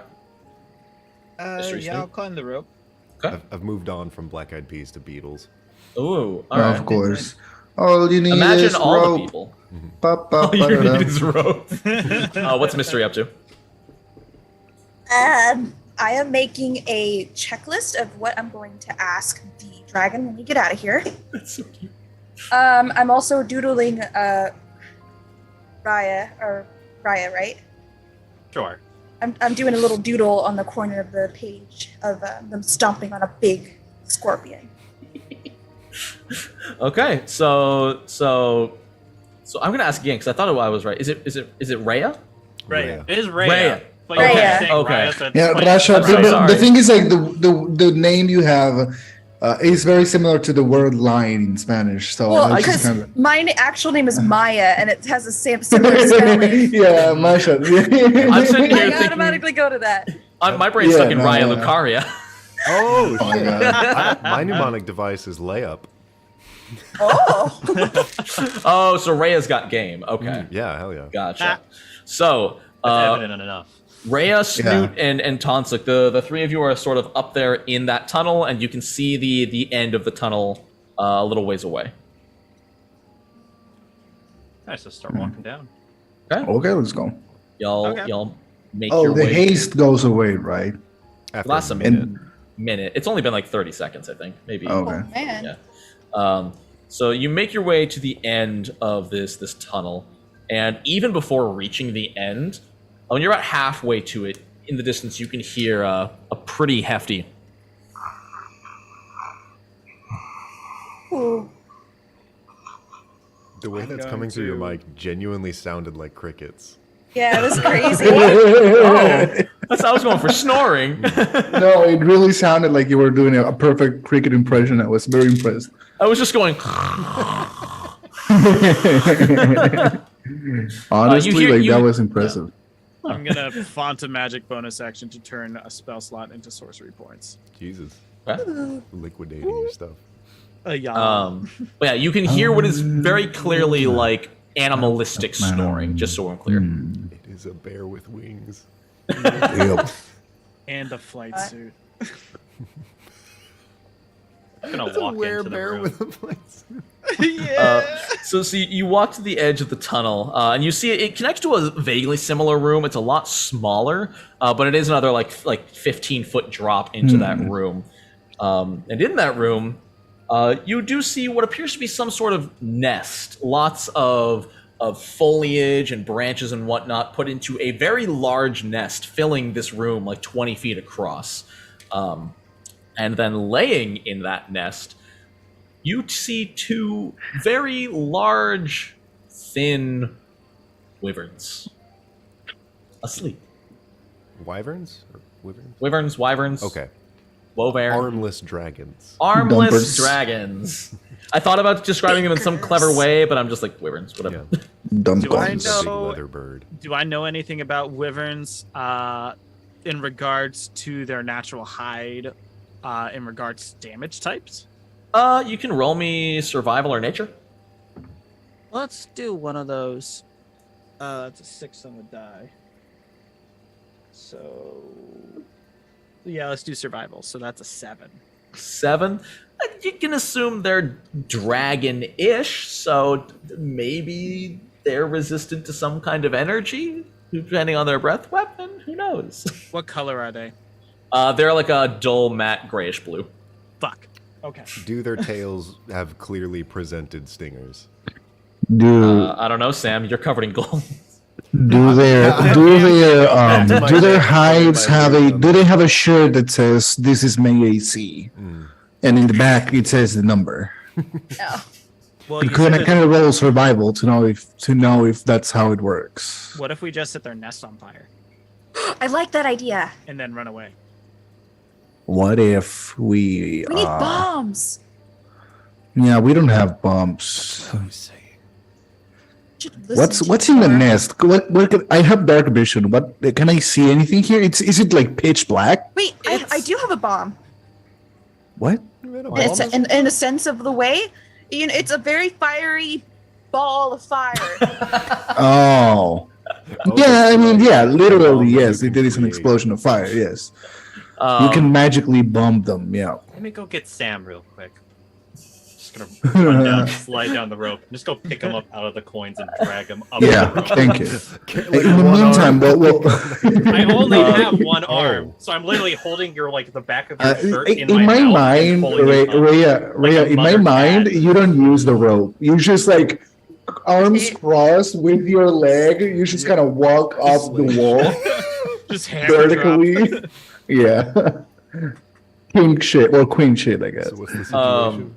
Mystery
Yeah, I'll
Snoot?
climb the rope.
Okay.
I've moved on from Black Eyed Peas to Beatles.
Ooh, all right.
Of course. All you need
Imagine
is
all
rope.
the people.
All
All you need is rope. What's Mystery up to?
I am making a checklist of what I'm going to ask the dragon when we get out of here.
That's so cute.
I'm also doodling Raya, right?
Sure.
I'm doing a little doodle on the corner of the page of them stomping on a big scorpion.
Okay, so I'm gonna ask again because I thought I was right. Is it Raya?
Raya.
Raya.
It is Raya.
Raya.
But you
Raya.
kept saying
Okay.
Raya, so it's
Yeah,
fine.
Rasha.
I'm so
The
sorry.
thing is, like the name you have is very similar to the word "line" in Spanish. So
Well,
I just
because
kind of
my actual name is Maya, and it has the same similar spelling.
yeah, Masha.
I'm sitting here
I
thinking
automatically go to that.
my brain's stuck in
no,
Raya
no.
Lucaria.
Oh,
Oh my
shit.
god.
My mnemonic device is layup.
Oh,
Oh, so Raya's got game. Okay,
Yeah, hell yeah.
gotcha. So
That's evident enough.
Raya, Snoot, and Tansuk, the three of you are sort of up there in that tunnel, and you can see the end of the tunnel a little ways away.
I just start walking down.
Okay,
Okay, let's go.
y'all make
Oh,
your
the
way.
haste goes away, right?
After
Lasts a
minute.
minute. It's only been like 30 seconds, I think, maybe.
Okay.
man.
Yeah. So you make your way to the end of this tunnel, and even before reaching the end, when you're about halfway to it, in the distance you can hear a pretty hefty.
Ooh.
The way that's coming through your mic genuinely sounded like crickets.
Yeah, it was crazy.
That's I was going for snoring.
No, it really sounded like you were doing a perfect cricket impression. I was very impressed.
I was just going.
Honestly,
you-
that was impressive.
I'm gonna font a magic bonus action to turn a spell slot into sorcery points.
Jesus.
What?
Liquidating your stuff.
Yeah.
But yeah, you can hear what is very clearly like animalistic snoring. Just so we're clear.
It is a bear with wings.
Yep.
And a flight suit.
I'm gonna walk into the room.
with a place.
So you walk to the edge of the tunnel, and you see it connects to a vaguely similar room. It's a lot smaller, but it is another like 15-foot drop into that room. And in that room, you do see what appears to be some sort of nest. Lots of foliage and branches and whatnot put into a very large nest, filling this room like 20 feet across. And then laying in that nest, you see two very large, thin wyverns asleep.
Wyverns? Or wyverns?
Wyverns.
Okay.
Wover.
Armless dragons.
Armless
Dumpers.
dragons. I thought about describing them in some clever way, but I'm just like, wyverns, whatever.
Yeah.
Dumb
Do I
guns.
know-
Big leather bird.
Do I know anything about wyverns in regards to their natural hide, in regards to damage types?
You can roll me survival or nature.
Let's do one of those. It's a 6 on the die. So, yeah, let's do survival. So that's a 7.
7. You can assume they're dragon-ish, so maybe they're resistant to some kind of energy, depending on their breath weapon. Who knows?
What color are they?
They're like a dull matte grayish blue.
Fuck. Okay.
Do their tails have clearly presented stingers?
Do
I don't know, Sam. You're covered in gold.
do their hides have a do they have a shirt that says this is my AC, and in the back it says the number?
No.
Well,
You kind of roll survival to know if that's how it works.
what if we just set their nest on fire
I like that idea.
and then run away?
What if we?
We need bombs.
Yeah, we don't have bombs.
Should listen to
What's in the
our-
nest? I have dark vision. What can I see anything here? Is it like pitch black?
Wait, I do have a bomb.
What?
It's in a sense of the way. You know, it's a very fiery ball of fire.
Oh. Yeah, I mean, yeah, literally, yes. It is an explosion of fire. Yes, you can magically bomb them. Yeah.
Let me go get Sam real quick. Just gonna run down, slide down the rope, and just go pick him up out of the coins and drag him up.
Yeah.
The rope.
Thank you. In the meantime,
I only have one arm, so I'm literally holding the back of your shirt
in
in
my
mouth
mind,
and pulling it up.
Rhea, in my
mother
mind,
cat.
you don't use the rope. You just like arms crossed with your leg. You just kind of walk up the wall
Just hammer drop.
vertically. Yeah. King shit or queen shit, I guess.
So what's the situation?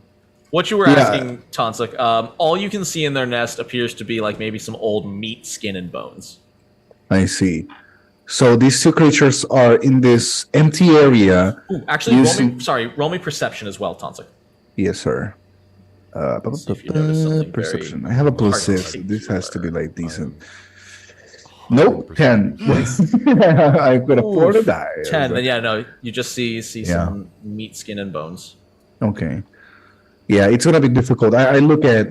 What you were
Yeah.
asking, Tonsuk, all you can see in their nest appears to be like maybe some old meat, skin, and bones.
I see. So these two creatures are in this empty area.
Ooh, actually,
Using-
roll me perception as well, Tonsuk.
Yes, sir.
See if you notice something
Perception.
very
I have a plus
hard to
6.
see.
This has to be like decent. Nope, 10. I've got a 4 to die.
10, then yeah, no, you just see
Yeah.
some meat, skin, and bones.
Okay. Yeah, it's gonna be difficult. I look at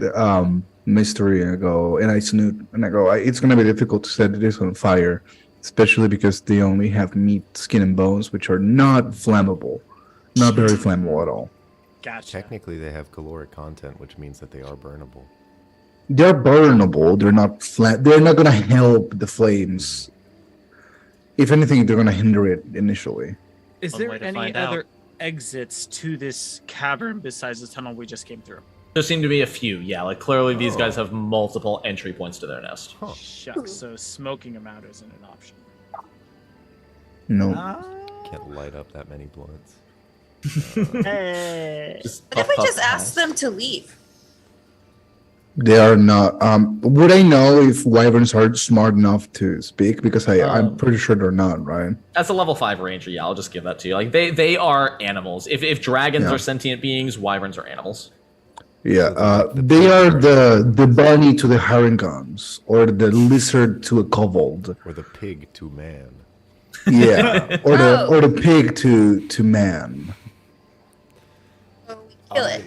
mystery and I go, and I snoot and I go, it's gonna be difficult to set this on fire, especially because they only have meat, skin, and bones, which are not flammable, not very flammable at all.
Gotcha.
Technically, they have caloric content, which means that they are burnable.
They're burnable. They're not flat. They're not gonna help the flames. If anything, they're gonna hinder it initially.
Is
One way
there
to
any
find
other
out.
exits to this cavern besides the tunnel we just came through?
There seem to be a few, yeah. Like clearly these guys have multiple entry points to their nest.
Shucks. So smoking them out isn't an option.
No.
Can't light up that many blunts.
Hey.
Just
What if we
puff,
just
puff,
ask
pass.
them to leave?
They are not. Would I know if wyverns are smart enough to speak? Because I'm pretty sure they're not, right?
As a level 5 ranger, yeah, I'll just give that to you. Like they are animals. If dragons
Yeah.
are sentient beings, wyverns are animals.
Yeah. They are the bunny to the haringons, or the lizard to a kobold.
Or the pig to man.
Yeah. Or the pig to man.
Oh, we kill it.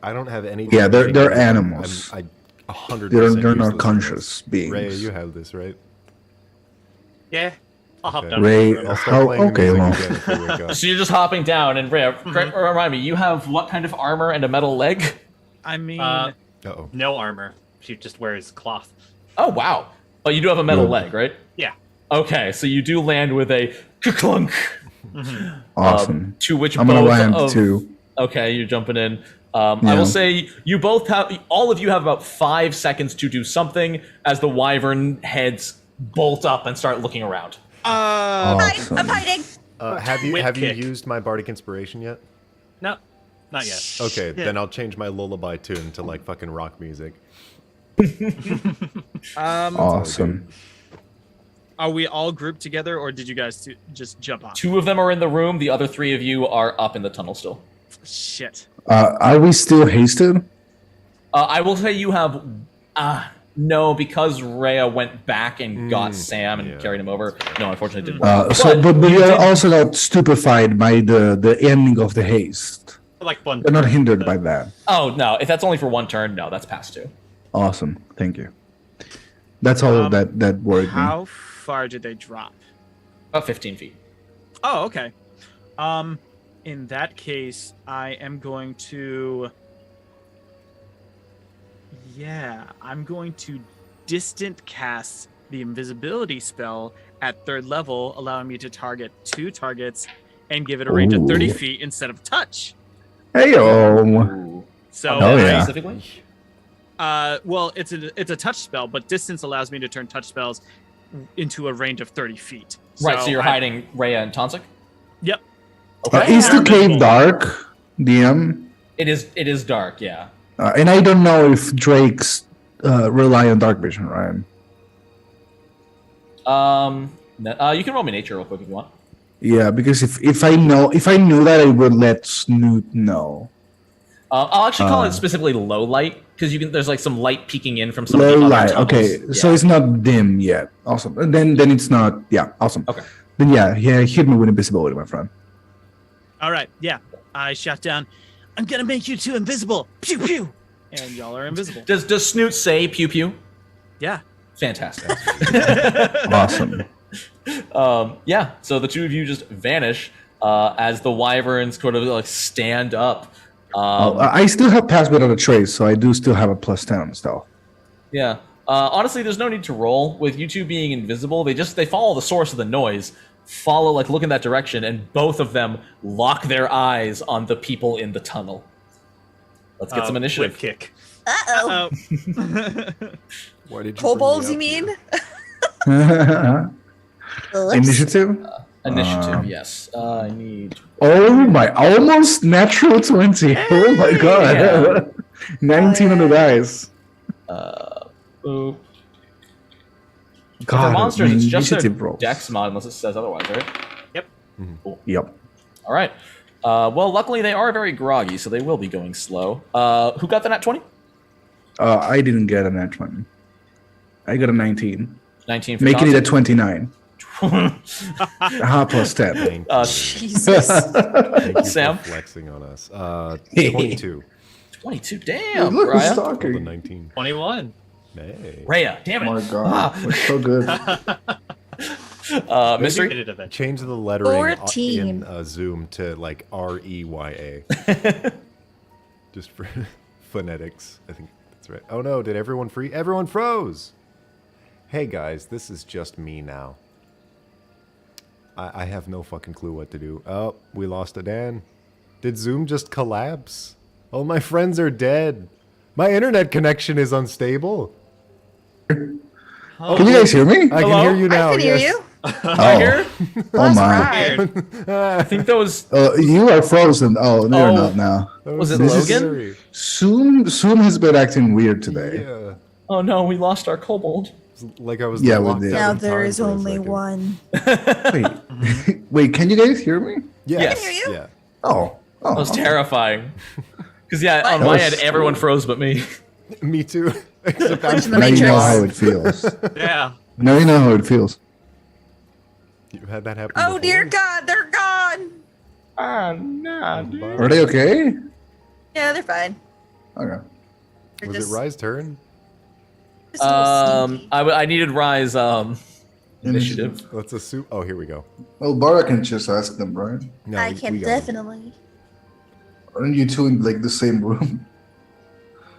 I don't have any.
Yeah, they're
direction.
animals.
I'm 100%.
They're not
useless
conscious
at this. Ray,
beings.
you have this, right?
Yeah, I'll hop
Okay.
down.
Ray,
I'll start
how?
playing the
Okay,
music
well.
again if we wake up.
So you're just hopping down, and Rhea, remind me, you have what kind of armor and a metal leg?
I mean,
Uh-oh.
No armor. She just wears cloth.
Oh wow! But you do have a metal
Good.
leg, right?
Yeah.
Okay, so you do land with a clunk.
Awesome.
To which
I'm gonna
both
land
of,
too.
Okay, you're jumping in. I
Yeah.
will say you both have, all of you have about 5 seconds to do something as the wyvern heads bolt up and start looking around.
Awesome.
I'm hiding.
Have you
Whip kick.
used my bardic inspiration yet?
No, not yet.
Okay, then I'll change my lullaby tune to like fucking rock music.
Awesome.
are we all grouped together, or did you guys just jump off?
2 of them are in the room. The other 3 of you are up in the tunnel still.
Shit.
Are we still hasted?
I will say you have no, because Rhea went back and got Sam and
yeah.
carried him over. No, unfortunately, it didn't work.
But
you
we
did-
also got stupefied by the ending of the haste.
Like one.
We're not hindered by that.
Oh no, if that's only for 1 turn, no, that's past 2.
Awesome. Thank you. That's all that worried me.
How far did they drop?
About 15 feet.
Oh, okay. In that case, I am going to. Yeah, I'm going to distant cast the invisibility spell at 3rd level, allowing me to target 2 targets and give it a range of 30
Ooh.
feet instead of touch.
Hey yo.
Ooh.
So,
Oh, yeah.
Specifically?
well, it's a touch spell, but distance allows me to turn touch spells into a range of 30 feet.
Right, so you're
I-
hiding Rhea and Tonsik?
Yep.
Okay.
Is the cave dark, DM?
It is dark, yeah.
And I don't know if drakes rely on dark vision, right?
You can roll me nature real quick if you want.
Yeah, because if I knew that, I would let Snoot know.
I'll actually call it specifically low light because there's like some light peeking in from some
Low
of the other
light.
tunnels.
Okay,
Yeah.
so it's not dim yet. Awesome. And then it's not. Yeah, awesome.
Okay.
Then yeah, hit me with invisibility, my friend.
All right, yeah. I shout down, I'm gonna make you 2 invisible. Pew pew. And y'all are invisible.
Does Snoot say pew pew?
Yeah.
Fantastic.
Awesome.
Yeah, so the 2 of you just vanish as the wyverns sort of like stand up.
I still have pass without a trace, so I do still have a +10 on stealth.
Yeah. Honestly, there's no need to roll. With you 2 being invisible, they follow the source of the noise, look in that direction, and both of them lock their eyes on the people in the tunnel. Let's get some initiative.
Whip kick.
Uh-oh.
Why did you
Kobolds, you
bring me
mean?
up here?
Initiative?
Initiative, yes. I need...
Oh my, almost natural 20. Oh my god. 19 on the dice.
Boop.
God,
For monsters, it's just their
initiative rolls.
dex mod, unless it says otherwise, right?
Yep.
Yep.
All right. Well, luckily they are very groggy, so they will be going slow. Who got the nat 20?
I didn't get a nat 20. I got a 19.
19 for
Making it a
Johnson.
29. +10.
Thank
Jesus.
Thank you
Sam?
for flexing on us. 22.
22, damn,
Look who's
Raya.
Rolled a
talking.
19.
21.
Hey.
Raya, damn it.
Oh my god. We're so good.
Mystery?
Did it eventually.
Change the lettering
14.
in Zoom to like REYA. Just for phonetics. I think that's right. Oh no, did everyone free? Everyone froze! Hey guys, this is just me now. I have no fucking clue what to do. Oh, we lost a Dan. Did Zoom just collapse? All my friends are dead. My internet connection is unstable.
Can you guys hear me?
I
Hello?
can hear you now.
I can hear
yes.
you.
I hear.
Oh my!
Right.
I think that was.
You are frozen. Oh, no, you're
Oh.
not now.
That
Was it
This is-
Logan?
Zoom has been acting weird today.
Yeah.
Oh no, we lost our kobold.
It's like I was
Yeah, we
locked
did.
out
Now
of
there
time
is
for a
only
second.
one.
Wait, wait. Can you guys hear me?
Yes.
I can
hear you.
Yeah.
Oh, oh.
That was terrifying. Because yeah, on
That
my
was
end, everyone froze but me.
Me too. Except I'm
Glitch in the
Now you know how
Matrix.
it feels.
Yeah.
Now you know how it feels.
You've had that happen.
Oh
before?
dear God, they're gone.
Ah, nah, dude.
Are they okay?
Yeah, they're fine.
Okay.
They're
Was
just,
it Rise turn?
just a little sneaky.
I needed Rise initiative.
Let's assume. Oh, here we go.
Well, Bara can just ask them, right?
No,
I
we
can
got it.
definitely.
Aren't you two in like the same room?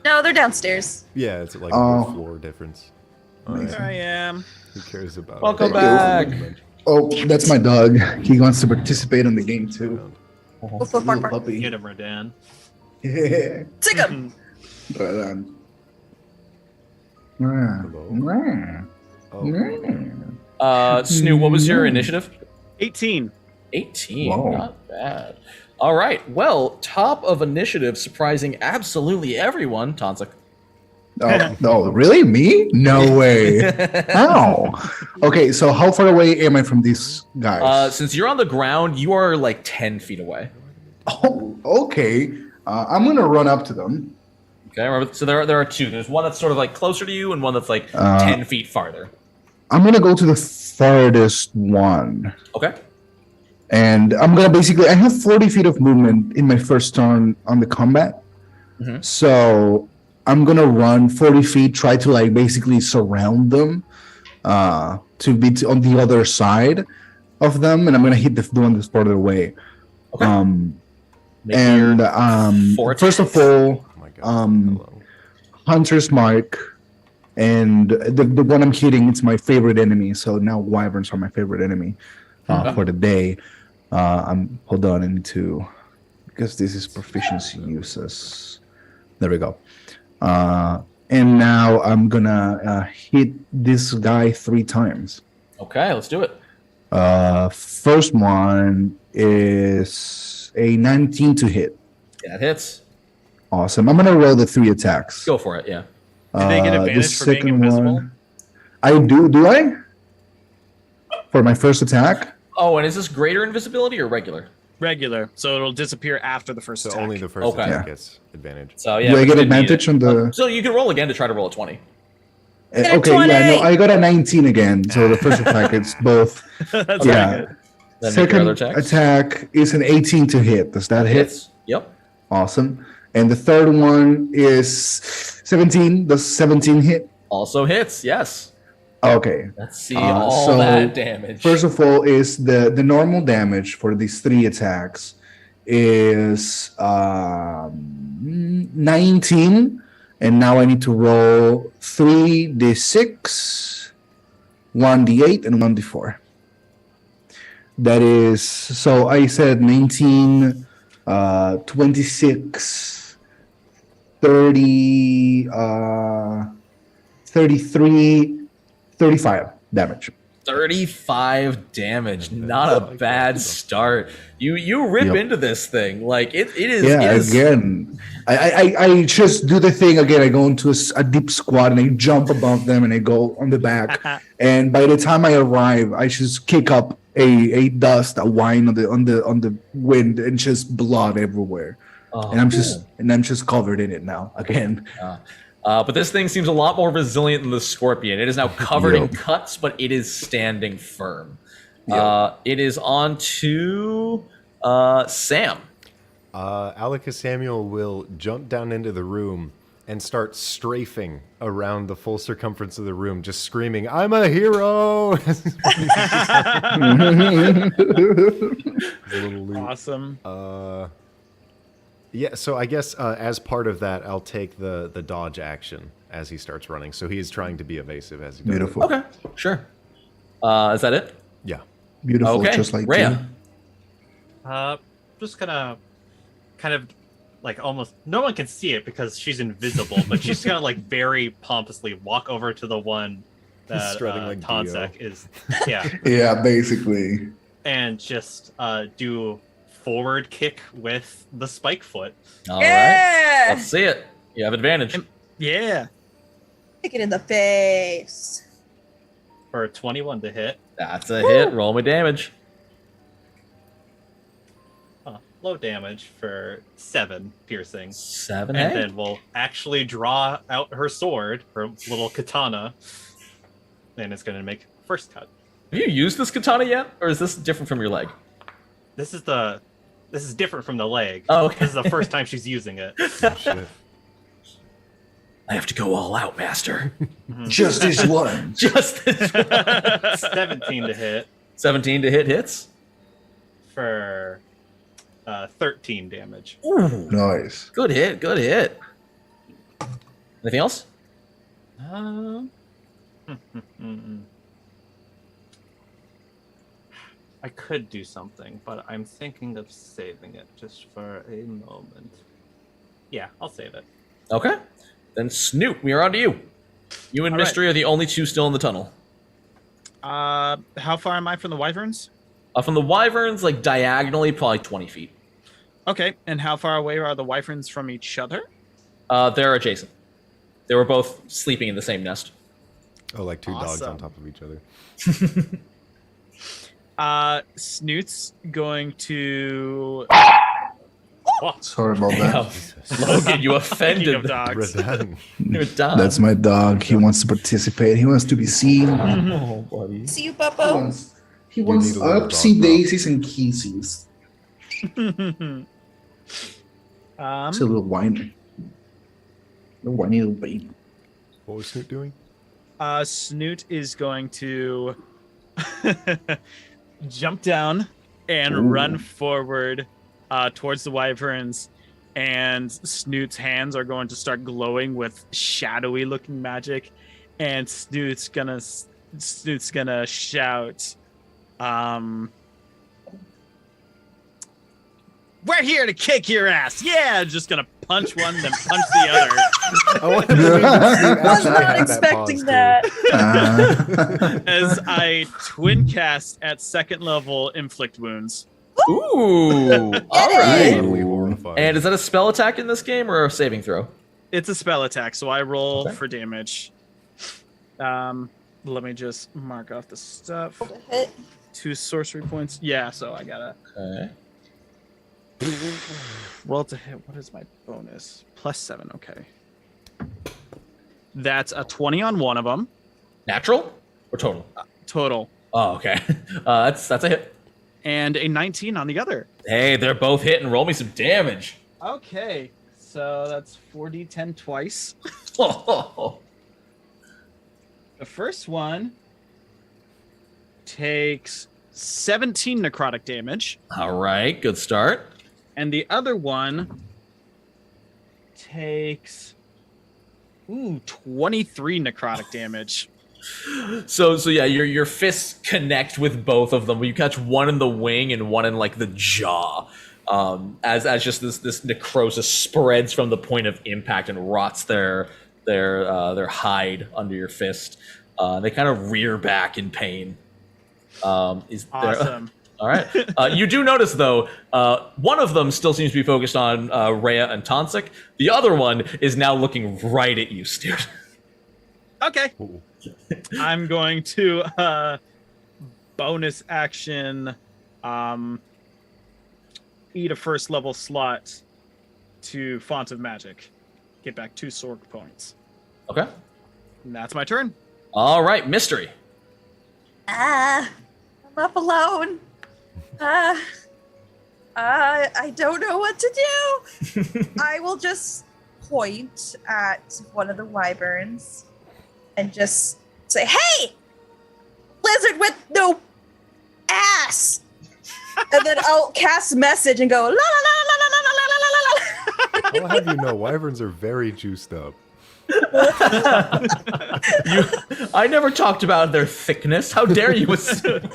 No, they're downstairs.
Yeah, it's like
Oh.
a floor difference. All
Amazing.
There I am.
Who cares about
Welcome
it?
back.
Oh, that's my dog. He wants to participate in the game too.
Woof, woof, bark, bark.
Puppy.
Get him, Rodan.
Yeah.
Sick 'em.
Right on.
Oh.
Snoop, what was your initiative?
18.
18.
Whoa.
Not bad. All right. Well, top of initiative, surprising absolutely everyone. Tanzik.
Oh, no, really? Me? No way. How? Okay, so how far away am I from these guys?
Since you're on the ground, you are like 10 feet away.
Oh, okay. I'm gonna run up to them.
Okay. Remember, so there are two. There's one that's sort of like closer to you, and one that's like 10 feet farther.
I'm gonna go to the farthest one.
Okay.
And I'm gonna basically I have 40 feet of movement in my first turn on the combat.
Mhm.
So I'm gonna run 40 feet, try to like basically surround them, to be on the other side of them, and I'm gonna hit the one that's farther away.
Okay. Make
And
your four
first of
attacks.
all,
Oh my god.
um,
Hello.
Hunter's Mark, and the one I'm hitting, it's my favorite enemy. So now wyverns are my favorite enemy for the day. Hold on, I need to, because this is proficiency uses. There we go. And now I'm gonna hit this guy 3 times.
Okay, let's do it.
First one is a 19 to hit.
Yeah, it hits.
Awesome. I'm gonna roll the 3 attacks.
Go for it. Yeah.
Do they get
The
advantage for being
second
invisible?
one- I do. Do I? For my first attack?
Oh, and is this greater invisibility or regular?
Regular. So it'll disappear after the first
So
attack.
only the first
Okay.
attack
Yeah.
gets advantage.
So yeah.
Do I
but
get
you didn't need
advantage
it.
on the?
So you can roll again to try to roll a 20.
Get a
Okay, yeah,
20.
no, I got a 19 again. So the first attack is both.
That's
Yeah.
very good.
Then make your
Second
other attacks.
attack is an 18 to hit. Does that hit?
Hits. Yep.
Awesome. And the third one is 17. Does 17 hit?
Also hits. Yes.
Okay.
Let's see
Uh,
all
so
that damage.
First of all, is the normal damage for these 3 attacks is 19, and now I need to roll 3d6, 1d8, and 1d4. That is, so I said 19, 26, 30, 33, 35 damage.
35 damage. Not a bad start. You rip
Yep.
into this thing like it is.
Yeah,
it is
again, I just do the thing again. I go into a deep squat and I jump above them and I go on the back. And by the time I arrive, I just kick up a dust, a wine on the wind, and just blood everywhere.
Oh,
And I'm just covered in it now again.
but this thing seems a lot more resilient than the scorpion. It is now covered in
Yep.
cuts, but it is standing firm.
Yep.
It is on to Sam.
Alaka Samuel will jump down into the room and start strafing around the full circumference of the room, just screaming, "I'm a hero!" His little loot.
Awesome.
Yeah, so I guess as part of that, I'll take the dodge action as he starts running. So he is trying to be evasive as he does.
Beautiful,
Okay, sure. Is that it?
Yeah.
beautiful,
Okay,
just like
Rhea.
you.
Just gonna kind of like almost no one can see it because she's invisible, but she's gonna like very pompously walk over to the one that
Strutting like
Tonsek
Dio.
is, yeah,
Yeah, basically.
and just do forward kick with the spike foot.
All right.
Yeah.
Let's see it. You have advantage.
Yeah.
Kick it in the face.
For a 21 to hit.
That's a hit. Roll me damage.
Low damage for 7 piercing.
7.
And
Hey.
then we'll actually draw out her sword, her little katana. And it's going to make first cut.
Have you used this katana yet, or is this different from your leg?
This is different from the leg.
Oh, okay.
This is the first time she's using it.
Shit.
I have to go all out, master.
Just this one.
Just this one.
17 to hit
17 to hit hits.
for 13 damage.
Ooh,
Nice.
good hit. Good hit. Anything else?
I could do something, but I'm thinking of saving it just for a moment. Yeah, I'll save it.
Okay. Then Snoop, we are on to you. You and
All right.
Mystery are the only two still in the tunnel.
How far am I from the wyverns?
From the wyverns, like diagonally, probably 20 feet.
Okay, and how far away are the wyverns from each other?
They're adjacent. They were both sleeping in the same nest.
Oh, like two dogs on
Awesome.
top of each other.
Snoot's
Going to
Sorry about that.
Logan, you
Speaking
offended
of dogs.
Redan.
your dog.
That's my dog. He wants to participate. He wants to be seen.
Oh, buddy.
See you,
He
Bubbo.
wants, he
You
wants
need a little
upsy
dog,
daisies and kissies. It's a little whiny. A whiny little baby.
What was Snoop doing?
Snoot is going to jump down and
Ooh.
run forward towards the wyverns, and Snoot's hands are going to start glowing with shadowy looking magic, and Snoot's gonna shout, "We're here to kick your ass!" Yeah, just gonna punch one, then punch the other.
I wanted to leave the Snoop
Was
after I
not
had
expecting
pause,
that.
As I twin cast at second level inflict wounds.
Ooh. All
too.
right.
Totally horrified.
And is that a spell attack in this game or a saving throw?
It's a spell attack, so I roll
Okay.
for damage. Let me just mark off the stuff.
Hit.
2 sorcery points. Yeah, so I gotta
Okay.
roll to hit. What is my bonus? +7. Okay. That's a 20 on one of them.
Natural or total?
Total.
Oh, okay. That's a hit.
And a 19 on the other.
Hey, they're both hitting. Roll me some damage.
Okay. So that's 4d10 twice.
Oh,
The first one takes 17 necrotic damage,
all right. Good start.
and the other one takes 23 necrotic damage.
So yeah, your fists connect with both of them. You catch one in the wing and one in like the jaw. As just this necrosis spreads from the point of impact and rots their hide under your fist. They kind of rear back in pain. Is there,
Awesome.
all right. You do notice though, one of them still seems to be focused on Rhea and Tonsek. The other one is now looking right at you, Stuart.
Okay.
Ooh.
I'm going to bonus action eat a first level slot to Font of Magic. Get back 2 sword points.
Okay.
And that's my turn.
All right, Mystery.
I'm up alone. I don't know what to do. I will just point at one of the wyverns and just say, "Hey, lizard with no ass!" And then I'll cast message and go, "La la la la la la la la la la la."
I'll have you know, wyverns are very juiced up.
I never talked about their thickness. How dare you assume?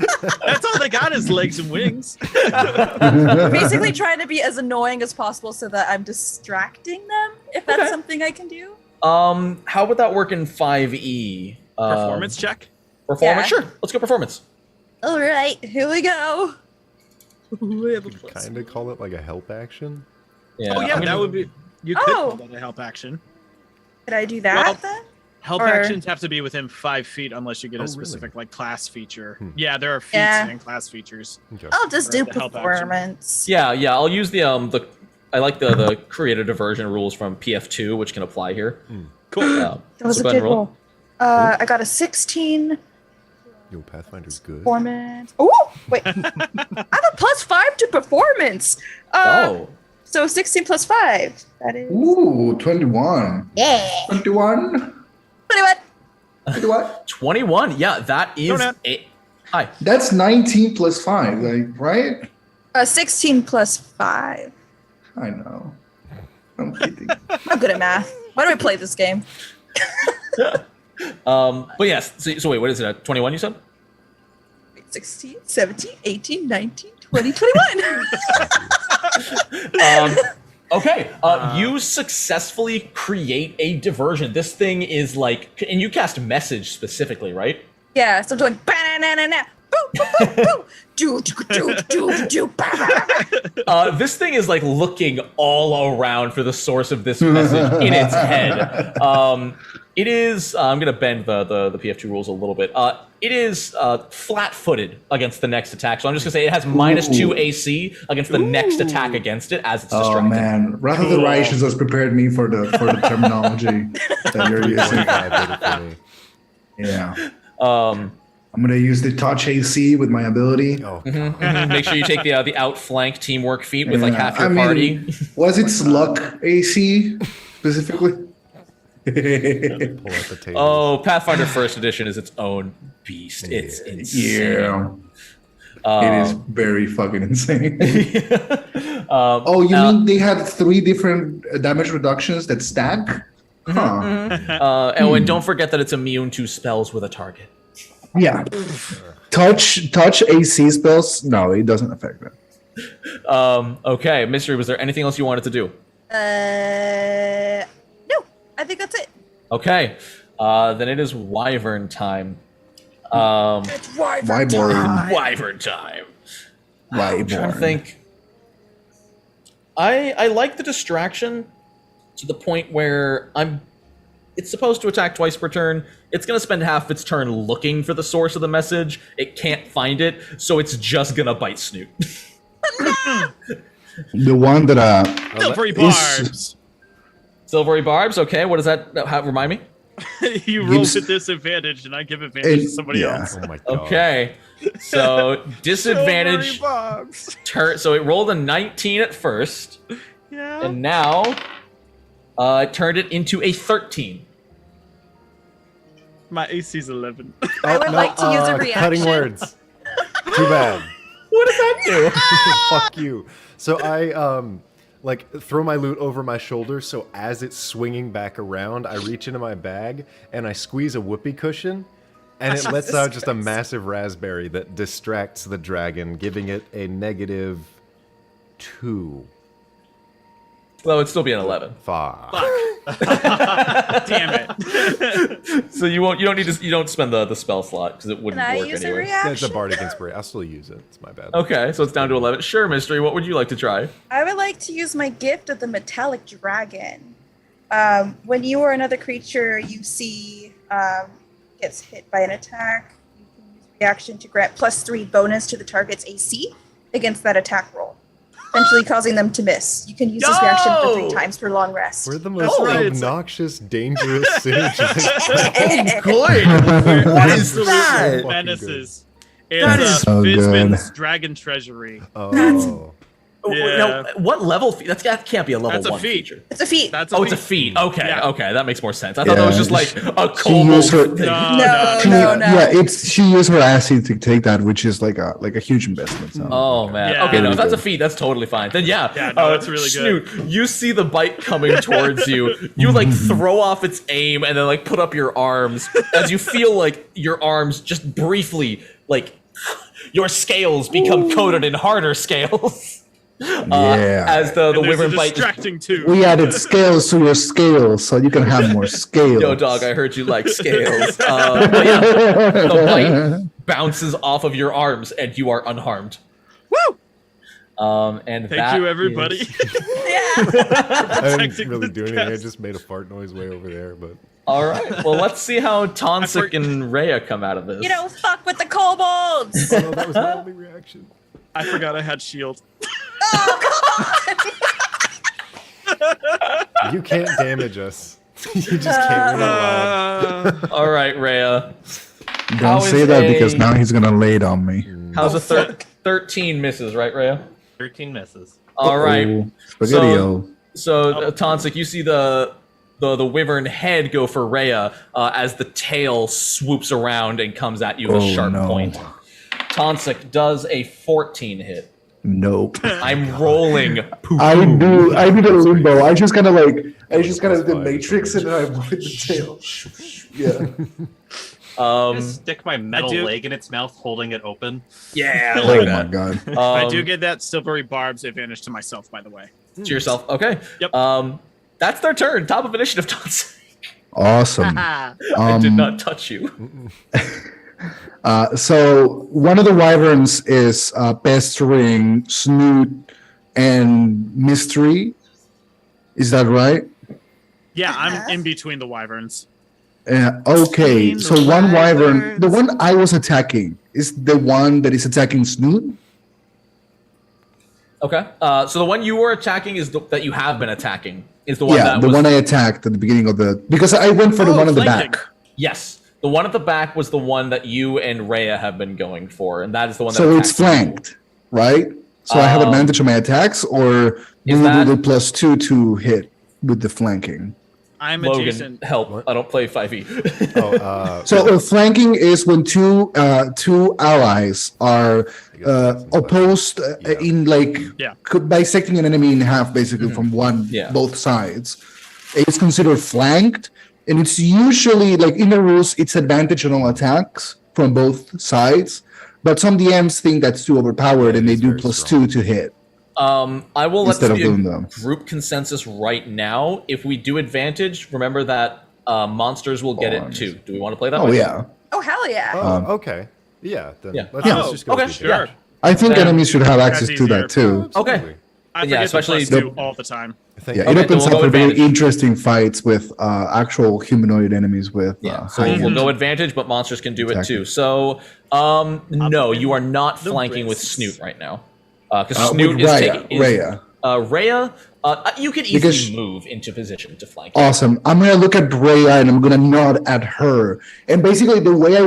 That's all they got is legs and wings.
Basically trying to be as annoying as possible so that I'm distracting them, if that's
Okay.
something I can do.
How would that work in 5e?
Performance check.
Performance?
Yeah.
Sure. Let's go performance.
All right, here we go. We have a plus
Kind of call it like a help action.
Yeah.
Oh yeah,
I'm gonna-
that would be. You could
Oh.
call that a help action.
Could I do that
Well,
then?
Help
Or-
actions have to be within 5 feet unless you get
Oh,
a
really?
specific like class feature.
Hmm.
Yeah, there are feats
Yeah.
and class features.
Okay.
I'll just
Or
do
the help action.
performance.
Yeah. I'll use the I like the creative diversion rules from PF2, which can apply here.
Cool.
That was
so
a
go ahead
good
and roll.
roll. I got a 16
Yo, Pathfinder's good.
performance. Oh, wait. I have a +5 to performance.
Oh.
So 16 plus 5. That is.
Ooh, 21.
Yeah.
21?
21.
21?
21. Yeah, that is
Donut.
a. Hi.
That's 19 plus 5, like, right?
16 plus 5.
I know. I'm kidding.
I'm good at math. Why do I play this game?
But yes. So wait, what is it? 21? You said?
16, 17, 18, 19, 20, 21.
Okay. You successfully create a diversion. This thing is like, and you cast message specifically, right?
Yeah, so I'm doing ba-na-na-na-na, boo, boo, boo, boo, do, do, do, do, do, ba-ba-ba-ba.
This thing is like looking all around for the source of this message in its head. It is. I'm gonna bend the PF2 rules a little bit. It is flat-footed against the next attack. So I'm just gonna say it has -2 AC against the next attack against it as it's
Oh
distracted.
man, Wrath of the
Cool.
Righteous has prepared me for the terminology that you're using.
25 did it for me.
Yeah,
Um,
I'm gonna use the touch AC with my ability.
Oh,
make sure you take the outflank teamwork feat with like
Yeah,
half your
I mean,
party.
Was it Slug AC specifically?
pull out the table.
Oh, Pathfinder First Edition is its own beast. It's insane.
Yeah, it is very fucking insane. Oh, you
now-
mean they had 3 different damage reductions that stack? Huh.
And don't forget that it's immune to spells with a target.
Yeah. Touch AC spells? No, it doesn't affect them.
Okay, Mystery, was there anything else you wanted to do?
No, I think that's it.
Okay, then it is Wyvern time.
It's Wyvern
Wyborn.
time.
Wyvern time. I'm trying to
Wyborn.
think. I like the distraction to the point where it's supposed to attack twice per turn. It's going to spend half its turn looking for the source of the message. It can't find it, so it's just going to bite Snoot.
The one that
Silvery
is-
barbs.
Silvery Barbs, okay, what does that remind me?
You roll
Gives-
with disadvantage, and I give advantage to somebody
yeah.
else.
Oh my god.
Okay, so disadvantage
Silvery barbs.
turn. So it rolled a 19 at first,
Yeah.
and now it turned it into a 13.
My AC's 11.
I would like to use a reaction.
Cutting words. Too bad.
What does that do?
Fuck you. So I like throw my loot over my shoulder. So as it's swinging back around, I reach into my bag and I squeeze a whoopee cushion, and it lets out just a massive raspberry that distracts the dragon, giving it a -2.
Well, it'd still be an 11.
Fuck.
Damn it.
So you don't need to. You don't spend the spell slot because it
Can
wouldn't
I
work
use a
anyway.
That's a
reaction?
bardic inspiration. I'll still use it. It's my bad.
Okay, so it's down to 11. Sure, Mystery. What would you like to try?
I would like to use my gift of the metallic dragon. When you or another creature you see gets hit by an attack, you can use reaction to grant +3 bonus to the target's AC against that attack roll, eventually causing them to miss. You can use this reaction for 3
Yo!
times per long rest.
We're the most
right, it's-
obnoxious, dangerous synergy.
Good. What is that?
Fucking
Menaces.
That
It's
is
so
Fizman's
good.
Dragon Treasury.
Oh.
Now, what level? That can't be a level
That's a
1
feat.
feature.
It's a feat.
That's
Oh, it's a feat. Okay,
Yeah.
okay, that makes more sense. I thought that was just like a
She
kobold
used her-
thing.
No.
Yeah, she used her acid to take that, which is like a huge investment. So.
Oh man.
Yeah.
Okay, no, if that's a
Good.
feat, that's totally fine. Then yeah.
Yeah, no, it's really good.
Snoot, you see the bite coming towards you. You like throw off its aim and then like put up your arms as you feel like your arms just briefly like your scales become coated in harder scales.
Yeah.
As the
And there's a
wyvern bite.
distracting too.
We added scales to your scales so you can have more scales.
Yo, dog, I heard you like scales. But yeah, the bite bounces off of your arms and you are unharmed.
Woo!
And
Thank you, everybody.
Yeah.
I didn't
Protecting
really
the
do anything. I
guest.
just made a fart noise way over there, but
All right. Well, let's see how Tonsik and Rhea come out of this.
You don't fuck with the kobolds.
oh, no, that was my only reaction.
I forgot I had shield.
You can't damage us. You just can't win out loud.
All right, Rhea. How
Don't
is
say that
a-
because now he's gonna lay it on me.
How's a 13 misses, right, Rhea?
13 misses.
All right.
Oh, spaghetti-o.
So, Tonsik, you see the wyvern head go for Rhea as the tail swoops around and comes at you with a
Oh,
sharp
no.
point. Tonsik does a 14 hit.
Nope.
I'm rolling.
I do the limbo. I just kind of did
+5
Matrix and then I avoid the tail. Yeah.
Just stick my metal
do-
leg in its mouth, holding it open.
Yeah, I
Oh
like
my
that.
god.
I do get that silvery barbs advantage to myself, by the way.
To yourself. Okay.
Yep.
That's their turn. Top of initiative, Tonsik.
Awesome.
I did not touch you.
So one of the wyverns is pestering Snoot and Mystery. Is that right?
Yeah, I'm in between the wyverns.
Okay, so one wyvern, the one I was attacking, is the one that is attacking Snoot.
Okay. So the one you were attacking is that you have been attacking is the one
Yeah,
that
the
was.
one I attacked at the beginning of the because I went for the one on the
flanking.
back.
Yes, the one at the back was the one that you and Rhea have been going for, and that is the one that.
So it's
attacks you.
flanked, right? So I have
Um,
advantage on my attacks, or
is
do we
that-
do the +2 to hit with the flanking?
I'm
Logan,
adjacent.
help!
What?
I don't play 5e.
Oh,
So flanking is when two allies are opposed in like
Yeah.
bisecting an enemy in half, basically from one
Yeah.
both sides. It's considered flanked, and it's usually like in the rules, it's advantage on all attacks from both sides. But some DMs think that's too overpowered,
Yeah,
and they
it is
do
very
+2
strong.
to hit.
I will let
Instead
this
of
be a
doing them.
group consensus right now. If we do advantage, remember that monsters will get it too. Do we want to play that?
Oh
way?
yeah,
Oh hell yeah.
oh, okay. Yeah, then
Yeah.
let's
Oh,
just go
okay,
with the
sure.
advantage.
I think
Yeah.
enemies should have access
That's
to that
easier.
too.
Okay.
Absolutely.
I
Yeah,
forget
especially-
the +2 all the time.
Thank
Yeah,
you.
it
Okay,
opens
then we'll
up
go
for very
advantage.
interesting fights with actual humanoid enemies with
Yeah, so
high
we'll
end.
go advantage, but monsters can do it
Exactly.
too. So, no,
put in
you are not
the
flanking with
risks.
Snoot right now, because
With
Snoot is
Rhea,
taking
Rhea.
Rhea. You can easily
Because-
move into position to flank.
Awesome. I'm gonna look at Rhea and I'm gonna nod at her. And basically, the way I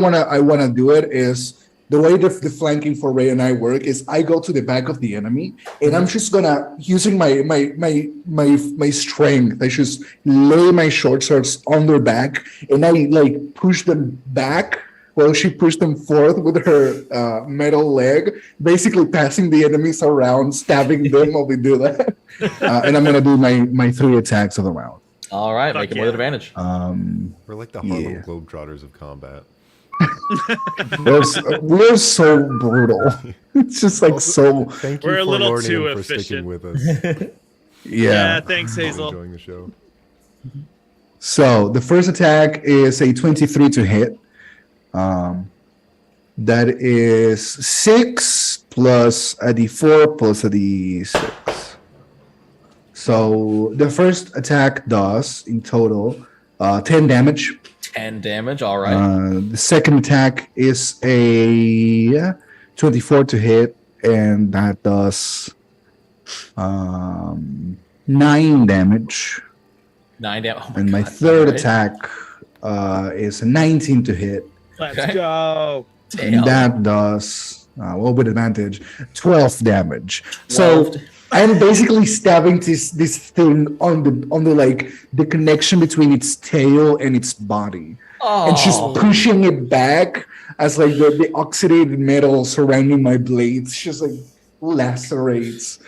wanna do it is the way the flanking for Rhea and I work is I go to the back of the enemy and I'm just gonna using my strength. I just lay my short swords on their back and I like push them back. Well, she pushed them forth with her metal leg, basically passing the enemies around, stabbing them while we do that. And I'm gonna do my 3 attacks of the round.
All right,
Fuck
make it
yeah.
with advantage.
We're like the Harlem
Yeah.
Globetrotters of combat.
We're so brutal. It's just like so.
Thank you
We're a
for
little
Lornian
too
for sticking
efficient.
with us.
Yeah.
Thanks,
I'm
Hazel.
enjoying the show.
So the first attack is a 23 to hit. That is 6 plus a d4 plus a d6. So the first attack does in total 10 damage.
10 damage. All right.
The second attack is a 24 to hit, and that does 9 damage.
9 damage. Oh my
And my
God.
third
All right.
attack is a 19 to hit,
Let's
Okay.
go.
Damn.
and that does, well, with advantage, 12 damage. So
12.
I'm basically stabbing this thing on the like the connection between its tail and its body, and just pushing it back as like the oxidated metal surrounding my blades just like lacerates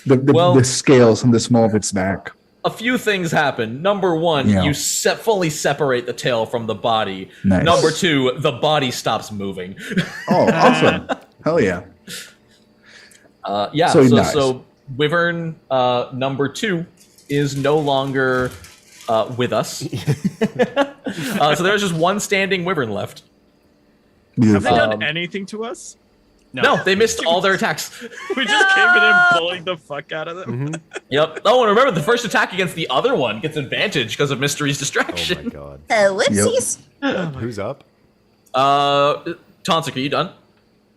the scales on the small of its back.
A few things happen. Number one,
Yeah.
you fully separate the tail from the body.
Nice.
Number two, the body stops moving.
Oh, awesome! Hell yeah!
Yeah,
So he dies.
so Wyvern number 2 is no longer with us. So there's just one standing Wyvern left.
Have they
Beautiful.
done anything to us?
No, they missed all their attacks.
We just came in and bullied the fuck out of them.
Yep. Oh, and remember, the first attack against the other one gets advantage because of Mystery's
Oh
distraction.
my god.
Whoopsies.
Who's up?
Tonsik, are you done?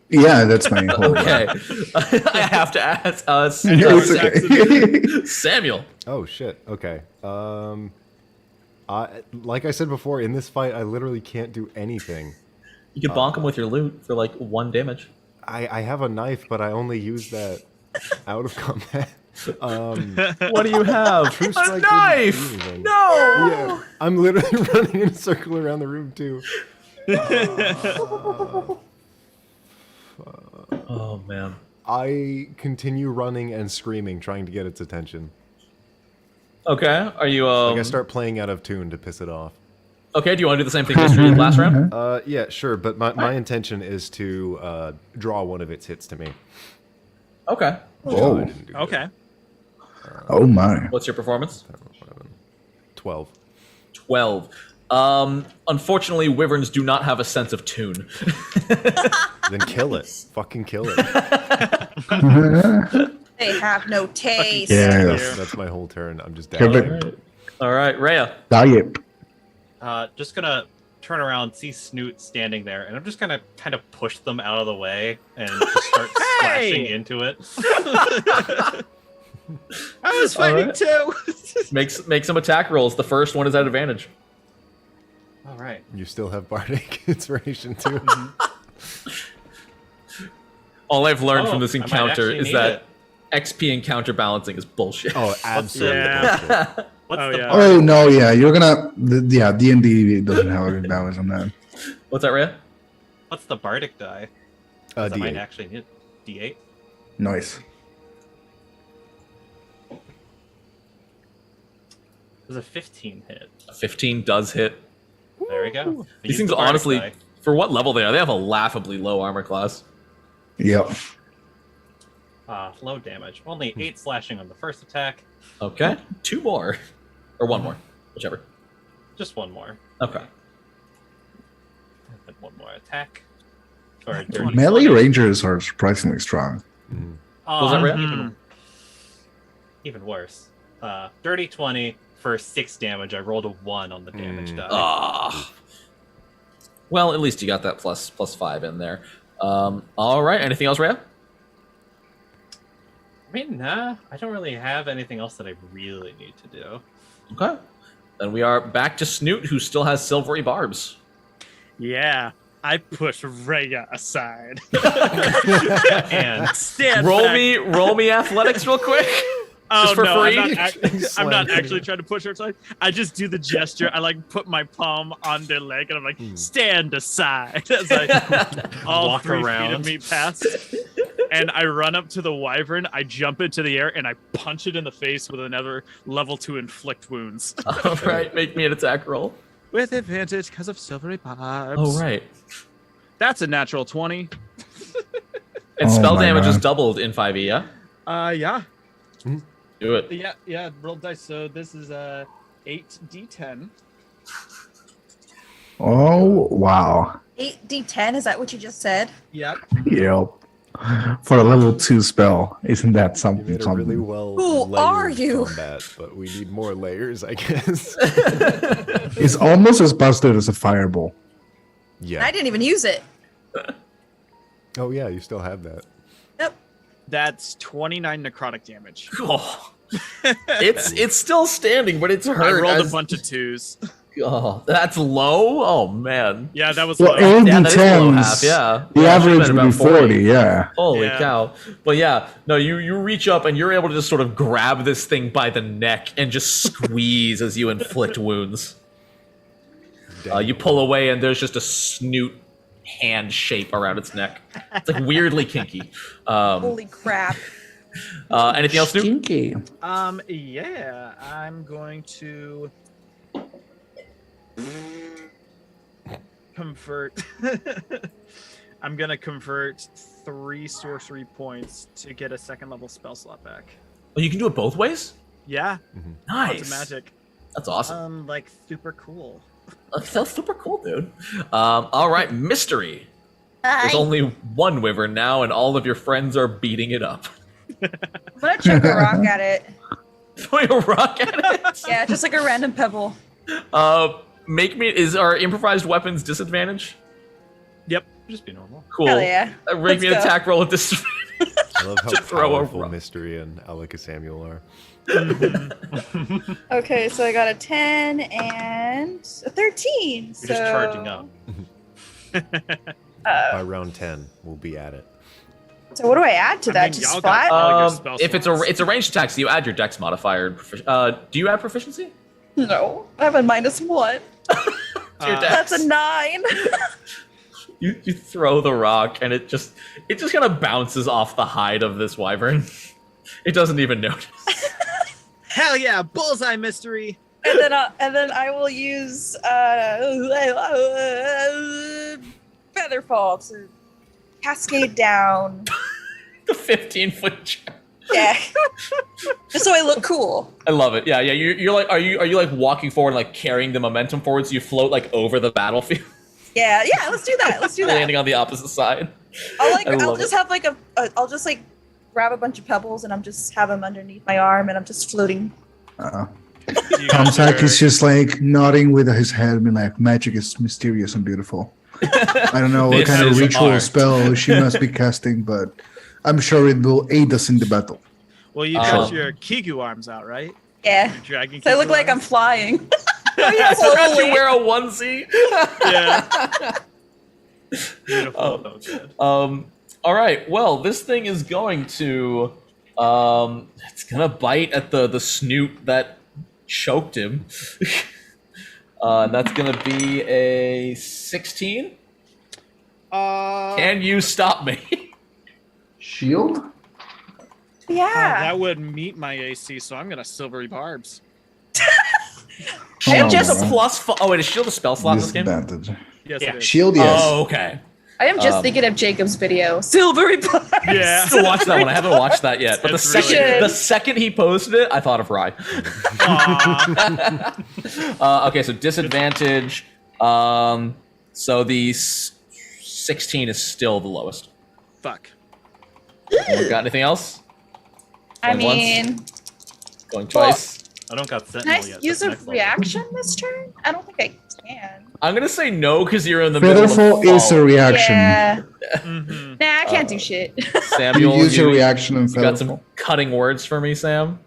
Yeah, that's my whole.
Okay. I have to ask
It's okay.
Samuel.
Oh shit. Okay. Like I said before, in this fight, I literally can't do anything.
You can bonk him with your loot for like 1 damage.
I have a knife, but I only use that out of combat.
What do you have?
True
A
strike wouldn't
knife!
do anything.
No!
Yeah, I'm literally running in a circle around the room too.
Oh, man.
I continue running and screaming, trying to get its attention.
Okay, are you,
Like I start playing out of tune to piss it off.
Okay, do you want to do the same thing Mystery did last round?
Yeah, sure, but my intention is to draw one of its hits to me.
Okay.
Oh, I
Oh,
didn't do good.
Okay.
oh my!
What's your performance?
12.
12. Unfortunately, wyverns do not have a sense of tune.
Then kill it. Fucking kill it.
They have no taste.
Yes.
That's my whole turn. I'm just
Kill
dashing.
it.
All right, Rhea.
Diet.
Just gonna turn around, see Snoot standing there, and I'm just gonna kind of push them out of the way and just start slashing into it.
I was fighting
Alright.
too.
Make some attack rolls. The first one is at advantage.
All right.
You still have bardic inspiration too.
All I've learned
Oh,
from this
I might
encounter
actually
is
need
that
it.
XP and counterbalancing is bullshit.
Oh, absolutely.
Yeah.
bullshit.
What's
Oh,
the
yeah.
bar?
Oh no, yeah, you're gonna. Yeah, D&D doesn't have a good balance on that.
What's that, Rhea?
What's the bardic die? 'Cause I might
D8.
actually need D8.
Nice.
Does a 15 hit?
A 15 does hit.
There we go.
These
Use
things
the bardic
honestly,
die.
for what level they are, they have a laughably low armor class.
Yep.
Low damage. Only 8 slashing on the first attack.
Okay, 2 more. Or 1 more, whichever.
Just one more.
Okay.
And one more attack. For a dirty
Melee
20.
rangers are surprisingly strong.
Oh,
Was that right?
even worse. Dirty 20 for 6 damage. I rolled a 1 on the damage die.
Ah. Well, at least you got that plus 5 in there. All right. Anything else, Rhea?
I mean, nah. I don't really have anything else that I really need to do.
Okay. Then we are back to Snoot, who still has silvery barbs.
Yeah. I push Rhea aside.
And
Stand
Roll
back.
me athletics real quick.
Oh
Just for
no,
free?
I'm not actually trying to push her aside. I just do the gesture. I like put my palm on their leg and I'm like, stand aside. As I all
Walk
3 feet
around.
of me pass. And I run up to the wyvern, I jump into the air, and I punch it in the face with another level 2 inflict wounds.
All right. Make me an attack roll.
With advantage because of silvery barbs.
Oh, right.
That's a natural 20.
And
Oh
spell
my
damage is
God.
doubled in 5e, yeah?
Yeah.
Do it.
Yeah, roll dice. So this is 8d10.
Oh wow.
8d10, is that what you just said?
Yep.
Yep. For a level 2 spell, isn't that
You
something?
made a
something?
really well
Who
layered
are you?
combat, but we need more layers, I guess.
It's almost as busted as a fireball.
Yeah.
I didn't even use it.
Oh yeah, you still have that.
Yep.
That's 29 necrotic damage.
Oh. It's still standing, but it's hurt.
I rolled
as-
a bunch of 2s.
Oh, that's low. Oh man.
Yeah, that was
Well,
low.
8
Yeah,
and
that is below half,
10s.
yeah.
The
Yeah, it should've
average
been
would be
about 40.
40. Yeah.
Holy
Yeah.
cow. But yeah, no, you reach up and you're able to just sort of grab this thing by the neck and just squeeze as you inflict wounds. You pull away and there's just a snoot hand shape around its neck. It's like weirdly kinky.
Holy crap.
Anything else, Snoop?
Stinky.
Yeah, I'm going to convert. I'm gonna convert 3 sorcery points to get a 2nd level spell slot back.
Oh, you can do it both ways?
Yeah,
Nice.
it's magic.
That's awesome.
Like super cool.
That's super cool, dude. All right, mystery. There's
Hi.
only one wyvern now, and all of your friends are beating it up.
I'm gonna chuck a rock at it.
Throw a rock at it.
Yeah, just like a random pebble.
Make me. Is our improvised weapons disadvantage?
Yep.
Just be normal.
Cool.
Hell yeah.
Make
Let's
me an
go.
attack roll at disadvantage.
I love how
To throw a
powerful
rock.
Mystery and Alec Samuel are.
Okay, so I got a 10 and a 13.
You're
so,
just charging up.
By round 10, we'll be at it.
So what do I add to
I
that?
mean,
Just
y'all got-
flat?
all your spell
If it's
slots.
a ranged attack, so you add your dex modifier. Do you add proficiency?
No, I have a -1. That's a 9.
You throw the rock and it just kind of bounces off the hide of this wyvern. It doesn't even notice.
Hell yeah, bullseye mystery.
and then I will use Featherfall to cascade down.
The 15-foot jump.
Yeah, just so I look cool.
I love it. Yeah. You're like, are you like walking forward, like carrying the momentum forward, so you float like over the battlefield,
Yeah, let's do that. Let's do that.
landing on the opposite side.
I'll
I love
just
it.
have like I'll just like grab a bunch of pebbles and I'm just have them underneath my arm and I'm just floating.
You
Tom
guys
Sack
are-
is just like nodding with his head, being like, magic is mysterious and beautiful. I don't know what
This
kind of
is
ritual
art.
spell she must be casting, but I'm sure it will aid us in the battle.
Well, you got your Kigu arms out, right?
Yeah,
Your dragon.
so I look
Kigu
like I'm
arms?
flying.
I forgot you
Slowly.
wear a onesie.
Yeah. Beautiful.
Oh.
So good.
All right. Well, this thing is going to it's gonna bite at the snoot that choked him. And that's gonna be a 16. Can you stop me?
Shield?
Yeah,
that would meet my AC, so I'm gonna silvery barbs.
Shield
Oh,
just
no.
a plus. Oh, wait, is shield a spell slot in this game?
Disadvantage.
Yes,
Yeah.
it is.
Shield, yes.
Oh, okay.
I am just thinking of Jacob's video, Silvery Bars.
Yeah.
Still watch that one. I haven't watched that yet. But the
It's really
second
good.
the second he posted it, I thought of Rye.
Aw.
Okay, so disadvantage. So the 16 is still the lowest.
Fuck.
Anyone got anything else?
I
Going once?
mean,
Going twice.
I don't got
can
Sentinel
I
yet.
use
That's
a
next level.
reaction this turn? I don't think I can.
I'm gonna say no because you're in the middle
Featherfall
of
is a
fall.
reaction.
Yeah,
Mhm.
nah, I can't do shit.
Samuel,
You use your reaction and
you got some
Featherfall.
cutting words for me, Sam.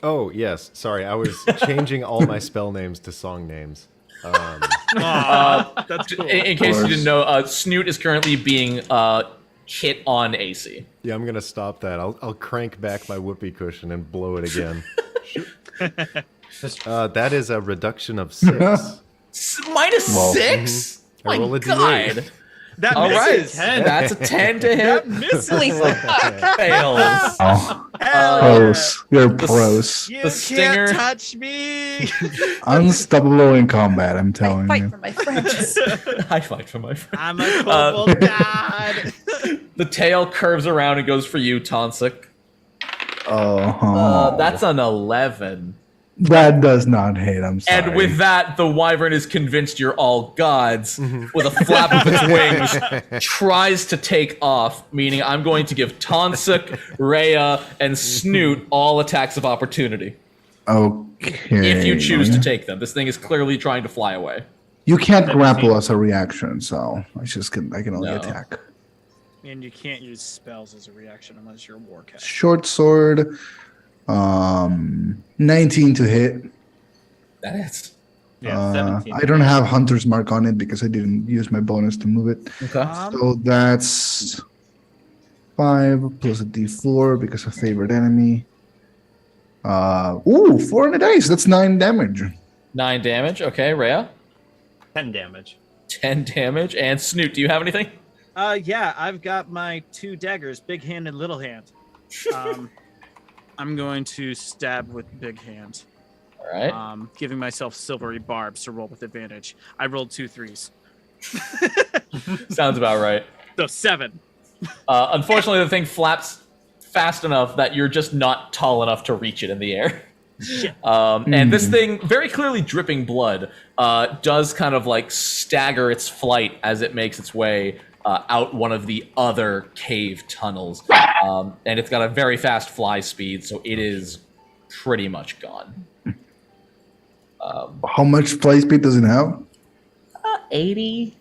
Oh, yes. Sorry, I was changing all my spell names to song names.
Aw, that's cool.
In case you
course.
didn't know, Snoot is currently being hit on AC.
Yeah, I'm gonna stop that. I'll crank back my whoopee cushion and blow it again. That is a reduction of 6.
Minus
Well,
6?
I
My
roll a
God.
D8.
That
All right,
misses.
that's a 10 to hit.
That misses.
Holy fuck.
Fails.
Oh,
Hell
pros. You're
The-
pros.
You
The stinger.
can't touch me.
Unstoppable in combat, I'm
I
telling
fight
you.
for my friends.
I fight for my friend.
I'm a kobold god.
The tail curves around and goes for you, Tonsik.
Oh,
That's an 11.
that does not hit. I'm sorry.
And with that, the wyvern is convinced you're all gods. With a flap of its wings, tries to take off, meaning I'm going to give Tonsik, Rhea, and Snoot all attacks of opportunity.
Okay.
If you choose to take them. This thing is clearly trying to fly away.
You can't grapple as a reaction, so I can only
No.
attack.
And you can't use spells as a reaction unless you're a warcaster.
Short sword, 19 to hit.
That is.
Yeah, 17.
I don't have Hunter's Mark on it because I didn't use my bonus to move it.
Okay.
So that's 5 plus a D4 because of favorite enemy. 4 on the dice. That's 9 damage.
9 damage. Okay, Rhea.
10 damage.
10 damage. And Snoot, do you have anything?
Yeah, I've got my 2 daggers, big hand and little hand. I'm going to stab with big hand.
All right.
Giving myself silvery barbs to roll with advantage. I rolled 2 3s.
Sounds about right.
So 7.
Unfortunately, the thing flaps fast enough that you're just not tall enough to reach it in the air. And this thing, very clearly dripping blood, does kind of like stagger its flight as it makes its way out one of the other cave tunnels. And it's got a very fast fly speed, so it is pretty much gone.
How much fly speed does it have?
80.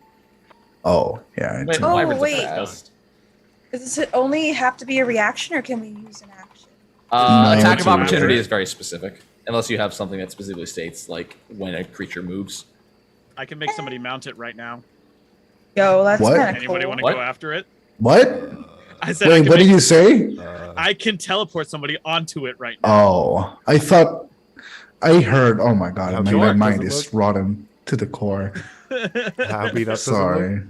Oh, yeah. It's
Oh,
Wyverns are
wait.
fast.
Does it only have to be a reaction, or can we use an action?
No,
Attack
it's
of
a
opportunity
reaction.
is very specific, unless you have something that specifically states like when a creature moves.
I can make somebody mount it right now.
Yo, that's
What?
kind of
Anybody
cool.
want to
What?
go after it?
What?
I said I
Wait,
can,
what
make-
did you say?
I can teleport somebody onto it right now.
Oh, I thought I heard. Oh my god,
How
my
dark
mind
does it
is
look?
rotten to the core.
How beat up does it look?
Sorry.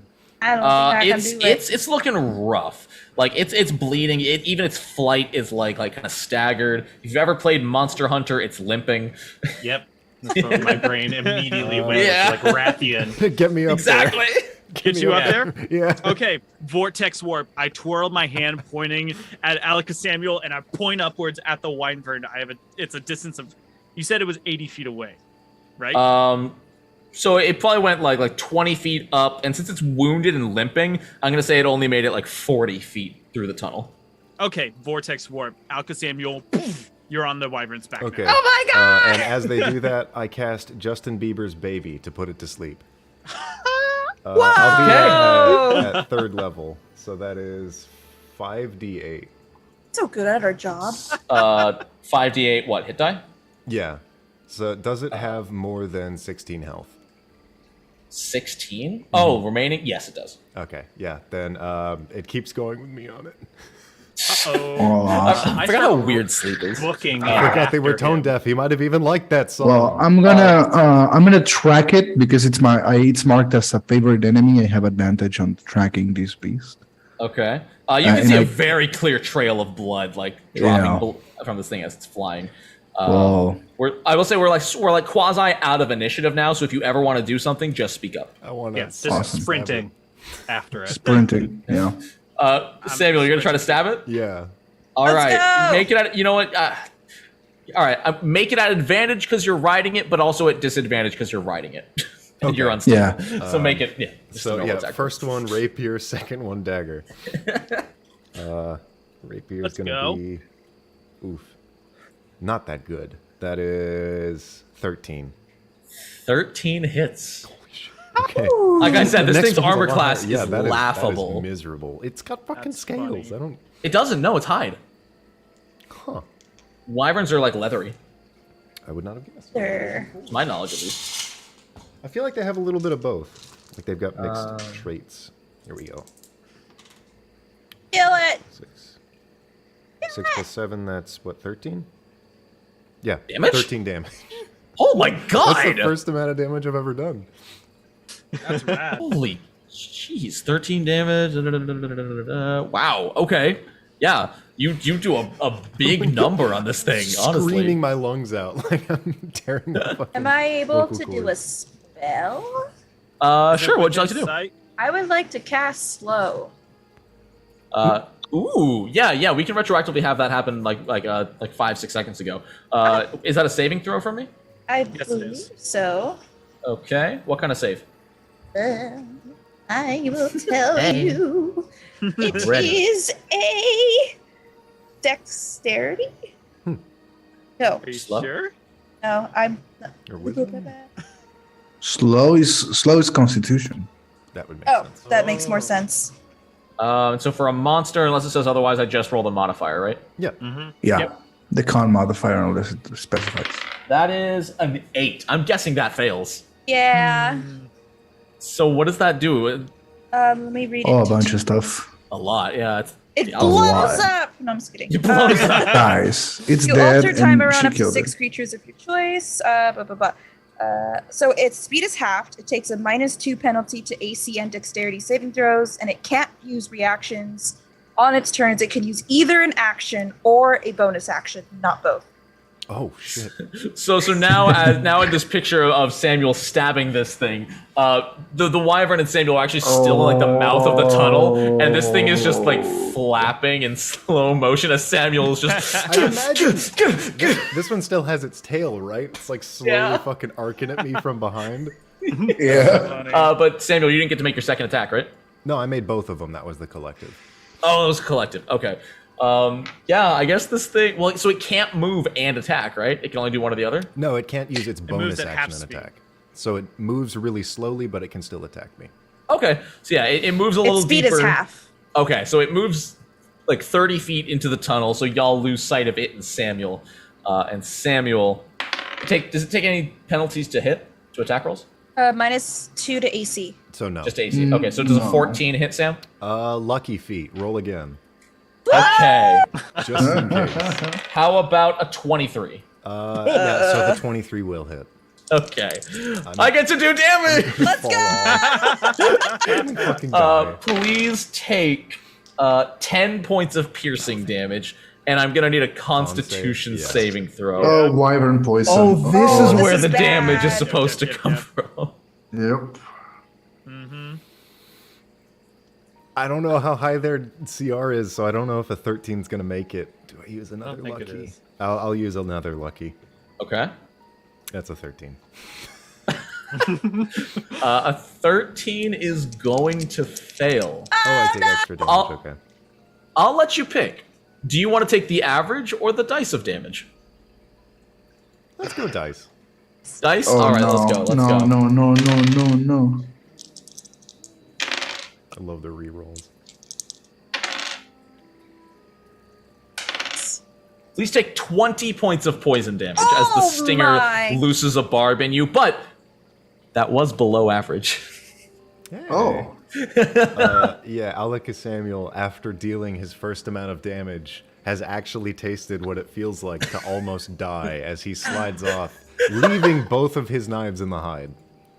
I don't think I can
It's
do it.
it's looking rough. Like it's bleeding. Even its flight is like kind of staggered. If you've ever played Monster Hunter, it's limping.
Yep. That's what my brain immediately went
Yeah.
to, like Rathian.
Get me up
Exactly.
Get you up there?
there. Yeah.
Okay, vortex warp. I twirl my hand pointing at Alaka Samuel, and I point upwards at the wyvern. It's a distance of. You said it was 80 feet away, right?
So it probably went like 20 feet up, and since it's wounded and limping, I'm gonna say it only made it like 40 feet through the tunnel.
Okay, vortex warp. Alka Samuel, poof, you're on the wyvern's back.
Okay.
now.
Oh my god!
And as they do that, I cast Justin Bieber's Baby to put it to sleep. I'll be at 3rd level, so that is 5d8.
So good at our job.
5d8 what, hit die?
Yeah. So does it have more than 16 health?
16? Oh, remaining? Yes, it does.
Okay, yeah. Then it keeps going with me on it.
Uh-oh.
Oh,
I forgot how weird sleep is.
Booking.
I forgot they were tone deaf. He might have even liked that song.
well, I'm gonna track it because it's marked as a favorite enemy. I have advantage on tracking this beast.
Okay. You can
and
see a
I-
very clear trail of blood, like dropping
Yeah.
from this thing as it's flying.
Whoa.
I will say we're like quasi out of initiative now. So if you ever want to do something, just speak up.
I want to.
Yeah, just
Awesome.
sprinting after it.
Sprinting. Yeah.
Samuel, you're gonna try to stab it.
Yeah.
All
Let's
right.
go!
Make it at. You know what? All right. Make it at advantage because you're riding it, but also at disadvantage because you're riding it. And you're unstable.
Yeah.
So make it. Yeah. just a
So
normal
yeah,
attack.
first one rapier, second one dagger. Rapier's
Let's
gonna
go.
be, not that good. That is 13.
13 hits.
Okay.
Like I said,
The
this
next
thing's
one's a
armor
lot
class
higher. Yeah,
is
that
laughable.
That is miserable. It's got fucking
That's
scales.
funny.
I don't.
It doesn't. No, it's hide.
Huh.
Wyverns are like leathery.
I would not have guessed.
There.
To my knowledge, at least.
I feel like they have a little bit of both. Like they've got mixed traits. Here we go.
Kill it!
6 plus 7, that's what, 13? Yeah,
Damage?
13 damage.
Oh my
That's
god!
the first amount of damage I've ever done.
That's rad.
Holy jeez, 13 damage. Wow. Okay. Yeah, you do a big number on this thing. Honestly.
Screaming my lungs out like I'm tearing the fucking
Am I able
vocal
to do
cords.
a spell?
Sure. What'd you like to do?
Sight?
I would like to cast slow.
Ooh, yeah. We can retroactively have that happen like 5-6 seconds ago. Is that a saving throw from me?
I
Yes, it
believe
is.
so.
Okay. What kind of save?
I will tell you. It
Ready.
is a dexterity. No,
Are you
Slow?
sure?
no, I'm.
Or wisdom?
Slow is Constitution.
That would make
Oh,
sense.
that makes more sense.
So for a monster, unless it says otherwise, I just rolled a modifier, right?
Yeah.
Yeah.
Yep.
The con modifier unless it specifies.
That is an 8. I'm guessing that fails.
Yeah.
So what does that do?
Let me read
Oh,
it.
a bunch of stuff.
A lot, yeah.
It
yeah,
blows
lot.
up. No, I'm just kidding.
It blows up.
Dies. It's
You
dead,
alter time
and
around
she
up to
killed
6
it.
creatures of your choice. Blah, blah, blah. So its speed is halved. It takes a -2 penalty to AC and dexterity saving throws, and it can't use reactions on its turns. It can use either an action or a bonus action, not both.
Oh shit!
So now in this picture of Samuel stabbing this thing, the wyvern and Samuel are actually still in like the mouth of the tunnel, and this thing is just like flapping in slow motion as Samuel is just.
I imagine this one still has its tail, right? It's like slowly fucking arcing at me from behind.
Yeah.
But Samuel, you didn't get to make your second attack, right?
No, I made both of them. That was the collective.
Oh, it was collective. Okay. Yeah, I guess this thing. Well, so it can't move and attack, right? It can only do one or the other.
No, it can't use its bonus
moves at half
action and
speed.
attack. So it moves really slowly, but it can still attack me.
Okay. So yeah, it moves a little
Its speed
deeper.
is half.
Okay, so it moves like 30 feet into the tunnel, so y'all lose sight of it and Samuel. And Samuel, does it take any penalties to hit, to attack rolls?
-2 to AC.
So no.
Just AC. Okay, so does a
No.
14 hit, Sam?
Lucky feat. Roll again.
Okay.
Just in case.
How about a 23?
Yeah, so the 23 will hit.
Okay. I get to do damage!
Let's go!
Fucking die.
Please take 10 points of piercing damage, and I'm gonna need a Constitution
yes.
saving throw.
Oh, wyvern poison.
Oh, this
Oh,
is
this
where
is
the damage is
bad.
supposed to
Yep,
come
yep.
from.
Yep.
I don't know how high their CR is, so I don't know if a 13 is gonna make it. Do I use another
think it
lucky?
is.
I'll use another lucky.
Okay.
That's a 13.
A 13 is going to fail.
Oh, I take extra damage.
I'll-
Okay.
I'll let you pick. Do you want to take the average or the dice of damage?
Let's go dice.
Dice?
Oh,
All right,
no.
let's go. Let's
no,
go.
no.
I love the rerolls.
Please take 20 points of poison damage as the
Oh
stinger
my.
looses a barb in you, but that was below average.
Hey.
Oh.
Yeah, Aleka Samuel, after dealing his first amount of damage, has actually tasted what it feels like to almost die as he slides off, leaving both of his knives in the hide.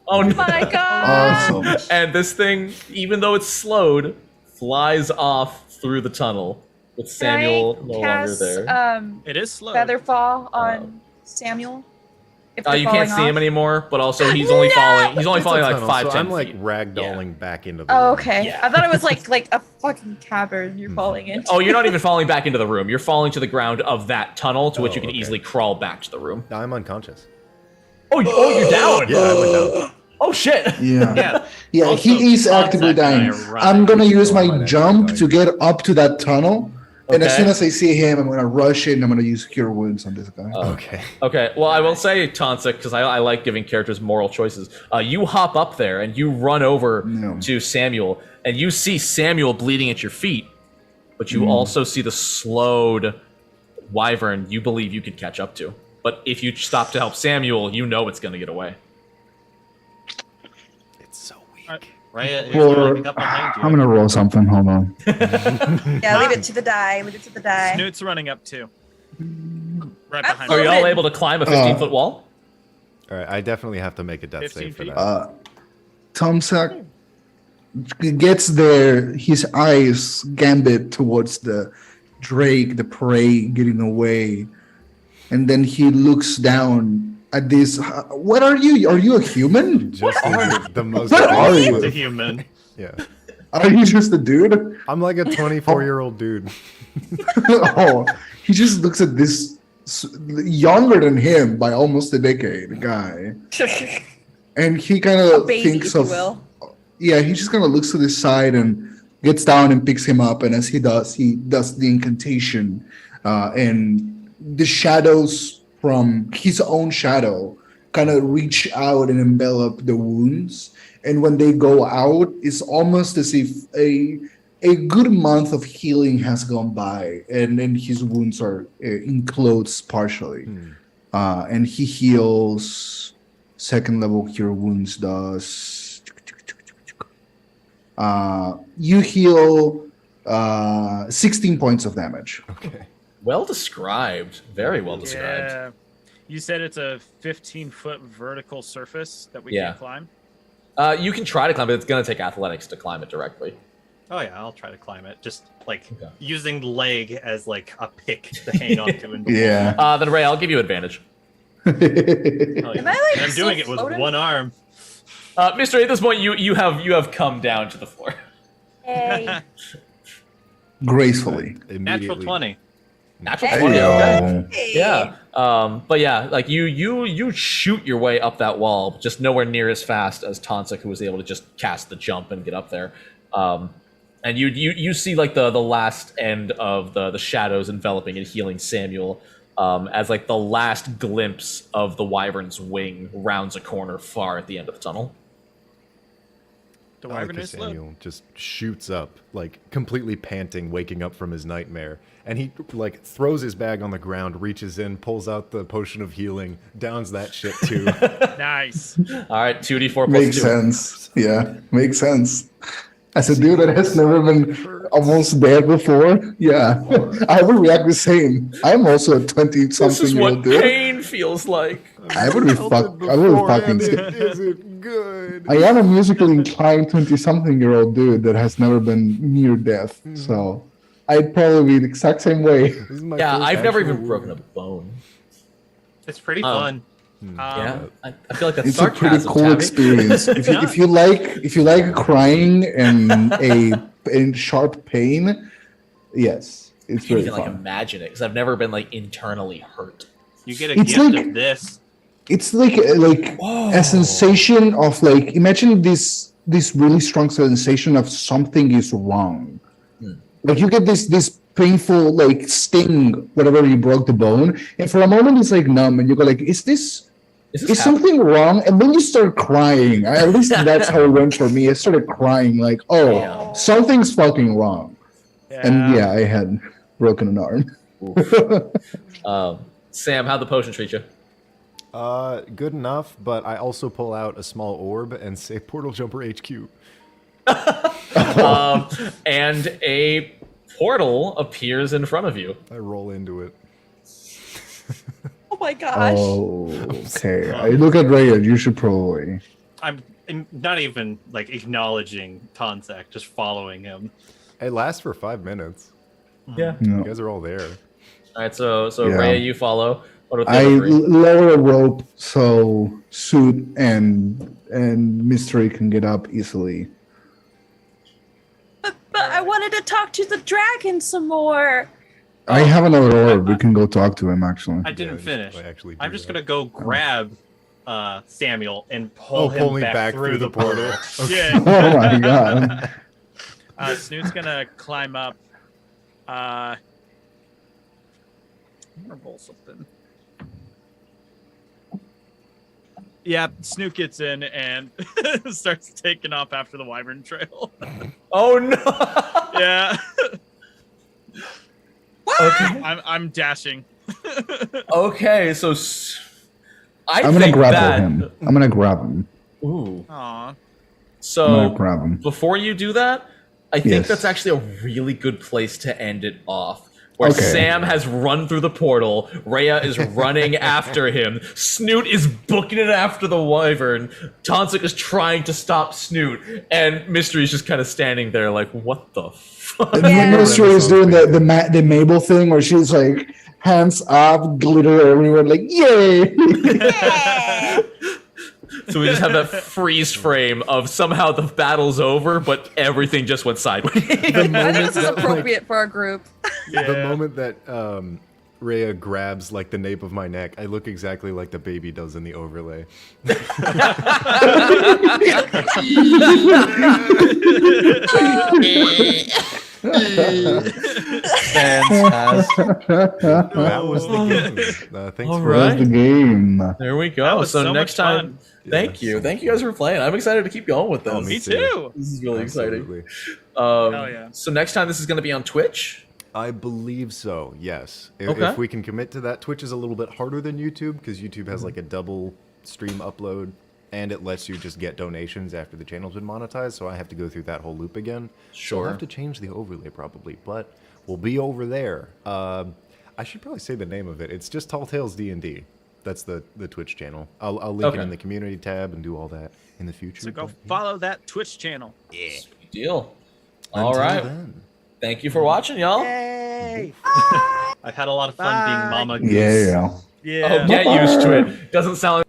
Oh no.
My God!
Awesome.
And this thing, even though it's slowed, flies off through the tunnel with Samuel
Can I
no longer
cast,
there.
It is slow.
Featherfall on Samuel. If they're
You can't
falling
see him
off.
anymore, but also he's only falling. He's only
It's a
falling like
tunnel,
5,
so
10
I'm like
feet.
ragdolling back into the
Oh,
room.
okay.
Yeah.
I thought it was like a fucking cavern you're falling into.
Oh, you're not even falling back into the room. You're falling to the ground of that tunnel, to which
Oh,
you can
okay.
easily crawl back to the room.
I'm unconscious.
Oh, you're down.
Yeah, I went down.
Oh shit.
Yeah.
Yeah.
Yeah,
Also,
he is actively
contact
dying.
and I run.
I'm gonna use
Oh, I
my
might
jump
actually
to get up to that tunnel, and as
Okay.
soon as I see him, I'm gonna rush in. I'm gonna use Cure Wounds on this guy.
Okay.
Okay, well, I will say, Tansa, because I like giving characters moral choices. You hop up there and you run over
No.
to Samuel, and you see Samuel bleeding at your feet, but you also see the slowed wyvern you believe you could catch up to. But if you stop to help Samuel, you know it's going to get away.
It's so weak.
Raya is
Or
running up behind you.
I'm gonna roll something. Hold on.
Yeah, leave it to the die. Leave it to the die.
Snoot's running up too. Right
I'm
behind
Are
you.
y'all
Open.
able to climb a 15-foot wall?
All right, I definitely have to make a death
15
save for
feet.
that.
Tomsak gets there. His eyes gambit towards the drake, the prey getting away, and then he looks down at this. What are you? Are you a human?
Just the most.
What are
He's
you?
a human.
Yeah,
Are you just a dude?
I'm like a 24-year-old dude.
Oh, he just looks at this younger than him by almost a decade guy, and he kind
A
of
baby,
thinks
if you
of.
will.
Yeah, he just kind of looks to the side and gets down and picks him up. And as he does the incantation, and the shadows from his own shadow kind of reach out and envelop the wounds. And when they go out, it's almost as if a good month of healing has gone by, and then his wounds are enclosed partially. and he heals. Second level cure wounds does. You heal 16 points of damage.
Okay.
Well described. Very well described.
Yeah. You said it's a 15-foot vertical surface that we
Yeah.
can climb.
You can try to climb it. It's going to take athletics to climb it directly.
Oh yeah, I'll try to climb it. Just like
Okay.
using leg as like a pick to hang onto. And
Yeah.
Then Ray, I'll give you advantage.
Hell yeah.
Am I, like,
And I'm
still
doing it with
floating?
one arm.
Mystery, at this point, you have come down to the floor.
Hey.
Gracefully.
Natural
Immediately.
20.
Natural
Hey.
20. Okay.
Hey.
Yeah. But yeah, like you shoot your way up that wall, just nowhere near as fast as Tonsik, who was able to just cast the jump and get up there. And you see like the last end of the shadows enveloping and healing Samuel, as like the last glimpse of the wyvern's wing rounds a corner far at the end of the tunnel.
The
I like
wyvern
that
is slow.
Samuel just shoots up, like completely panting, waking up from his nightmare, and he like throws his bag on the ground, reaches in, pulls out the potion of healing, downs that shit too.
Nice.
All right, 2d4 plus
Makes
2.
sense. Yeah, makes sense. As a dude that has never been almost dead before, yeah, I would react the same. I'm also a
This is
20-something-year-old
what
dude.
pain feels like.
I would be fucking scared.
Is it good?
I am a musically inclined 20-something-year-old dude that has never been near death, so I'd probably be the exact same way.
This is my
Yeah,
first
I've never
actual
even broken a
wound.
bone.
It's pretty fun.
Yeah, I feel like that's
It's a pretty
sarcasm,
cool
Tabby.
experience. If you like crying and in sharp pain, yes,
I
it's
can't
very
even like
fun.
imagine it because I've never been like internally hurt.
You get a
It's
gift
like-
of this.
It's like a sensation of like, imagine this really strong sensation of something is wrong. Like you get this painful like sting whenever you broke the bone, and for a moment it's like numb, and you go like, is something wrong? And then you start crying. At least that's how it went for me. I started crying like, oh,
Yeah.
something's fucking wrong. And yeah, I had broken an arm.
Sam, how'd the potion treat you?
Good enough, but I also pull out a small orb and say Portal Jumper HQ.
And a portal appears in front of you.
I roll into it.
Oh my gosh.
Oh, okay. I look at Raya. You should probably.
I'm not even like acknowledging Tonsak, just following him.
It lasts for 5 minutes.
Yeah.
You
No.
guys are all there.
All right, so
Yeah.
Rhea, you follow. What about the
I
other three?
lower a rope so Suit and Mystery can get up easily.
But I wanted to talk to the dragon some more.
I have another orb. We can go talk to him. Actually,
I didn't
Yeah,
finish.
I actually
I'm
do
just
that.
gonna go grab Samuel and pull him
pull me
back through the portal.
Yeah.
oh my god!
Snoot's gonna climb up. I'm gonna roll something. Yeah, Snoot gets in and starts taking off after the wyvern trail.
Oh no!
Yeah,
Okay.
I'm dashing.
Okay, so
I'm gonna
think
grapple
that.
him. I'm gonna grab him.
Ooh.
Aw.
I'm
So
gonna grab him.
before you do that, I think
Yes.
that's actually a really good place to end it off. Where
Okay.
Sam has run through the portal, Rhea is running after him, Snoot is booking it after the wyvern, Tonsik is trying to stop Snoot, and Mystery's just kind of standing there like, what the fuck?
And then Mystery is doing the Mabel thing where she's like hands up, glitter everywhere, like yay!
Yeah.
So we just have that freeze frame of somehow the battle's over, but everything just went sideways.
I think this is appropriate for our group.
The moment that Rhea grabs like the nape of my neck, I look exactly like the baby does in the overlay.
Fantastic.
That was the game. Thanks
All
for
right.
That's the game.
There we
That
go.
was
So
so
next
much
time, thank you guys for playing. I'm excited to keep going with this.
Oh,
Me
Me
too.
too.
This is really exciting.
Absolutely.
Hell yeah.
So next time this is going to be on Twitch.
I believe so, yes.
Okay.
If we can commit to that. Twitch is a little bit harder than YouTube because YouTube has like a double stream upload and it lets you just get donations after the channel's been monetized, so I have to go through that whole loop again. So
Sure.
I'll have to change the overlay probably, but we'll be over there. I should probably say the name of it. It's just Tall Tales D&D. That's the Twitch channel. I'll link it in the community tab and do all that in the future.
So go
but,
follow that Twitch channel.
Yeah.
Sweet deal.
Until
All right.
then.
Thank you for watching, y'all.
Yay!
I've had a lot of fun being
Bye.
Mama Goose.
Yeah.
Yeah.
Oh, get used to it. Doesn't sound